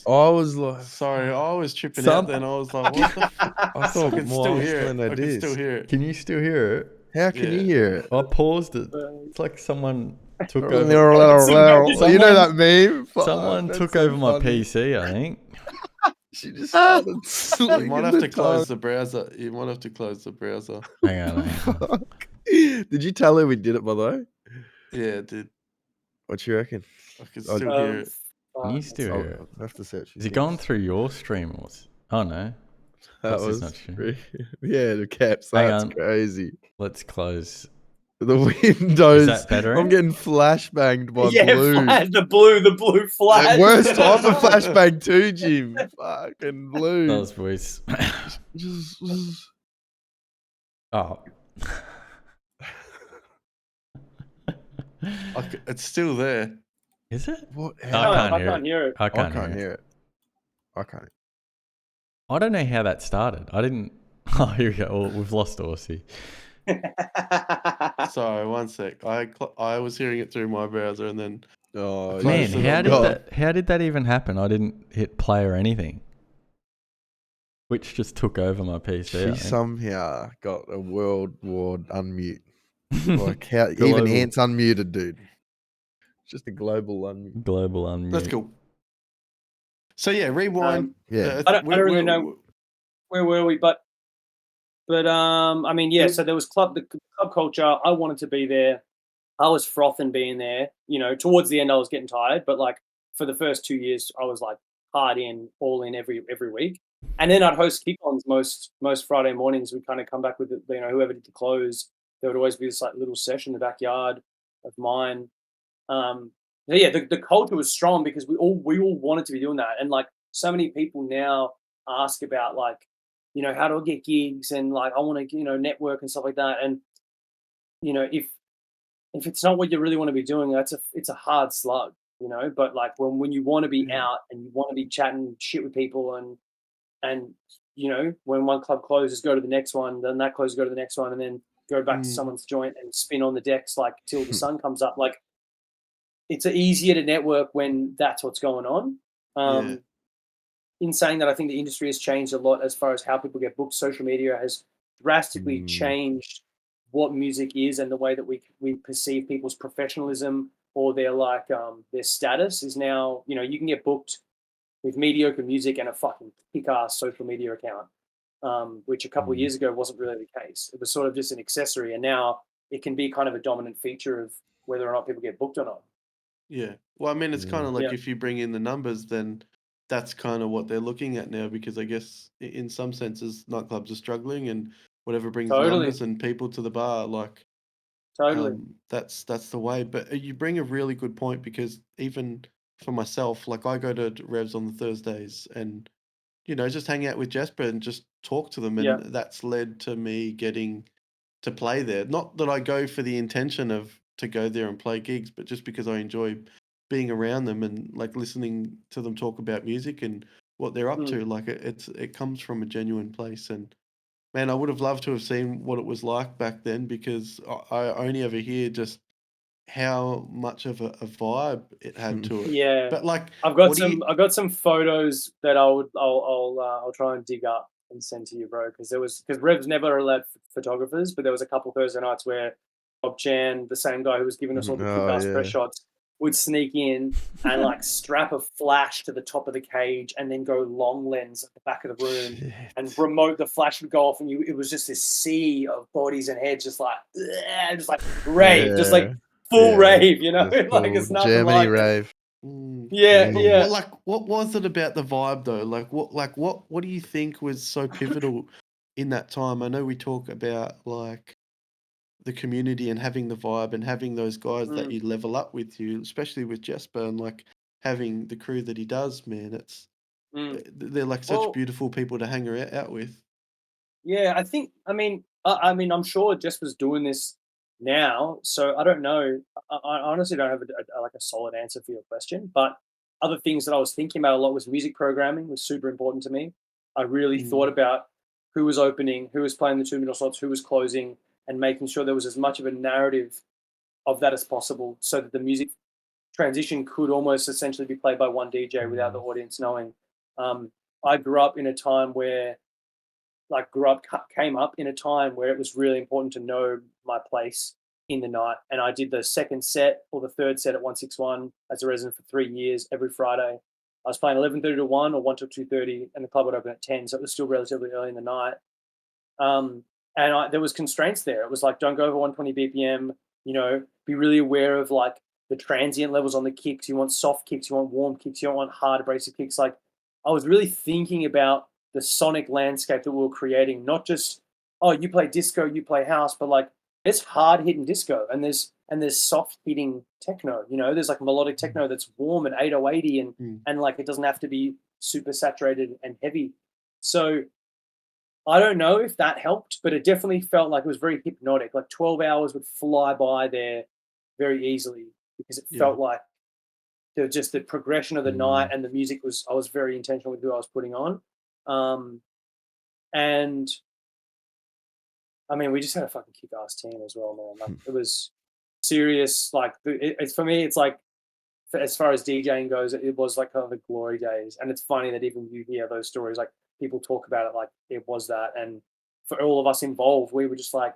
I was like, sorry, I was tripping out then. I was like, what the I thought I can still hear it. I can still hear it. Can you still hear it? How can you hear it? I paused it. It's like someone took over. You know that meme? Someone took over my PC, I think. She just started. You might have to close the browser. You might have to close the browser. Hang on. Did you tell her we did it, by the way? Yeah, it did. What you reckon? I can still hear it. Can you still hear it? I have to search. Is it gone through your stream or? Oh no, that was not true. Yeah, the caps. That's crazy. Let's close the windows. Is that better? I'm getting flashbanged by blue. The blue flash. Worst type of flashbang too, Jim. Fucking blue. That was voice. Oh. It's still there. Is it? What? I can't hear it. I can't hear it. I can't. I don't know how that started. I didn't. Oh, here we go. Oh, we've lost Aussie. Sorry, one sec. I was hearing it through my browser, and then man, how did that even happen? I didn't hit play or anything. Which just took over my PC. She somehow got a world war unmute. Like how even Ant's unmuted, dude. Just a global unmute. Global unmute. That's cool. So yeah, rewind. Yeah, I don't really know where were we, but I mean, yeah. So there was the club culture. I wanted to be there. I was frothing being there. You know, towards the end, I was getting tired, but like for the first 2 years, I was like hard in, all in every week. And then I'd host kick-ons most Friday mornings. We'd kind of come back with whoever did the close. There would always be this like little session in the backyard of mine. The culture was strong because we all wanted to be doing that. And like so many people now ask about like, you know, how do I get gigs, and like I want to, you know, network and stuff like that. And you know, if it's not what you really want to be doing, it's a hard slug, you know. But like when you want to be out and you want to be chatting shit with people, and you know, when one club closes, go to the next one, then that closes, go to the next one, and then go back to someone's joint and spin on the decks like till the sun comes up. Like it's easier to network when that's what's going on. In saying that, I think the industry has changed a lot as far as how people get booked. Social media has drastically changed what music is, and the way that we perceive people's professionalism or their their status is now, you know, you can get booked with mediocre music and a fucking kick-ass social media account, which a couple of years ago wasn't really the case. It was sort of just an accessory, and now it can be kind of a dominant feature of whether or not people get booked or not. Yeah. Well, I mean, it's kind of like Yeah. if you bring in the numbers, then that's kind of what they're looking at now, because I guess in some senses nightclubs are struggling, and whatever brings Totally. numbers and people to the bar, like Totally. that's the way. But you bring a really good point, because even for myself, like I go to Revs on the Thursdays and just hang out with Jasper and just talk to them, Yeah. and that's led to me getting to play there. Not that I go for the intention of to go there and play gigs, but just because I enjoy being around them and like listening to them talk about music and what they're up to. Like it comes from a genuine place. And man, I would have loved to have seen what it was like back then, because I only ever hear just how much of a vibe it had to it. Yeah. But like, I've got what do you? I've got some photos that I'll try and dig up and send to you, bro. Because Rev's never allowed photographers, but there was a couple Thursday nights where Bob Chan, the same guy who was giving us all the Oh, kick-ass press yeah. shots, would sneak in and like strap a flash to the top of the cage and then go long lens at the back of the room and remote the flash would go off, and it was just this sea of bodies and heads, just like rave, just like Yeah. full Yeah. rave, Just like full it's nothing Germany like it. rave. Yeah, What, yeah. what was it about the vibe though? What do you think was so pivotal in that time? I know we talk about like the community and having the vibe and having those guys that you level up with you, especially with Jasper, and like having the crew that he does, man. They're like such Well, beautiful people to hang out with. yeah, I mean, I'm sure Jasper's doing this now, so I don't know. I honestly don't have like a solid answer for your question, but other things that I was thinking about a lot was music programming was super important to me. I really thought about who was opening, who was playing the 2 minute slots, who was closing, and making sure there was as much of a narrative of that as possible, so that the music transition could almost essentially be played by one DJ without the audience knowing. I grew up in a time where came up in a time where it was really important to know my place in the night. And I did the second set or the third set at 161 as a resident for 3 years every Friday. I was playing 11:30 to 1 or 1 to 2:30, and the club would open at 10, so it was still relatively early in the night. And there was constraints there. It was like, don't go over 120 BPM. Be really aware of like the transient levels on the kicks. You want soft kicks, you want warm kicks, you don't want hard abrasive kicks. Like, I was really thinking about the sonic landscape that we were creating, not just, oh, you play disco, you play house, but like there's hard hitting disco and there's soft hitting techno. There's like melodic techno that's warm and 808 and like it doesn't have to be super saturated and heavy. So I don't know if that helped, but it definitely felt like it was very hypnotic. Like 12 hours would fly by there very easily, because it felt like just the progression of the night, and the music I was very intentional with who I was putting on. And I mean, we just had a fucking kick-ass team as well, man. Like, it was serious. Like, it's for me, it's like, as far as DJing goes, it was like kind of the glory days. And it's funny that even you hear those stories, like people talk about it like it was that. And for all of us involved, we were just like,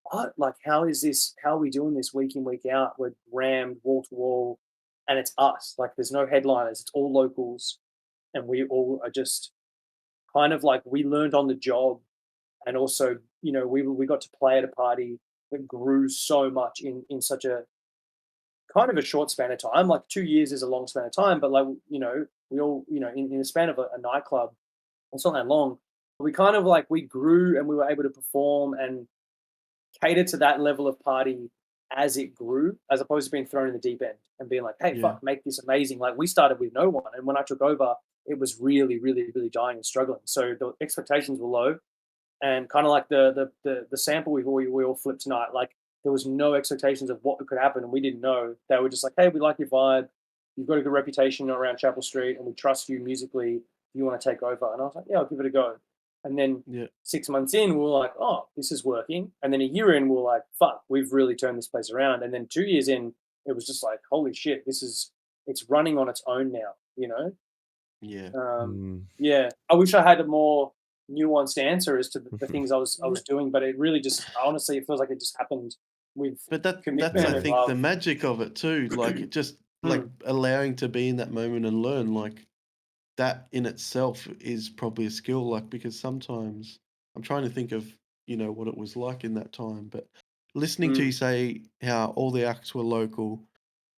what? Like, how is this? How are we doing this week in, week out? We're rammed wall to wall, and it's us. Like, there's no headliners. It's all locals, and we all are just kind of like, we learned on the job, and also, we got to play at a party that grew so much in such a kind of a short span of time. Like 2 years is a long span of time, but like, we all, in the span of a nightclub, it's not that long. We kind of like, we grew and we were able to perform and cater to that level of party as it grew, as opposed to being thrown in the deep end and being like, hey, fuck, make this amazing. Like, we started with no one. And when I took over, it was really, really, really dying and struggling. So the expectations were low. And kind of like the sample we all flipped tonight, like there was no expectations of what could happen, and we didn't know. They were just like, hey, we like your vibe. You've got a good reputation around Chapel Street, and we trust you musically. Do you want to take over? And I was like, yeah, I'll give it a go. And then 6 months in, we were like, oh, this is working. And then a year in, we were like, fuck, we've really turned this place around. And then 2 years in, it was just like, holy shit, it's running on its own now, Yeah. Yeah. I wish I had a more nuanced answer as to the things I was doing, but it really just, honestly, it feels like it just happened with commitment. That's I and think love. the magic of it too. Like it just like allowing to be in that moment and learn, like that in itself is probably a skill. Like, because sometimes I'm trying to think of what it was like in that time, but listening to you say how all the acts were local,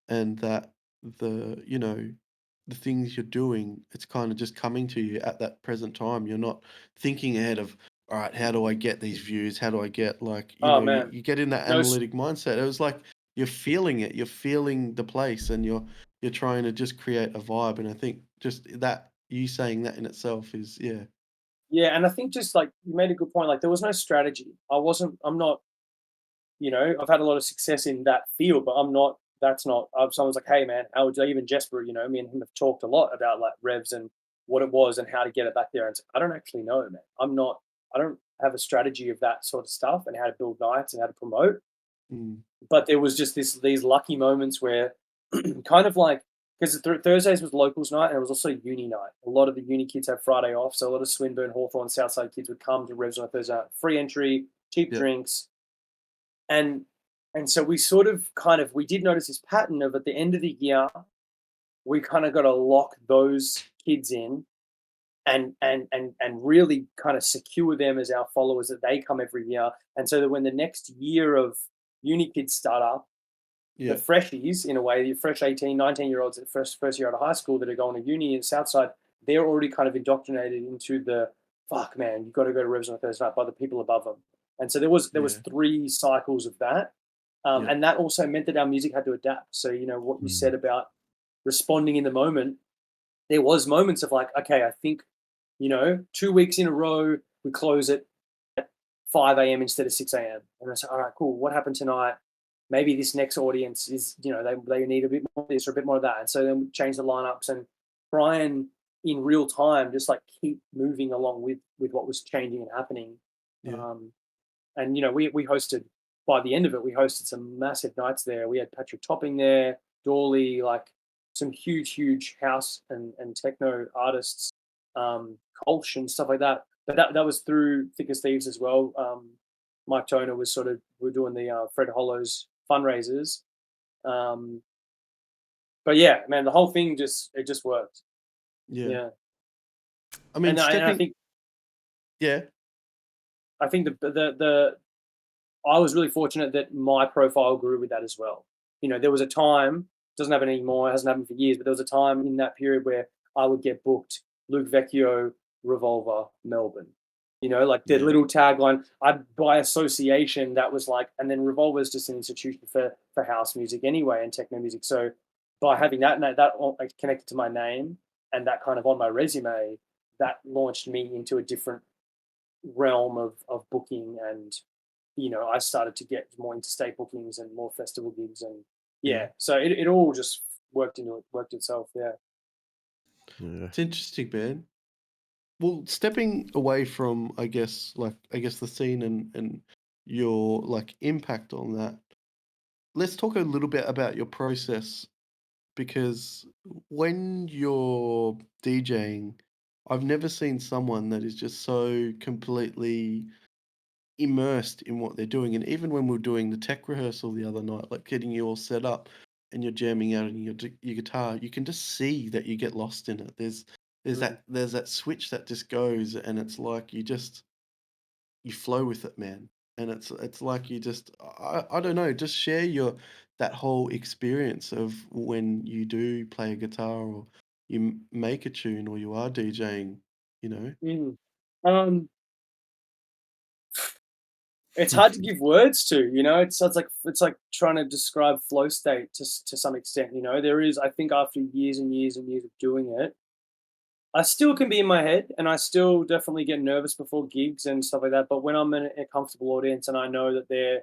and that the things you're doing, it's kind of just coming to you at that present time. You're not thinking ahead of, all right, how do I get these views? How do I get Oh you man, get in that no, analytic mindset. It was like you're feeling it, you're feeling the place, and you're trying to just create a vibe. And I think just that you saying that in itself is yeah, and I think just like you made a good point. Like there was no strategy. I'm not. I've had a lot of success in that field, but I'm not. That's not. Someone's like, hey man, how would you, even Jesper? Me and him have talked a lot about like revs and what it was and how to get it back there. And I don't actually know, man. I'm not. I don't have a strategy of that sort of stuff and how to build nights and how to promote. Mm. But there was just these lucky moments where kind of like, because Thursdays was locals night and it was also uni night. A lot of the uni kids have Friday off, so a lot of Swinburne, Hawthorne, Southside kids would come to revs on a Thursday night. Free entry, cheap Yep. drinks, and so we we did notice this pattern of at the end of the year, we kind of got to lock those kids in and really kind of secure them as our followers, that they come every year, and so that when the next year of uni kids start up, the freshies, in a way, the fresh 18, 19-year-olds at first year out of high school that are going to uni in Southside, they're already kind of indoctrinated into the, fuck man, you've got to go to revs on a Thursday night by the people above them. And so there was 3 cycles of that. And that also meant that our music had to adapt. So, what you said about responding in the moment, there was moments of like, okay, I think, 2 weeks in a row, we close at 5 a.m. instead of 6 a.m. And I said, all right, cool. What happened tonight? Maybe this next audience is, they need a bit more of this or a bit more of that. And so then we change the lineups and try and in real time, just like keep moving along with what was changing and happening. And, we hosted, by the end of it, we hosted some massive nights there. We had Patrick Topping there, Dawley, like some huge house and techno artists, Kolsch and stuff like that. But that was through Thick as Thieves as well. Mike Toner was we're doing the Fred Hollows fundraisers. But yeah, man, the whole thing it just worked. Yeah. I mean, and I think I think I was really fortunate that my profile grew with that as well. There was a time, doesn't happen anymore, it hasn't happened for years, but there was a time in that period where I would get booked Luke Vecchio, Revolver, Melbourne. Like the little tagline, by association, that was like, and then Revolver is just an institution for house music anyway and techno music. So by having that connected to my name and that kind of on my resume, that launched me into a different realm of booking, and I started to get more interstate bookings and more festival gigs, and so it all just worked itself. It's interesting, man. Well, stepping away from I guess the scene and your like impact on that, let's talk a little bit about your process, because when you're DJing, I've never seen someone that is just so completely immersed in what they're doing. And even when we were doing the tech rehearsal the other night, like getting you all set up and you're jamming out on your guitar, you can just see that you get lost in it. There's that switch that just goes, and it's like you flow with it, man. And it's like you just I don't know, just share that whole experience of when you do play a guitar or you make a tune or you are DJing, It's hard to give words to, it's like trying to describe flow state to some extent. There is, I think, after years and years and years of doing it, I still can be in my head, and I still definitely get nervous before gigs and stuff like that. But when I'm in a comfortable audience and I know that they're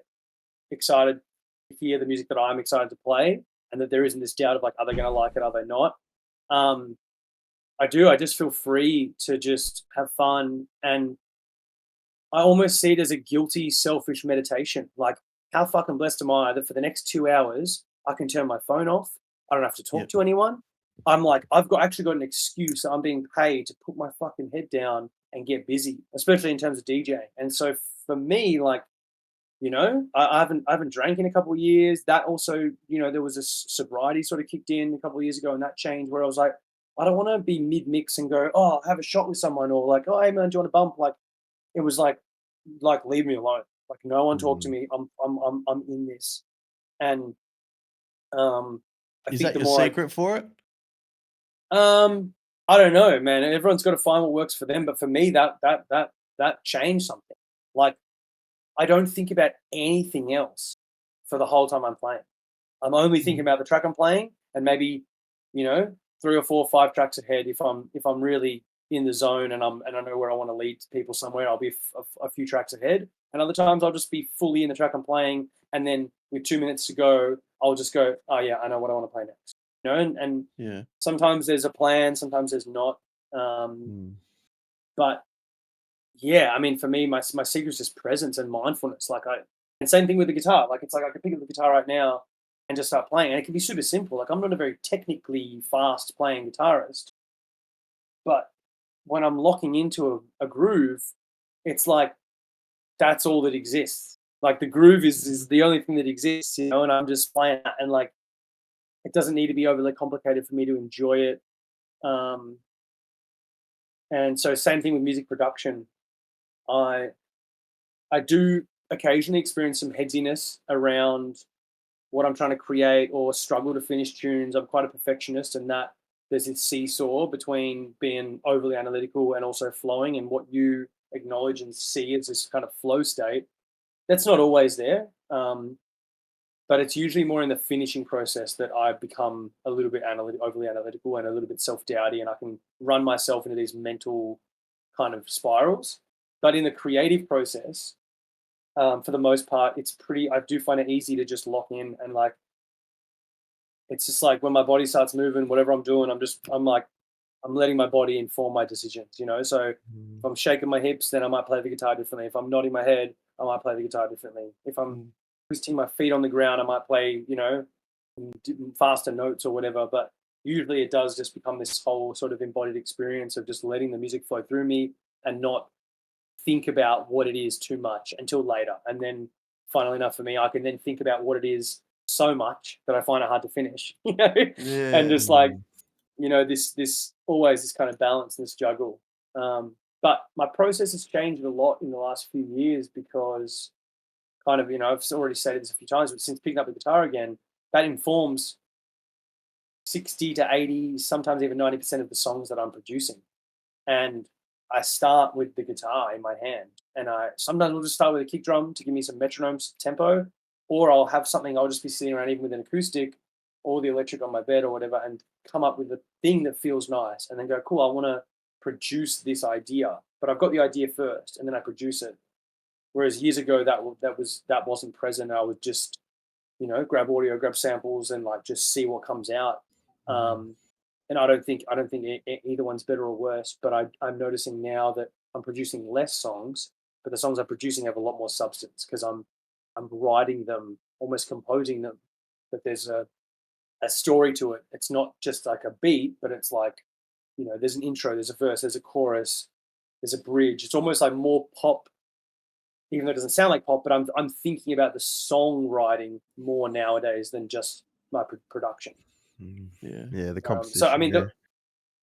excited to hear the music that I'm excited to play, and that there isn't this doubt of like, are they going to like it, are they not? I just feel free to just have fun, and I almost see it as a guilty, selfish meditation. Like, how fucking blessed am I that for the next 2 hours I can turn my phone off? I don't have to talk to anyone. I'm like, actually got an excuse. I'm being paid to put my fucking head down and get busy, especially in terms of DJing. And so for me, like, I haven't drank in a couple of years. That also, there was a sobriety sort of kicked in a couple of years ago, and that changed where I was like, I don't want to be mid mix and go, oh, have a shot with someone, or like, oh, hey man, do you want a bump? Like, it was like leave me alone. Like, no one talk to me. I'm in this, and Is that your secret for it? I don't know, man. Everyone's got to find what works for them. But for me, that changed something. Like, I don't think about anything else for the whole time I'm playing. I'm only thinking about the track I'm playing, and maybe, 3 or 4 or 5 tracks ahead. If I'm really in the zone and I know where I want to lead people somewhere, I'll be a few tracks ahead. And other times I'll just be fully in the track I'm playing, and then with 2 minutes to go, I'll just go, oh yeah, I know what I want to play next. And yeah. Sometimes there's a plan, sometimes there's not. But yeah, I mean, for me, my secret is just presence and mindfulness. And same thing with the guitar. Like, it's like I could pick up the guitar right now and just start playing, and it can be super simple. Like, I'm not a very technically fast playing guitarist, but when I'm locking into a groove, it's like that's all that exists. Like, the groove is the only thing that exists, and I'm just playing that, and like, it doesn't need to be overly complicated for me to enjoy it. And so same thing with music production. I do occasionally experience some headsiness around what I'm trying to create, or struggle to finish tunes. I'm quite a perfectionist, and that there's this seesaw between being overly analytical and also flowing, and what you acknowledge and see as this kind of flow state. That's not always there. But it's usually more in the finishing process that I become a little bit overly analytical and a little bit self-doubty, and I can run myself into these mental kind of spirals. But in the creative process, for the most part, I do find it easy to just lock in, and like, it's just like when my body starts moving, whatever I'm doing, I'm letting my body inform my decisions, So if I'm shaking my hips, then I might play the guitar differently. If I'm nodding my head, I might play the guitar differently. If I'm twisting my feet on the ground, I might play, faster notes or whatever. But usually it does just become this whole sort of embodied experience of just letting the music flow through me and not think about what it is too much until later. And then, funnily enough for me, I can then think about what it is so much that I find it hard to finish, and just like, this always this kind of balance, this juggle. But my process has changed a lot in the last few years, because kind of, I've already stated this a few times, but since picking up the guitar again, that informs 60 to 80, sometimes even 90% of the songs that I'm producing. And I start with the guitar in my hand, and sometimes will just start with a kick drum to give me some metronomes tempo, or I'll just be sitting around even with an acoustic or the electric on my bed or whatever, and come up with a thing that feels nice, and then go, cool, I want to produce this idea, but I've got the idea first, and then I produce it. Whereas years ago, that wasn't present. I would just, grab audio, grab samples, and like just see what comes out. And I don't think either one's better or worse. But I'm noticing now that I'm producing less songs, but the songs I'm producing have a lot more substance, because I'm writing them, almost composing them. But there's a story to it. It's not just like a beat, but it's like, there's an intro, there's a verse, there's a chorus, there's a bridge. It's almost like more pop, even though it doesn't sound like pop, but I'm thinking about the songwriting more nowadays than just my production. Yeah, the composition. So I mean, the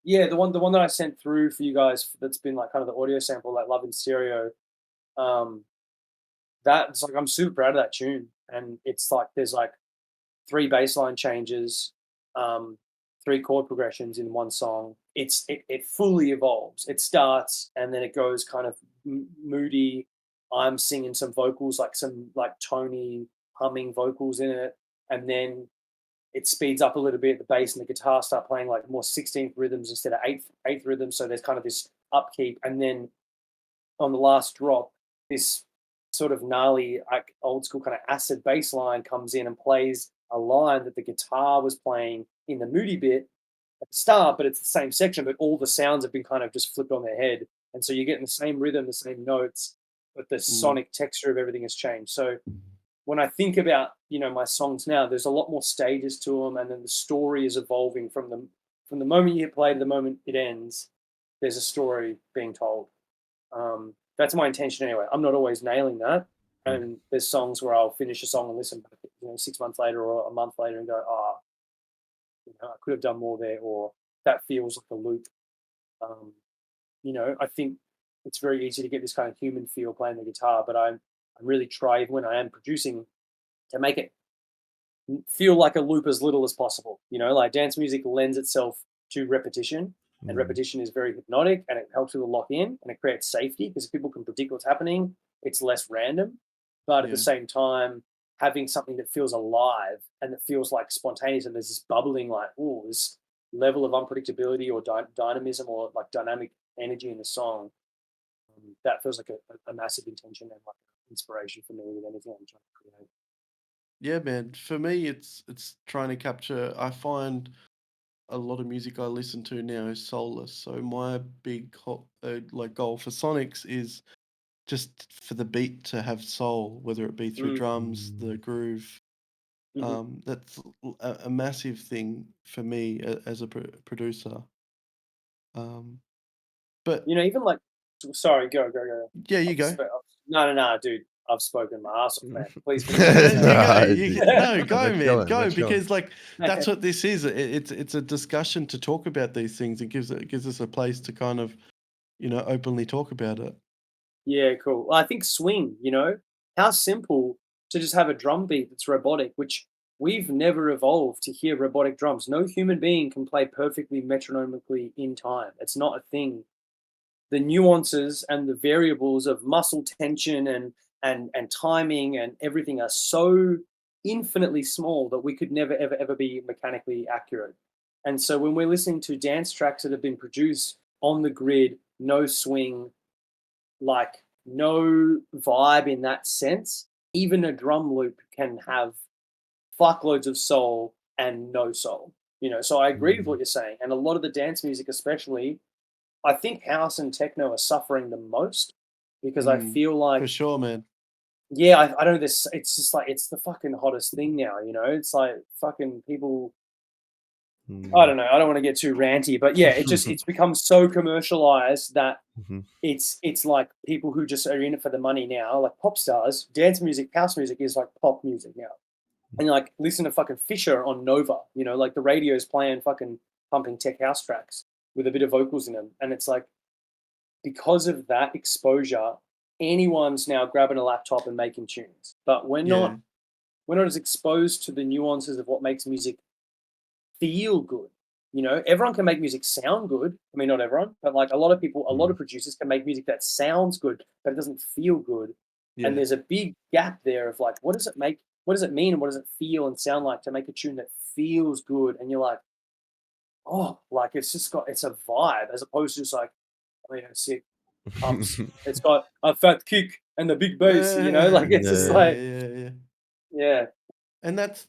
one that I sent through for you guys, that's been like kind of the audio sample, like Love in Stereo. That's like, I'm super proud of that tune, and it's like there's like 3 bass line changes, 3 chord progressions in one song. It fully evolves. It starts and then it goes kind of moody. I'm singing some vocals, like some like Tony humming vocals in it, and then it speeds up a little bit. The bass and the guitar start playing like more 16th rhythms instead of eighth rhythms. So there's kind of this upkeep, and then on the last drop, this sort of gnarly, like old school kind of acid bass line comes in and plays a line that the guitar was playing in the moody bit at the start, but it's the same section, but all the sounds have been kind of just flipped on their head. And so you're getting the same rhythm, the same notes, but the sonic texture of everything has changed. So when I think about, my songs now, there's a lot more stages to them, and then the story is evolving from the moment you hit play to the moment it ends. There's a story being told. That's my intention anyway. I'm not always nailing that. And there's songs where I'll finish a song and listen back, 6 months later or a month later and go, I could have done more there, or that feels like a loop. I think it's very easy to get this kind of human feel playing the guitar, but I'm really trying when I am producing to make it feel like a loop as little as possible. You know, like dance music lends itself to repetition, and repetition is very hypnotic, and it helps people lock in, and it creates safety because if people can predict what's happening, it's less random. But at the same time, having something that feels alive and that feels like spontaneous, and there's this bubbling, like, oh, this level of unpredictability or dynamism or like dynamic energy in the song, that feels like a massive intention and like inspiration for me with anything I'm trying to create. Yeah, man. For me, it's trying to capture. I find a lot of music I listen to now is soulless. So my big like goal for Sonics is just for the beat to have soul, whether it be through drums, the groove. That's a massive thing for me as a producer. But you know, even like, sorry, go. Yeah, you go. No, dude. I've spoken my ass off, man. Please. No, go, man, go, because like that's what this is. It's a discussion to talk about these things. It gives us a place to kind of, you know, openly talk about it. Yeah, cool. Well, I think swing, you know, how simple to just have a drum beat that's robotic, which we've never evolved to hear robotic drums. No human being can play perfectly metronomically in time. It's not a thing. The nuances and the variables of muscle tension and timing and everything are so infinitely small that we could never ever be mechanically accurate. And so when we're listening to dance tracks that have been produced on the grid, no swing, like no vibe in that sense, even a drum loop can have fuckloads of soul and no soul. You know, so I agree with what you're saying. And a lot of the dance music, especially, I think house and techno are suffering the most because I feel like, for sure, man. Yeah, I don't know this. It's just like it's the fucking hottest thing now. You know, it's like fucking people. I don't know. I don't want to get too ranty, but yeah, it's become so commercialized that it's like people who just are in it for the money now, like pop stars. Dance music, house music is like pop music now, and you like listen to fucking Fisher on Nova. You know, like the radio's playing fucking pumping tech house tracks with a bit of vocals in them. And it's like, because of that exposure, anyone's now grabbing a laptop and making tunes. But we're not as exposed to the nuances of what makes music feel good. You know, everyone can make music sound good. I mean, not everyone, but like a lot of people, a lot of producers can make music that sounds good, but it doesn't feel good. And there's a big gap there of like, what does it make? What does it mean? And what does it feel and sound like to make a tune that feels good? And you're like, oh, like it's a vibe as opposed to just like, oh yeah, sick pumps. It's got a fat kick and the big bass, you know, like it's just like, yeah. And that's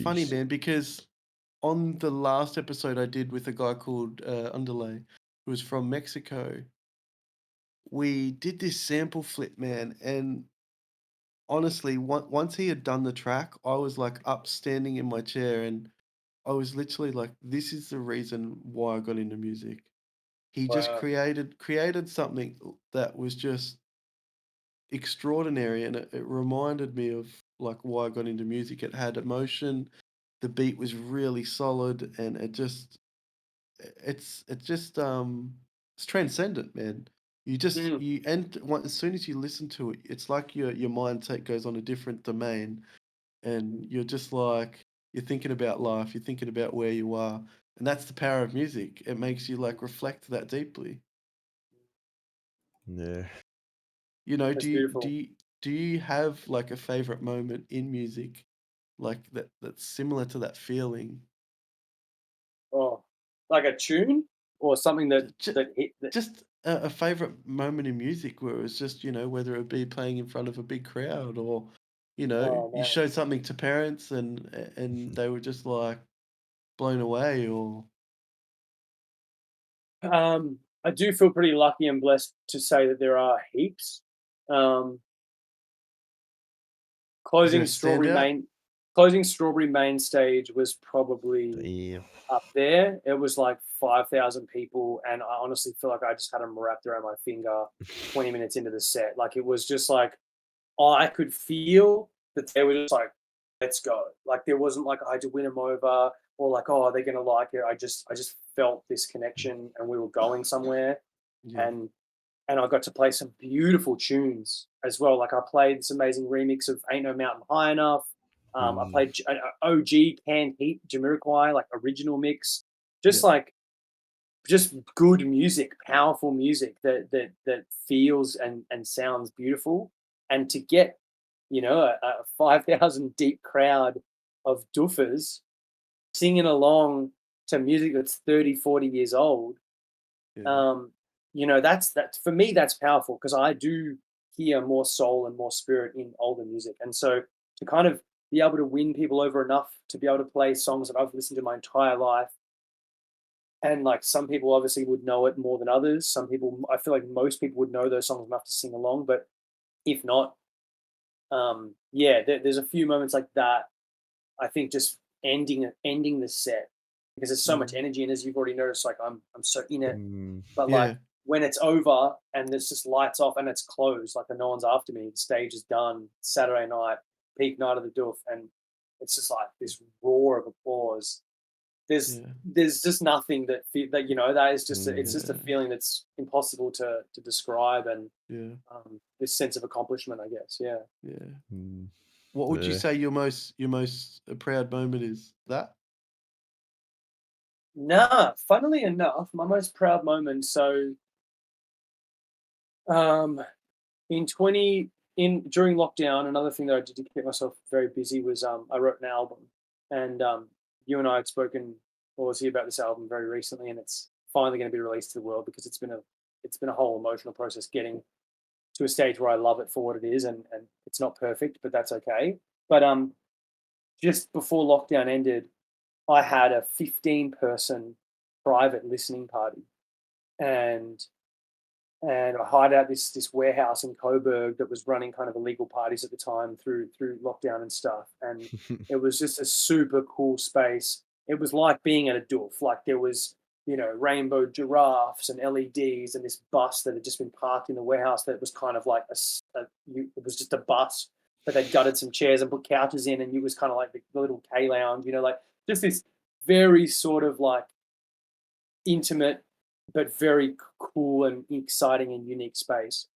funny, man, because on the last episode I did with a guy called Underlay, who was from Mexico, we did this sample flip, man, and honestly, once he had done the track, I was like up standing in my chair, and I was literally like, this is the reason why I got into music. He just created something that was just extraordinary, and it reminded me of like why I got into music. It had emotion, the beat was really solid, and it's transcendent, man. You just as soon as you listen to it, it's like your mindset goes on a different domain, and you're just like, you're thinking about life, you're thinking about where you are, and that's the power of music. It makes you like reflect that deeply. Yeah. You know, That's do you have like a favorite moment in music, like that's similar to that feeling? Oh, like a tune or something that hit. Just a favorite moment in music where it was just, you know, whether it be playing in front of a big crowd or, you know, you showed something to parents and they were just like blown away, or. I do feel pretty lucky and blessed to say that there are heaps. Closing Strawberry Main stage was probably up there. It was like 5,000 people, and I honestly feel like I just had them wrapped around my finger 20 minutes into the set. Like it was just like I could feel that they were just like, let's go. Like there wasn't like I had to win them over or like, oh, they're gonna like it. I just felt this connection and we were going somewhere. And I got to play some beautiful tunes as well. Like I played this amazing remix of Ain't No Mountain High Enough. I played OG Canned Heat Jamiroquai, like original mix, just good music, powerful music that feels and sounds beautiful. And to get, a 5,000 deep crowd of doofers singing along to music that's 30, 40 years old, that's for me, that's powerful, because I do hear more soul and more spirit in older music. And so to kind of be able to win people over enough to be able to play songs that I've listened to my entire life, and like some people obviously would know it more than others. Some people, I feel like most people would know those songs enough to sing along, but if not, there's a few moments like that. I think just ending the set, because there's so much energy, and as you've already noticed, like I'm so in it. But like when it's over and there's just lights off and it's closed, like no one's after me, the stage is done, Saturday night, peak night of the doof, and it's just like this roar of applause. There's just nothing that that is just it's just a feeling that's impossible to describe, and this sense of accomplishment, I guess. What would you say your most proud moment is? That? Nah, funnily enough, my most proud moment. So, during lockdown, another thing that I did to keep myself very busy was I wrote an album, and you and I had spoken, obviously, about this album very recently, and it's finally going to be released to the world, because it's been a whole emotional process getting to a stage where I love it for what it is, and it's not perfect, but that's okay. But just before lockdown ended, I had a 15-person private listening party, and I hired out this warehouse in Coburg that was running kind of illegal parties at the time through lockdown and stuff, and it was just a super cool space. It was like being at a doof. Like there was, rainbow giraffes and LEDs, and this bus that had just been parked in the warehouse that was kind of like it was just a bus, but they gutted some chairs and put couches in, and it was kind of like the little K lounge, like just this very sort of like intimate but very cool and exciting and unique space.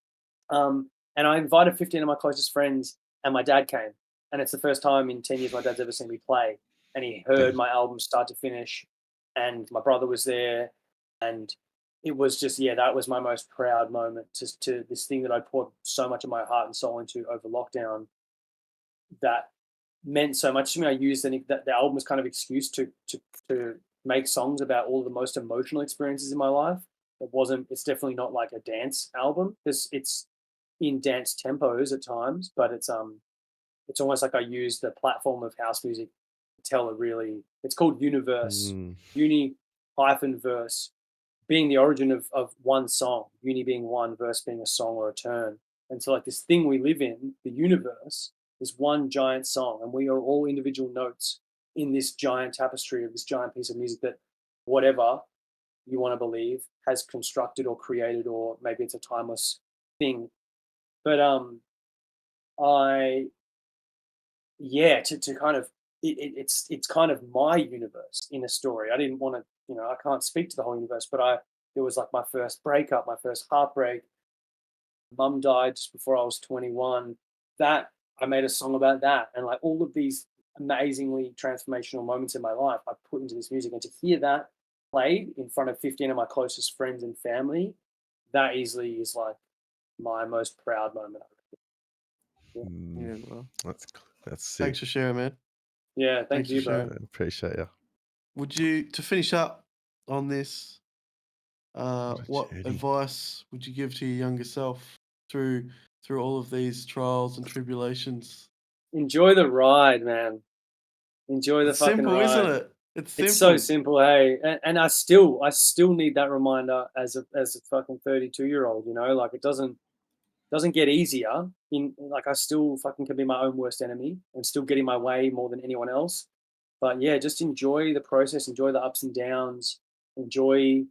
And I invited 15 of my closest friends, and my dad came. And it's the first time in 10 years my dad's ever seen me play. And he heard my album start to finish, and my brother was there. And it was just, that was my most proud moment, to this thing that I poured so much of my heart and soul into over lockdown, that meant so much to me. I used the album as kind of excuse to make songs about all of the most emotional experiences in my life. It's definitely not like a dance album. It's in dance tempos at times, but it's almost like I use the platform of house music to tell it's called Universe, uni-verse, being the origin of one song, uni being one, verse being a song or a turn. And so like this thing we live in, the universe, is one giant song, and we are all individual notes in this giant tapestry of this giant piece of music that whatever you want to believe has constructed or created, or maybe it's a timeless thing. But to kind of it's kind of my universe in a story. I didn't want to, I can't speak to the whole universe, but it was like my first breakup, my first heartbreak. Mum died just before I was 21. That I made a song about that, and like all of these amazingly transformational moments in my life I put into this music, and to hear that played in front of 15 of my closest friends and family, that easily is like my most proud moment. Well, that's sick. Thanks for sharing, man. Yeah, thank you, bro. I appreciate you. Would you, to finish up on this, what advice would you give to your younger self through all of these trials and tribulations? Enjoy the ride, man. Enjoy the fucking simple, ride. Isn't it? It's simple. It's so simple, hey. And I still need that reminder as a fucking 32-year-old, like it doesn't get easier. I still fucking can be my own worst enemy and still getting my way more than anyone else. But yeah, just enjoy the process, enjoy the ups and downs, enjoy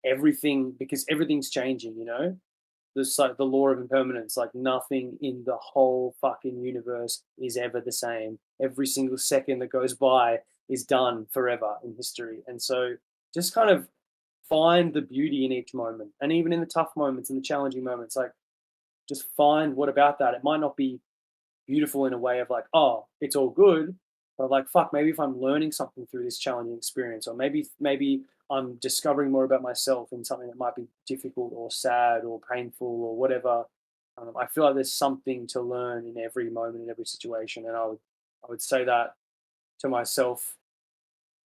everything, because everything's changing, There's like the law of impermanence, like nothing in the whole fucking universe is ever the same. Every single second that goes by is done forever in history. And so just kind of find the beauty in each moment, and even in the tough moments and the challenging moments, like just find what about that. It might not be beautiful in a way of like, oh, it's all good, but like, fuck, maybe if I'm learning something through this challenging experience, or maybe I'm discovering more about myself in something that might be difficult or sad or painful or whatever. I feel like there's something to learn in every moment, in every situation, and I would say that to myself,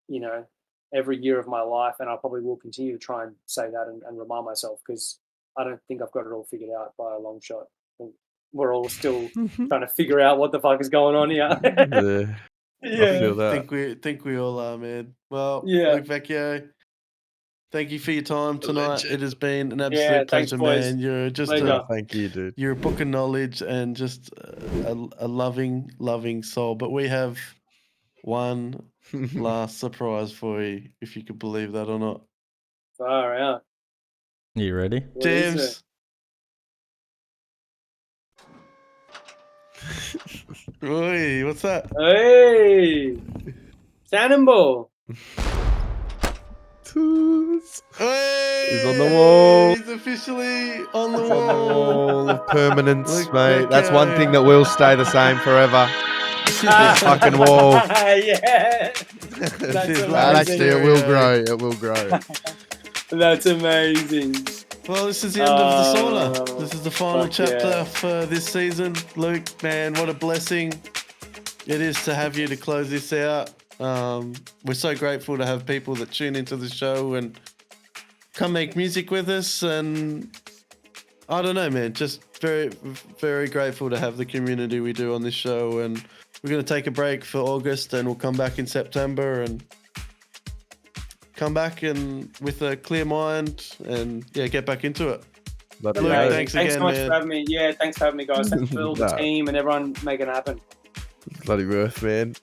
you know, every year of my life, and I probably will continue to try and say that and remind myself, because I don't think I've got it all figured out by a long shot. I think we're all still trying to figure out what the fuck is going on here. Yeah, I feel that. Think we all are, man. Well, Yeah. Luke Vecchio, thank you for your time tonight. It has been an Yeah, absolute thanks, pleasure, boys. man. You're just Pleasure. Thank you, dude. you're a book of knowledge and just a loving soul. But we have one last surprise for you, if you could believe that or not. Far out. You ready? What is James. it? Oi, what's that? Hey, Cannonball. He's on the wall. He's officially on the Wall of permanence, Luke mate. That's Vecchio. one thing that will stay the same forever. This fucking wall. Yeah. Actually, it will grow. It will grow. That's amazing. Well, this is the end of the sauna. This is the final chapter for this season. Luke, man, what a blessing it is to have you to close this out. We're so grateful to have people that tune into the show and come make music with us. And I don't know, man, just very, very grateful to have the community we do on this show. And we're going to take a break for August, and we'll come back in September and come back and with a clear mind and get back into it. Luke, thanks again, so much man. for having me. Yeah, thanks for having me, guys. Thanks for all the team and everyone making it happen. Bloody worth, man.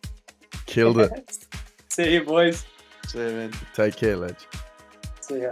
Killed it. See you, boys. See you, man. Take care, Ledge. See ya.